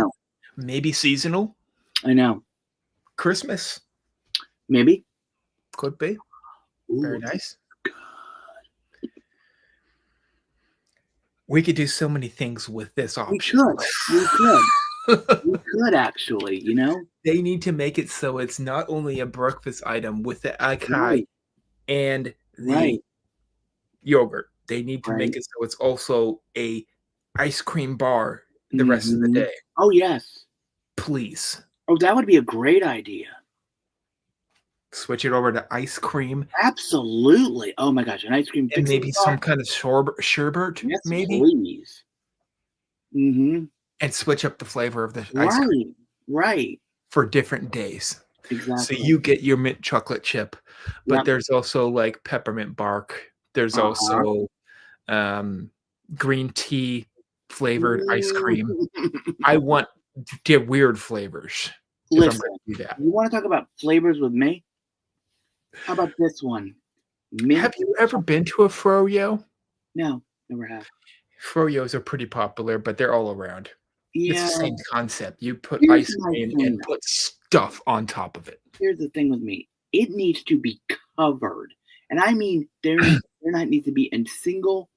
Maybe seasonal. I know. Christmas. Maybe. Could be. Ooh, very nice. We could do so many things with this option. We could actually, you know. They need to make it so it's not only a breakfast item with the acai and the yogurt. They need to make it so it's also a ice cream bar the rest of the day. Oh, yes. Please. Oh, that would be a great idea. Switch it over to ice cream. Absolutely. Oh my gosh, an ice cream. And maybe some kind of sherbet, yes, maybe. Please. Mm-hmm. And switch up the flavor of the ice cream. Right. For different days. Exactly. So you get your mint chocolate chip, but there's also like peppermint bark. There's also green tea flavored ice cream. I want to get weird flavors. Listen, you want to talk about flavors with me? How about this one? Have you ever been to a froyo? No, never have. Froyos are pretty popular, but they're all around. Yeah. It's the same concept. You put ice cream and put stuff on top of it. Here's the thing with me. It needs to be covered. And I mean, there not needs to be in single.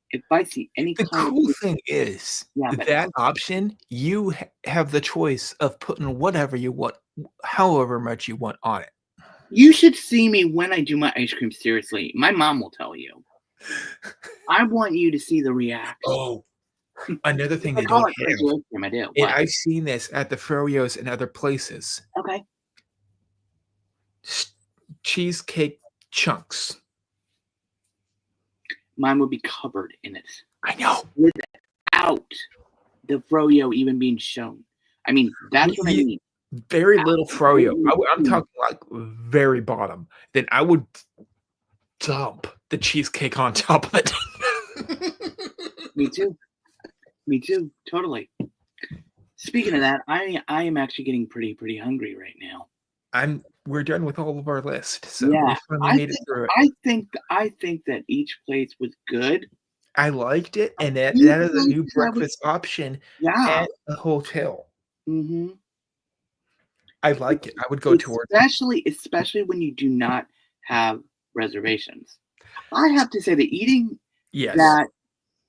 If I see any the cool thing is that option, you have the choice of putting whatever you want, however much you want on it. You should see me when I do my ice cream. Seriously, my mom will tell you. I want you to see the reaction. Oh, another thing they don't have. I do. And I've seen this at the Froyos and other places. Okay. cheesecake chunks. Mine would be covered in it. I know. Without the froyo even being shown. I mean, that's what I mean. Very little froyo. I'm talking like very bottom. Then I would dump the cheesecake on top of it. Me too. Me too. Totally. Speaking of that, I am actually getting pretty hungry right now. We're done with all of our list, so Yeah, we finally made it through it. I think that each place was good. I liked it, and that You is a think new that breakfast option Yeah. at a hotel. Mm-hmm. I like it. I would go towards it. Especially when you do not have reservations. I have to say that eating Yes.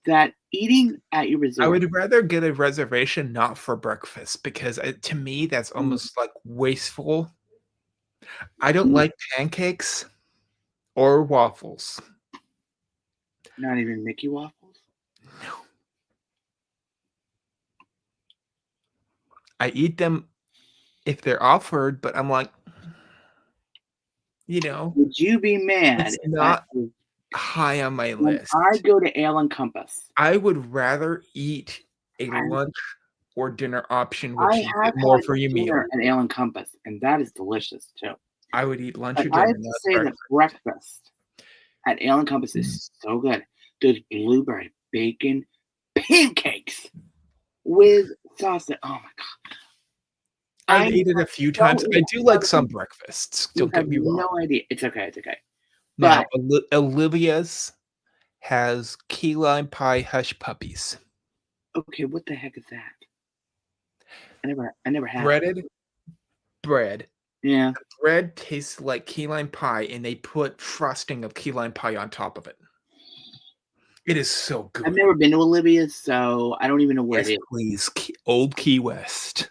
that eating at your I resort. would rather get a reservation not for breakfast because to me that's almost like wasteful. I don't like pancakes or waffles. Not even Mickey waffles? No. I eat them if they're offered, but I'm like, Would you be mad it's if not high on my when list. I go to Ale and Compass? I would rather eat a lunch or dinner option, which I you have get more had for your meal. dinner at Ale and Compass, and that is delicious too. I would eat lunch or But I dinner. have to not say that breakfast at Ale and Compass is so good. Those blueberry bacon pancakes with sausage. Oh my god! I've eaten it a few times. I do like some breakfasts. You Don't get have me wrong. no idea. It's okay. It's okay. Now, But Olivia's has key lime pie hush puppies. okay, what the heck is that? I never had it. Breaded bread. Yeah. The bread tastes like key lime pie, and they put frosting of key lime pie on top of it. It is so good. I've never been to Olivia's, so I don't even know where it is. Please, Old Key West.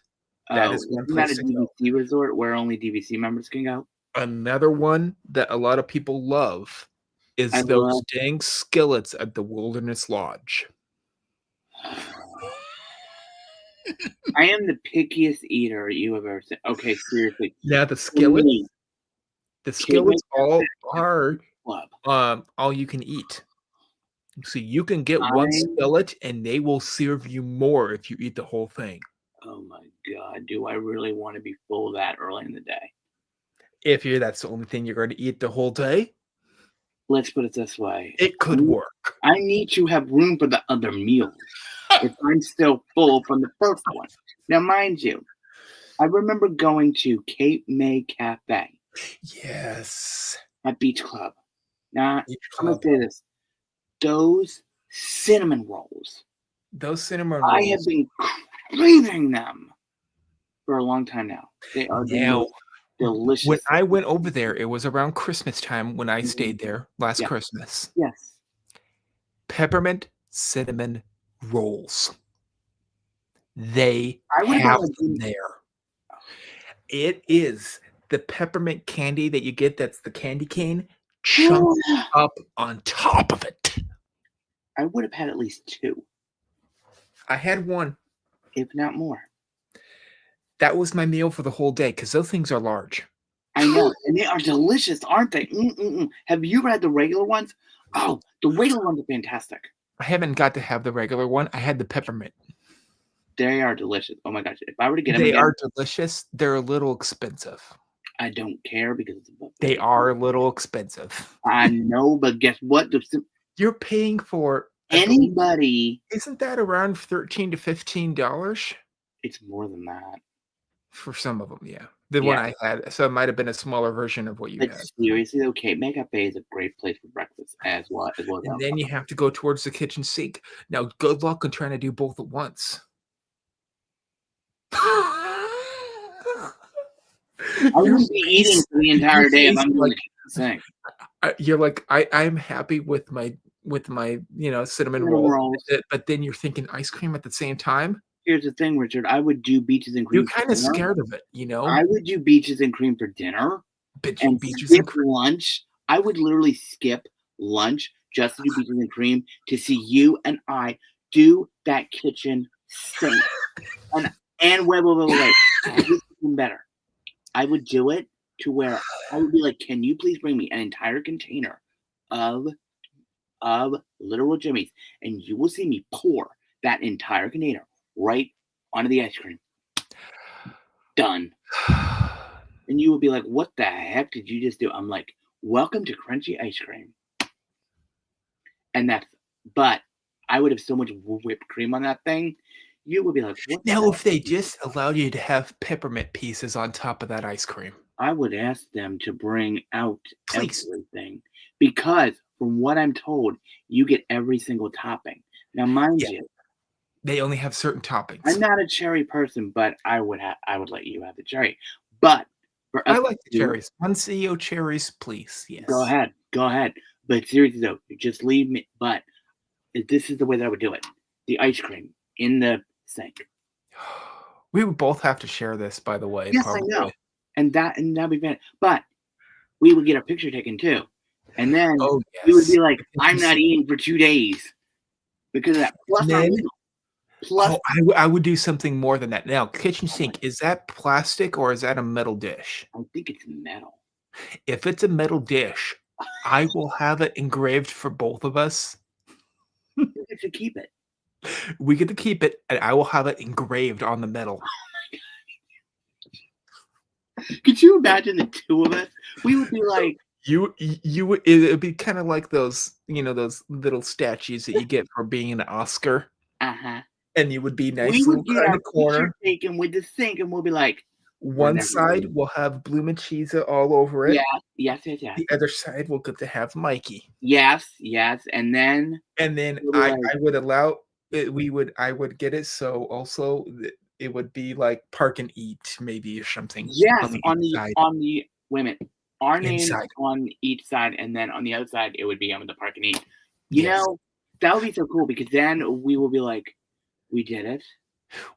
That is one place Isn't that a DVC resort where only DVC members can go? Another one that a lot of people love is those dang skillets at the Wilderness Lodge. I am the pickiest eater you have ever seen. Okay, seriously. Now the skillets all are all you can eat. So you can get one skillet and they will serve you more if you eat the whole thing. Oh my god, do I really want to be full that early in the day? If that's the only thing you're going to eat the whole day? Let's put it this way. It could work. I need to have room for the other meals if I'm still full from the first one. Now, mind you, I remember going to Cape May Cafe. Yes. At Beach Club. Now, I'm going to say this. Those cinnamon rolls. I have been craving them for a long time now. They are delicious. When I went over there, it was around Christmas time when I stayed there last Christmas. Yes. Peppermint cinnamon rolls. They have them there. It is the peppermint candy that you get that's the candy cane chunked up on top of it. I would have had at least 2. I had 1. If not more. That was my meal for the whole day because those things are large. I know. And they are delicious, aren't they? Have you ever had the regular ones? Oh, the regular ones are fantastic. I haven't got to have the regular one. I had the peppermint. They are delicious. Oh my gosh. If I were to get them They are delicious. They're a little expensive. I don't care because they are a little expensive. I know, but guess what? You're paying for anybody. Isn't that around $13 to $15? It's more than that. For some of them, yeah. The one I had, so it might have been a smaller version of what you had. Seriously, okay, May Cafe is a great place for breakfast as well. And then you have to go towards the kitchen sink. Now, good luck on trying to do both at once. I wouldn't be eating for the entire day if I'm doing the kitchen sink. You're like, I'm happy with my cinnamon rolls, but then you're thinking ice cream at the same time. Here's the thing, Richard. I would do beaches and cream. You're kind of scared of it, I would do beaches and cream for dinner. And beaches and cream lunch. I would literally skip lunch just to do beaches and cream to see you and I do that kitchen sink. and wait. This is even better. I would do it to where I would be like, "Can you please bring me an entire container of literal Jimmy's?" And you will see me pour that entire container right onto the ice cream. Done. And you would be like, "What the heck did you just do?" I'm like, "Welcome to crunchy ice cream." And but I would have so much whipped cream on that thing. You would be like, "What the Now, heck?" if they just allowed you to have peppermint pieces on top of that ice cream, I would ask them to bring out please. everything because from what I'm told, you get every single topping. Now, mind Yeah, you, they only have certain I'm toppings. not a cherry person, but I would let you have the cherry. But for I us like the to cherries. Monsio cherries, please. go Yes. ahead, go ahead. But seriously though, just leave me. But this is the way that I would do it: the ice cream in the sink. We would both have to share this, by the way, Yes, I know, probably. and that'd be fantastic. But we would get our picture taken too, and then Oh, we would be yes. like, The "I'm kitchen not sink. eating for 2 days because of that." Plus And our then meal, plus I would do something more than that. Now, kitchen oh my, sink, is that plastic or is that a metal dish? I think it's metal. If it's a metal dish, I will have it engraved for both of us. You get to keep it. We get to keep it, and I will have it engraved on the metal. Could you imagine the two of us? We would be So like, you would it'd be kinda like those, those little statues that you get for being an Oscar, uh-huh. and you would be We nice would little get kinda our picture corner. taken with the sink, and we'll be like, "We're One never side leaving." will have Blumenchiesa all over Yeah, it. yes, yes, yes. The other side will get to have Mikey. Yes, yes, and then And then we'll be like, I would allow I would get it so also it would be like park and eat maybe or something on yes, the inside. on the wait a minute, our names Inside. on each side, and then on the other side, it would be on the park and eat. You Yes, know, that would be so cool because then we will be like, "We did it.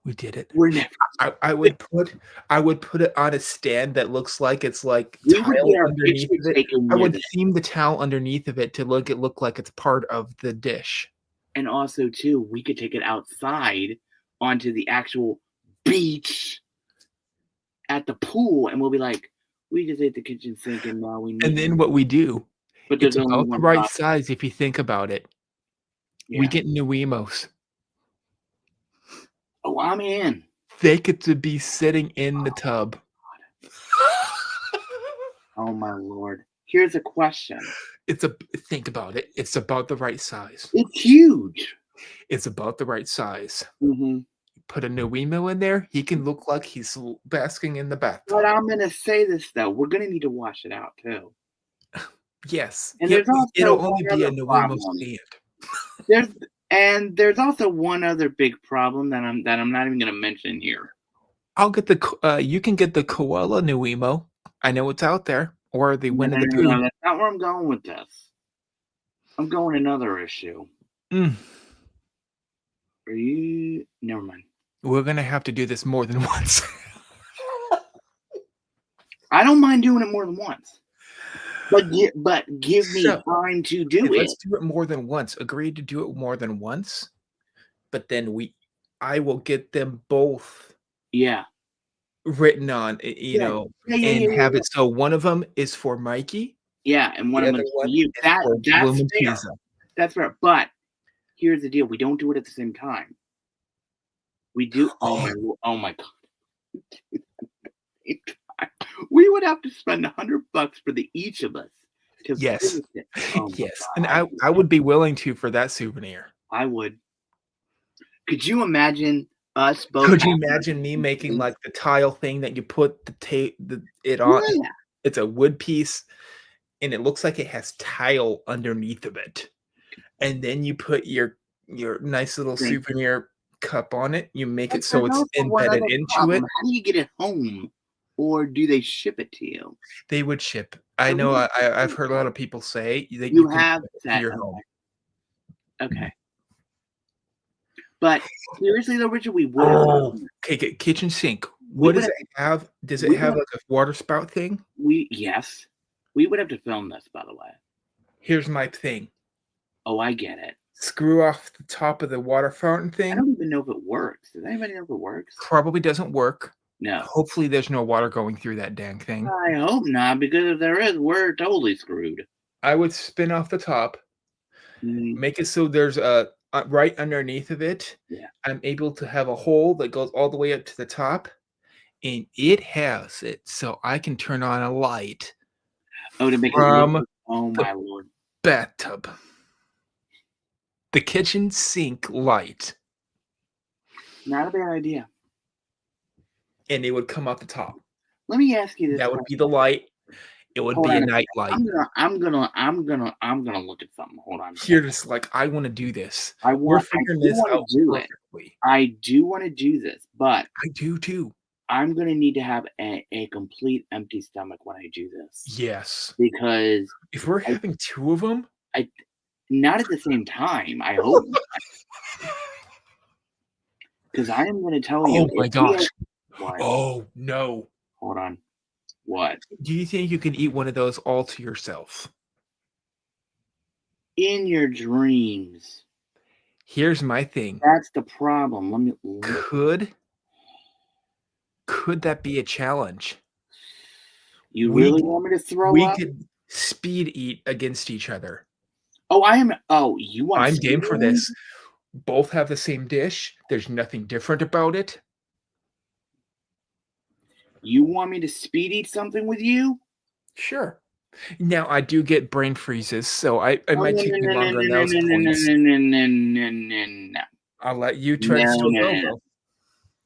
we did it. We're never." I would put it on a stand that looks like it's like We would tile get our underneath picture of it. taken I with would it, theme the towel underneath of it to look like it's part of the dish. and also too, we could take it outside onto the actual beach at the pool, and we'll be like, "We just ate the kitchen sink, and now we And need." then what we do, But it's there's only about the one right problem. size if you think about it. We Yeah. get new Emos. Oh, I'm in. They get to be sitting in the tub. Oh my lord. Here's a question. It's a think about it, it's about the right size. It's huge. It's about the right size. Mhm. Put a new Emo in there, he can look like he's basking in the But bathtub. I'm gonna say this though, we're gonna need to wash it out too. Yes, And yep, there's also it'll only one be a other new Emo problem. stand. There's there's also one other big problem that I'm not even gonna mention here. I'll get you can get the Koala new Emo. I know it's out there, or the No, Winnie no, the no, Pooh. no, that's not where I'm going with this. I'm going another issue. Mm, Are you never mind. we're gonna have to do this more than once. I don't mind doing it more than once. But give me So, time to okay, do it. let's do it more than once. Agreed to do it more than once, but then I will get them both Yeah. written on, Yeah. Yeah, yeah, and yeah, yeah, have yeah. it so one of them is for Mikey, Yeah, and one the of other them is for one you. is for That's fair. Blumenchiesa. That's fair. But here's the deal: we don't do it at the same time. We do. Oh, Oh my god! We would have to spend $100 for the each of us to yes. finish it. Oh my Yes, god! and I would be willing to for that souvenir. I would. Could you imagine us both Could you having imagine me making, things? like, the tile thing that you put it on? Yeah, It's a wood piece, and it looks like it has tile underneath of it, and then you put your nice little think. souvenir cup on it, you make But it so there's it's also one embedded other into problem. it. How do you get it home, or do they ship it to you? They would ship. I So know I've heard a lot of people say that you you can have ship it to that. your home. Okay. But seriously though, Richard, we would have Oh, okay, kitchen sink. we What would does have it have? Does it we would have, have like, a water spout thing? we yes. We would have to film this, by the way. Here's my thing. Oh, I get it. Screw off the top of the water fountain I thing. don't even know if it works. Does anybody know if it works? Probably doesn't work. No. Hopefully, there's no water going through that dang thing. I hope not, because if there is, we're totally screwed. I would spin off the top, Mhm. make it so there's a right underneath of it. Yeah. I'm able to have a hole that goes all the way up to the top, and it has it so I can turn on a light Oh, to make it from look. Oh the my lord. bathtub. The kitchen sink light, Not a bad idea. and it would come out the top. Let me ask you this That would question. be the light. It would Hold be a on a night second. light. I'm gonna look at something. Hold on. You're just like, I want to do this. I We're want. I figuring do this want out to do it. perfectly. I do want to do this, but I do too. I'm gonna need to have a complete empty stomach when I do this Yes. because If we're having two of them, not at the same time. I hope because I am gonna tell you. oh my if we have- gosh. What? Oh no. Hold on. What? Do you think you can eat one of those all to yourself? In your dreams. Here's my thing. That's the problem. Let me. Could that be a challenge? You We- really want me to throw We up? could speed eat against each other. Oh, I am. Oh, you want? I'm game for speed? this. Both have the same dish. There's nothing different about it. You want me to speed eat something with you? Sure. Now I do get brain freezes, so I Oh, might take me longer on those points. No. I'll let you try to No, still no, go no. though.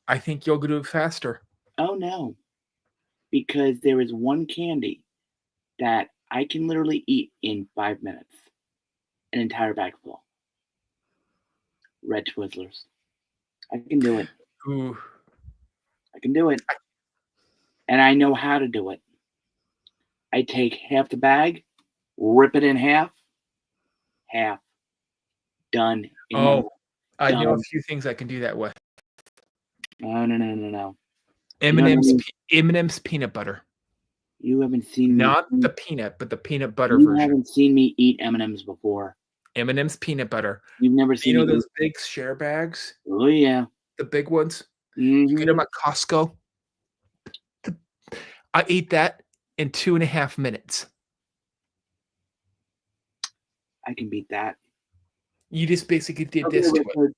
I think you'll do it faster. Oh no, because there is one candy that I can literally eat in 5 minutes, an entire bag full. Red Twizzlers. I can do it. Ooh. I can do it, and I know how to do it. I take half the bag, rip it in half, done. in Oh, one- I know a Done. few things I can do that with. No. M&M's peanut butter. You haven't seen Not me. the peanut, but the peanut butter You version. haven't seen me eat M&Ms before. M&M's peanut butter. You've never You seen know me. those big share bags? Oh yeah. The big ones? You get Mhm. them at Costco? I ate that in 2.5 minutes. I can beat that. You just basically did Okay, this to it. Richard,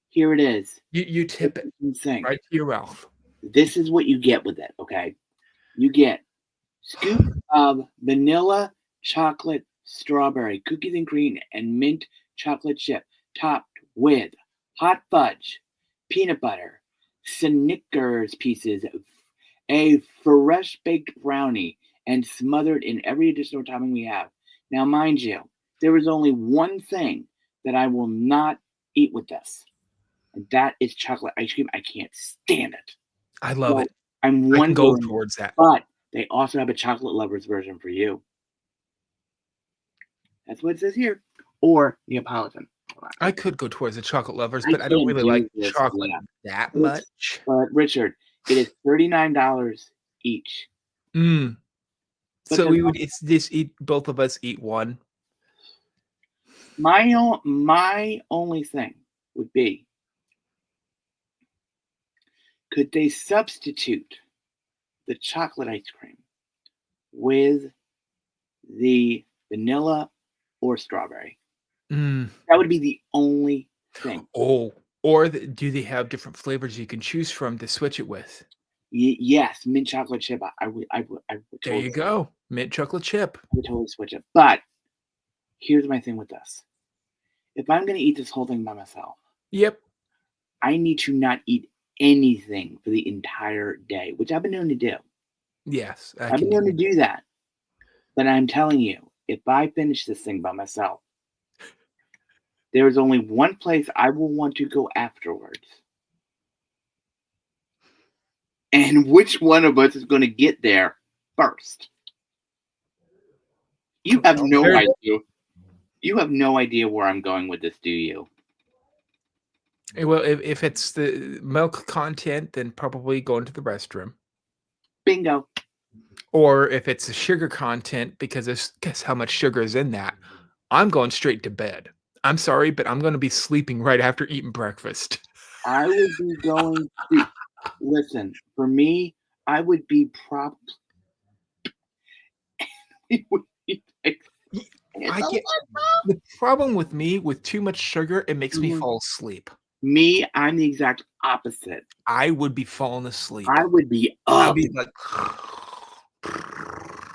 here it is. You tip it Insane. right to your mouth. This is what you get with it, okay? You get scoop of vanilla, chocolate, strawberry, cookies and cream, and mint chocolate chip, topped with hot fudge, peanut butter, Snickers pieces, a fresh baked brownie, and smothered in every additional topping we have. Now, mind you, there is only one thing that I will not eat with this, and that is chocolate ice cream. I can't stand it. I love Well, it. I'm I can go wondering, towards that. but they also have a chocolate lovers version for you. That's what it says here. Or Neapolitan. I could go towards the chocolate lovers, I but I don't can't really do like this, chocolate yeah. that But much. But Richard, it is $39 each. Mm. But So the- we would both of us eat one. My only thing would be, could they substitute the chocolate ice cream with the vanilla or strawberry? Mm. That would be the only thing. Oh, or do they have different flavors you can choose from to switch it with? Yes, mint chocolate chip. I would There totally, you go. Mint chocolate chip. I would totally switch it. But here's my thing with this. If I'm going to eat this whole thing by myself, Yep. I need to not eat anything for the entire day, which I've been known to do. Yes. I I've can been known do to do that. But I'm telling you, if I finish this thing by myself, there is only one place I will want to go afterwards. And which one of us is going to get there first? You have no There- idea. You have no idea where I'm going with this, do you? Well, if it's the milk content, then probably going to the restroom. Bingo. Or if it's the sugar content, because guess how much sugar is in that, I'm going straight to bed. I'm sorry, but I'm going to be sleeping right after eating breakfast. I would be going to. Listen, for me, I would be probably like, it's I a get lot. the problem with me with too much sugar, it makes me Mhm. fall asleep. Me, I'm the exact opposite. I would be falling asleep. I would be I'll up be like,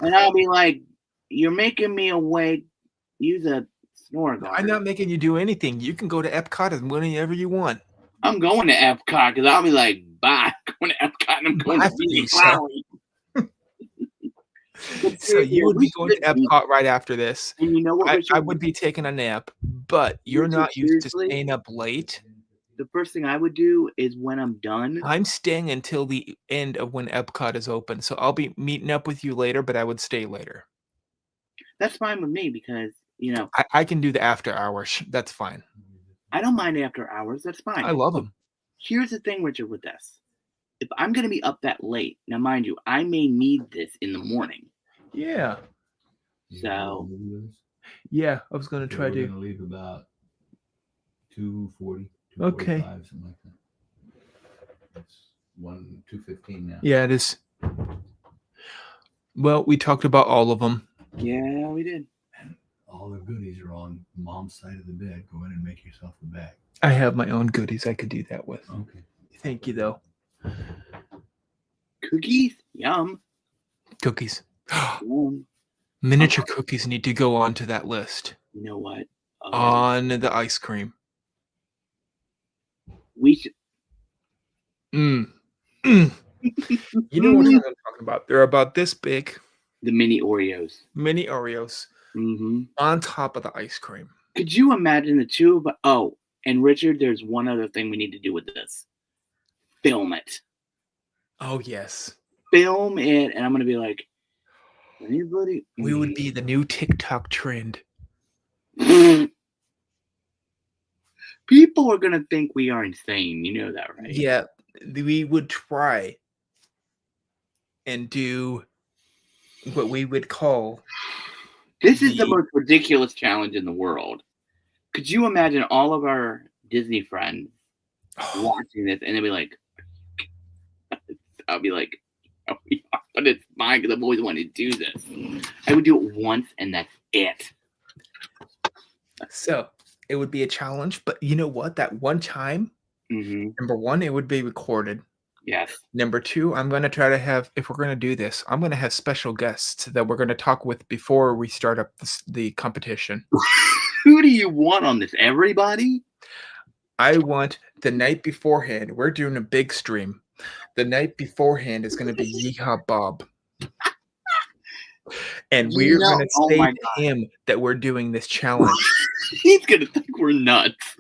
and I'll be like, "You're making me awake. Use a snore I'm guard." not making you do anything. You can go to Epcot and whenever you want. I'm going to Epcot because I'll be like, "Bye, I'm going to Epcot and I'm going Bye, to Disney Felicia. Valley." But So seriously, you would we be going to should be. Epcot right after this. And you know what, I Richard? would be taking a nap, but you're Richard, not used to seriously, staying up late. the first thing I would do is when I'm done. I'm staying until the end of when Epcot is open. So I'll be meeting up with you later, but I would stay later. That's fine with me because I can do the after hours. That's fine. I don't mind after hours. That's fine. I love them. Here's the thing, Richard, with this. If I'm going to be up that late, now mind you, I may need this in the morning. Yeah. So, Yeah, I was going to try We're to. gonna leave about 2:40, Okay. 2:45, something like that. It's 2:15 now. Yeah, it is. Well, we talked about all of them. yeah, we did. All the goodies are on mom's side of the bed. Go in and make yourself a bag. I have my own goodies I could do that with. Okay. Thank you, though. Cookies? Yum. Cookies. Yum. Miniature cookies need to go onto that list. You know what? On the ice cream. We should. Mm. Mm. You know what I'm talking about? They're about this big, The mini Oreos. mini Oreos Mm-hmm. on top of the ice cream. Could you imagine the two of us? Oh, and Richard, there's one other thing we need to do with this. Film it. Oh, yes. Film it, and I'm going to be like, anybody? We would be the new TikTok trend. People are going to think we are insane. You know that, right? Yeah, we would try and do what we would call. This is the most ridiculous challenge in the world. Could you imagine all of our Disney friends watching this and they'll be like, I'll be like, oh, yeah, but it's fine because I've always wanted to do this. I would do it once and that's it. So it would be a challenge, but you know what? That one time, Mm-hmm. number one, it would be recorded. Yes. Number two, I'm going to try to have, if we're going to do this, I'm going to have special guests that we're going to talk with before we start up the competition. Who do you want on this? Everybody? I want the night beforehand. We're doing a big stream. The night beforehand is going to be Yeehaw Bob. And we're going to say to him that we're doing this challenge. He's going to think we're nuts.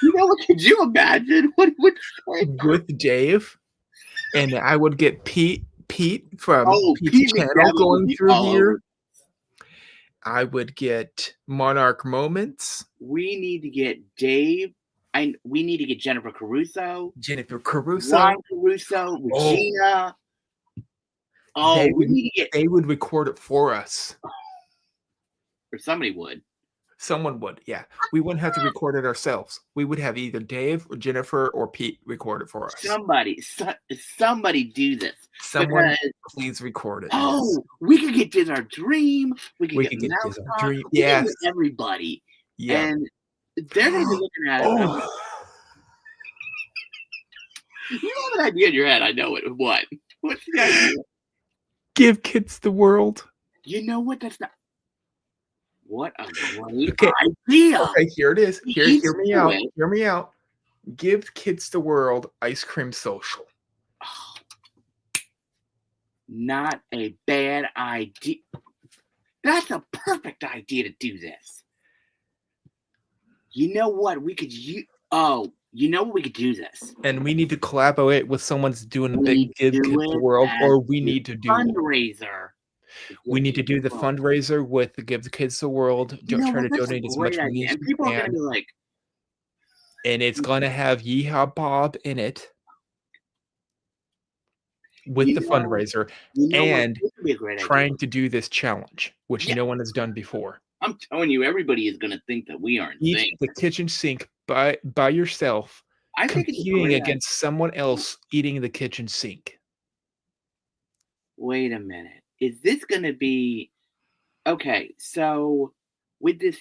You know what? Could you imagine what he would say? With Dave, and I would get Pete from Pete's Pete channel McDevitt going through here. over. I would get Monarch Moments. We need to get Dave. We need to get Jennifer Caruso. Ryan Caruso. Regina. Oh, we need to get. They would record it for us. Or somebody would. Someone would, yeah. We wouldn't have to record it ourselves. We would have either Dave or Jennifer or Pete record it for us. Somebody do this. Someone please record it. Oh, yes. We could get Diz Our Dream. We could get Diz Our Dream. Yes. Everybody. Yeah. And they're going to be looking at it. Oh. You have an idea in your head. I know it. What? What's the idea? Give kids the world. You know what? That's not. What a great idea. Okay, here it is. Hear me out. Hear me out. Give kids the world ice cream social. Oh, not a bad idea. That's a perfect idea to do this. You know what? We could use. Oh, you know what? We could do this. And we need to collaborate with someone's doing a big Give Kids the World, or we need to do fundraiser. We need to do the fundraiser with the Give the Kids the World. Try to donate as much money as we can. Are gonna be like, and it's going to have Yeehaw Bob in it with the fundraiser and trying to do this challenge, which no one has done before. I'm telling you, everybody is going to think that we are insane. Eat the kitchen sink by yourself I think it's a competing great idea. against someone else eating the kitchen sink. Wait a minute. Is this going to be okay? So, with this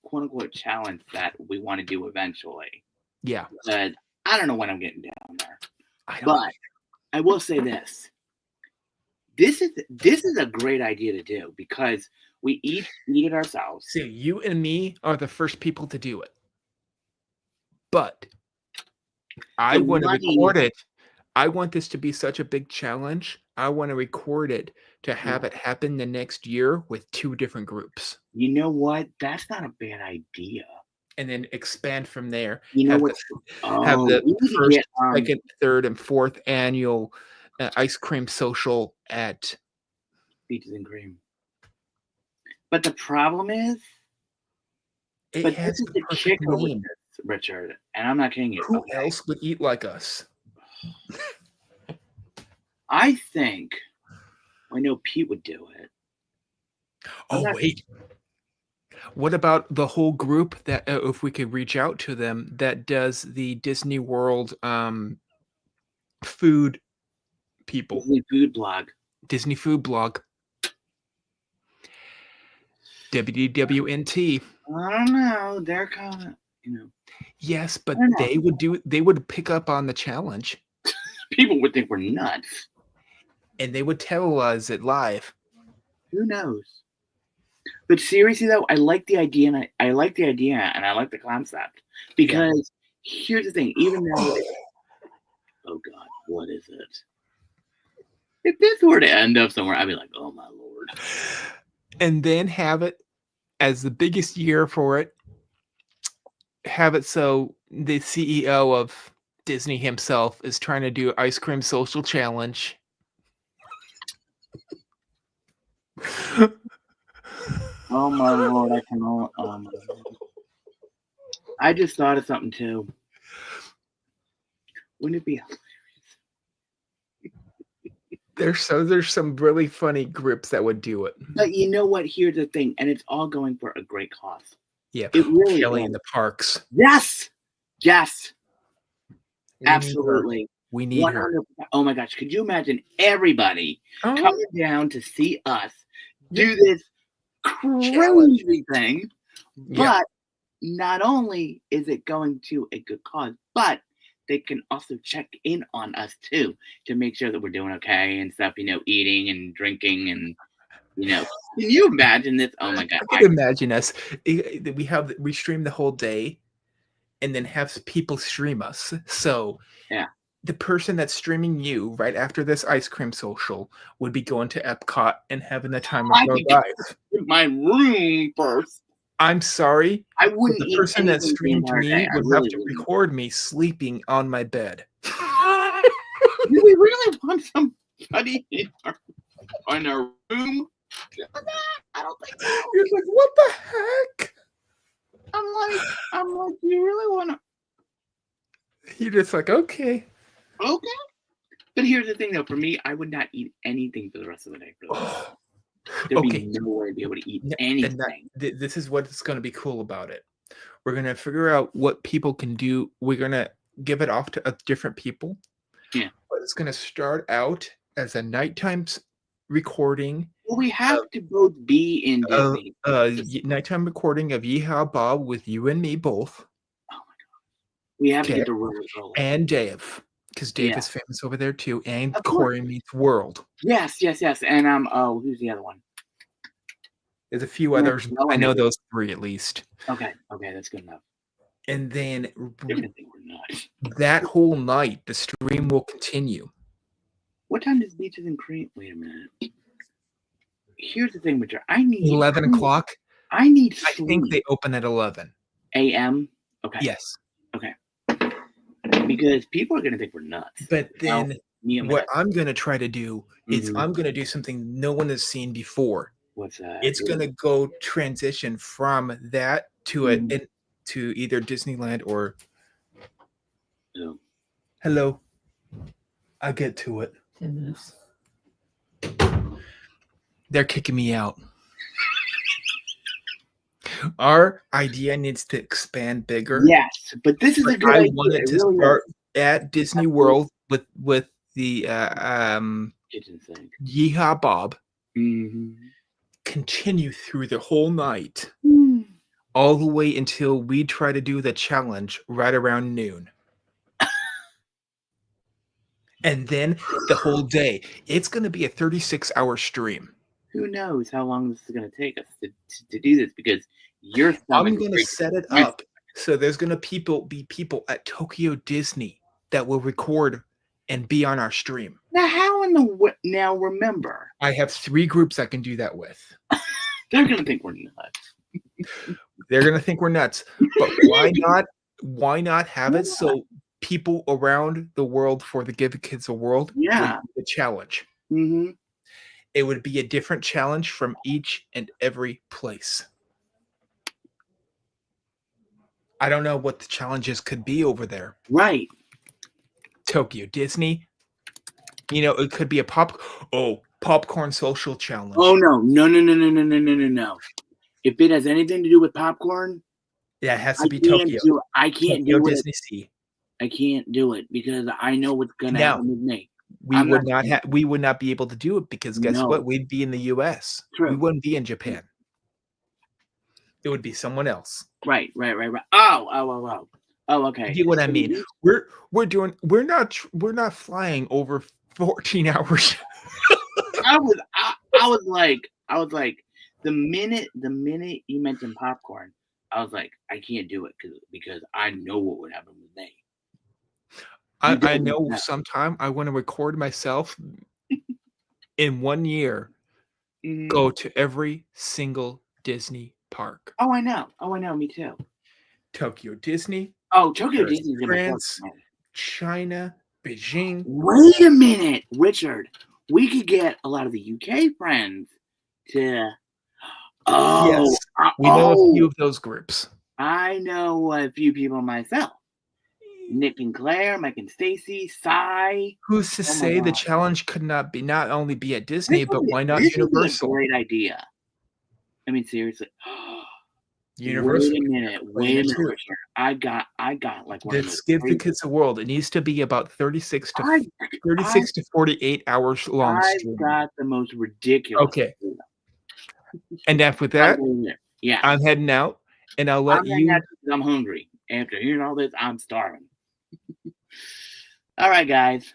quote unquote challenge that we want to do eventually, Yeah, I don't know when I'm getting down there, I don't. but I will say this: this is a great idea to do because we eat it ourselves. See, you and me are the first people to do it, but I The want to money- record it. I want this to be such a big challenge. I want to record it to have it happen the next year with 2 different groups, You know what? That's not a bad idea. and then expand from there. You know have what? have the we need to first, get, second, third, and fourth annual ice cream social at. Peaches and cream. But the problem is, It but has this is the the perfect kicker with name. this, Richard, and I'm not kidding you. Who okay? else would eat like us? I think I know Pete would do it. Oh, not- wait. What about the whole group that, if we could reach out to them, that does the Disney World food people, Disney food blog. Disney food blog, WDWNT. I don't know. They're kind of, Yes, but I don't know. they would pick up on the challenge, People would think we're nuts. and they would televise it live. Who knows? But seriously though, I like the idea, and I like the idea, and I like the concept because here's the thing: even though, oh God, what is it? If this were to end up somewhere, I'd be like, oh my Lord. And then have it as the biggest year for it. Have it so the CEO of Disney himself is trying to do ice cream social challenge. Oh my Lord, I cannot. Oh my Lord. I just thought of something too. Wouldn't it be? There's some really funny groups that would do it. But you know what? Here's the thing, and it's all going for a great cause. Yeah, It really Kelly is. in the parks. Yes, yes, We need her. absolutely. We need her. 100%. Oh my gosh, could you imagine everybody Oh, coming down to see us do Yeah. this crazy thing? yeah. But not only is it going to a good cause, but they can also check in on us too to make sure that we're doing okay and stuff, eating and drinking and, can you imagine this? Oh my God. I could imagine us. We stream the whole day, and then have people stream us. So Yeah. the person that's streaming you right after this ice cream social would be going to Epcot and having the time of I their could get life. in my room first. I'm sorry, I but wouldn't the eat person that anything the streamed entire me day. I would really have to wouldn't. record me sleeping on my bed. Do we really want somebody in our room? I don't think so. You're like, what the heck? I'm like, you really want to? You're just like, okay. Okay. But here's the thing, though. For me, I would not eat anything for the rest of the day. There'd Okay. be no way to be able to eat And anything. this is what's going to be cool about it. We're going to figure out what people can do. We're going to give it off to different people. Yeah. But it's going to start out as a nighttime recording. Well, we have to both be in Disney. Nighttime recording of Yeehaw Bob with you and me both, We have to Okay. get the roller rolling. and Dave, because Dave Yeah. is famous over there too, and Of course. Corey Meets World. Yes. And who's the other one? There's a few Yeah, others. no I one know knows. those 3 at least. Okay, that's good enough. And then They're gonna think we're nuts. that whole night, the stream will continue. What time does Beaches and Cream? Wait a minute. Here's the thing, Richard. I need 11 o'clock. I need I sleep. think they open at 11. a.m. Okay. Yes. Because people are gonna think we're nuts. But then Me and what I'm going to try to do is Mhm. I'm going to do something no one has seen before. What's that? It's going to go transition from that to Mhm. to either Disneyland or Oh. hello. I get to it. They're kicking me out. Our idea needs to expand bigger. Yes, but this is a But good I idea. wanted It to really start is. at Disney Absolutely. World with the Kitchen sink. Yeehaw Bob, Mhm. continue through the whole night, Mm. all the way until we try to do the challenge right around noon. And then the whole day. It's going to be a 36-hour stream. Who knows how long this is going to take us to do this, because your stomach I'm is going to breaking. set it My up so there's going to be people at Tokyo Disney that will record and be on our stream. Now, how in now remember, I have 3 groups I can do that with. they're going to think we're nuts. They're going to think we're nuts. But why not have it so people around the world for the Give the Kids a World would Yeah. do the challenge. Mm-hmm. It would be a different challenge from each and every place. I don't know what the challenges could be over there. Right. Tokyo Disney. You know, it could be a popcorn social challenge. Oh no. If it has anything to do with popcorn, Yeah, it has to be Tokyo. I can't Tokyo do it. Disney Sea. I can't do it because I know what's gonna happen with me. We would not be able to do it because guess No. what? We'd be in the US. True. We wouldn't be in Japan. It would be someone else. Right. Oh, okay. You get what I mean? We're not flying over 14 hours. I was like, the minute you mentioned popcorn, I was like, I can't do it because I know what would happen with me. I know sometime I want to record myself in 1 year, Mhm. go to every single Disney park. Oh, I know. Me too. Tokyo Disney, Oh, Tokyo Paris, Disney's gonna France, work, man. China, Beijing. Wait a minute, Richard. We could get a lot of the UK friends to. Oh, Yes, we know a few of those groups. I know a few people myself. Nick and Claire, Mike and Stacy, Cy. Who's to Oh my say the God. challenge could not only be at Disney, but why not This Universal? is a great idea. I mean, seriously. Universal. Wait a minute, Richard. I got like one of Let's those give the crazy- kids a world. It needs to be about 36 to I- 48 hours long. I've stream. got the most ridiculous. Okay. And after that, yeah, I'm heading out, and I'll let you. I'm hungry. After hearing all this, I'm starving. All right, guys.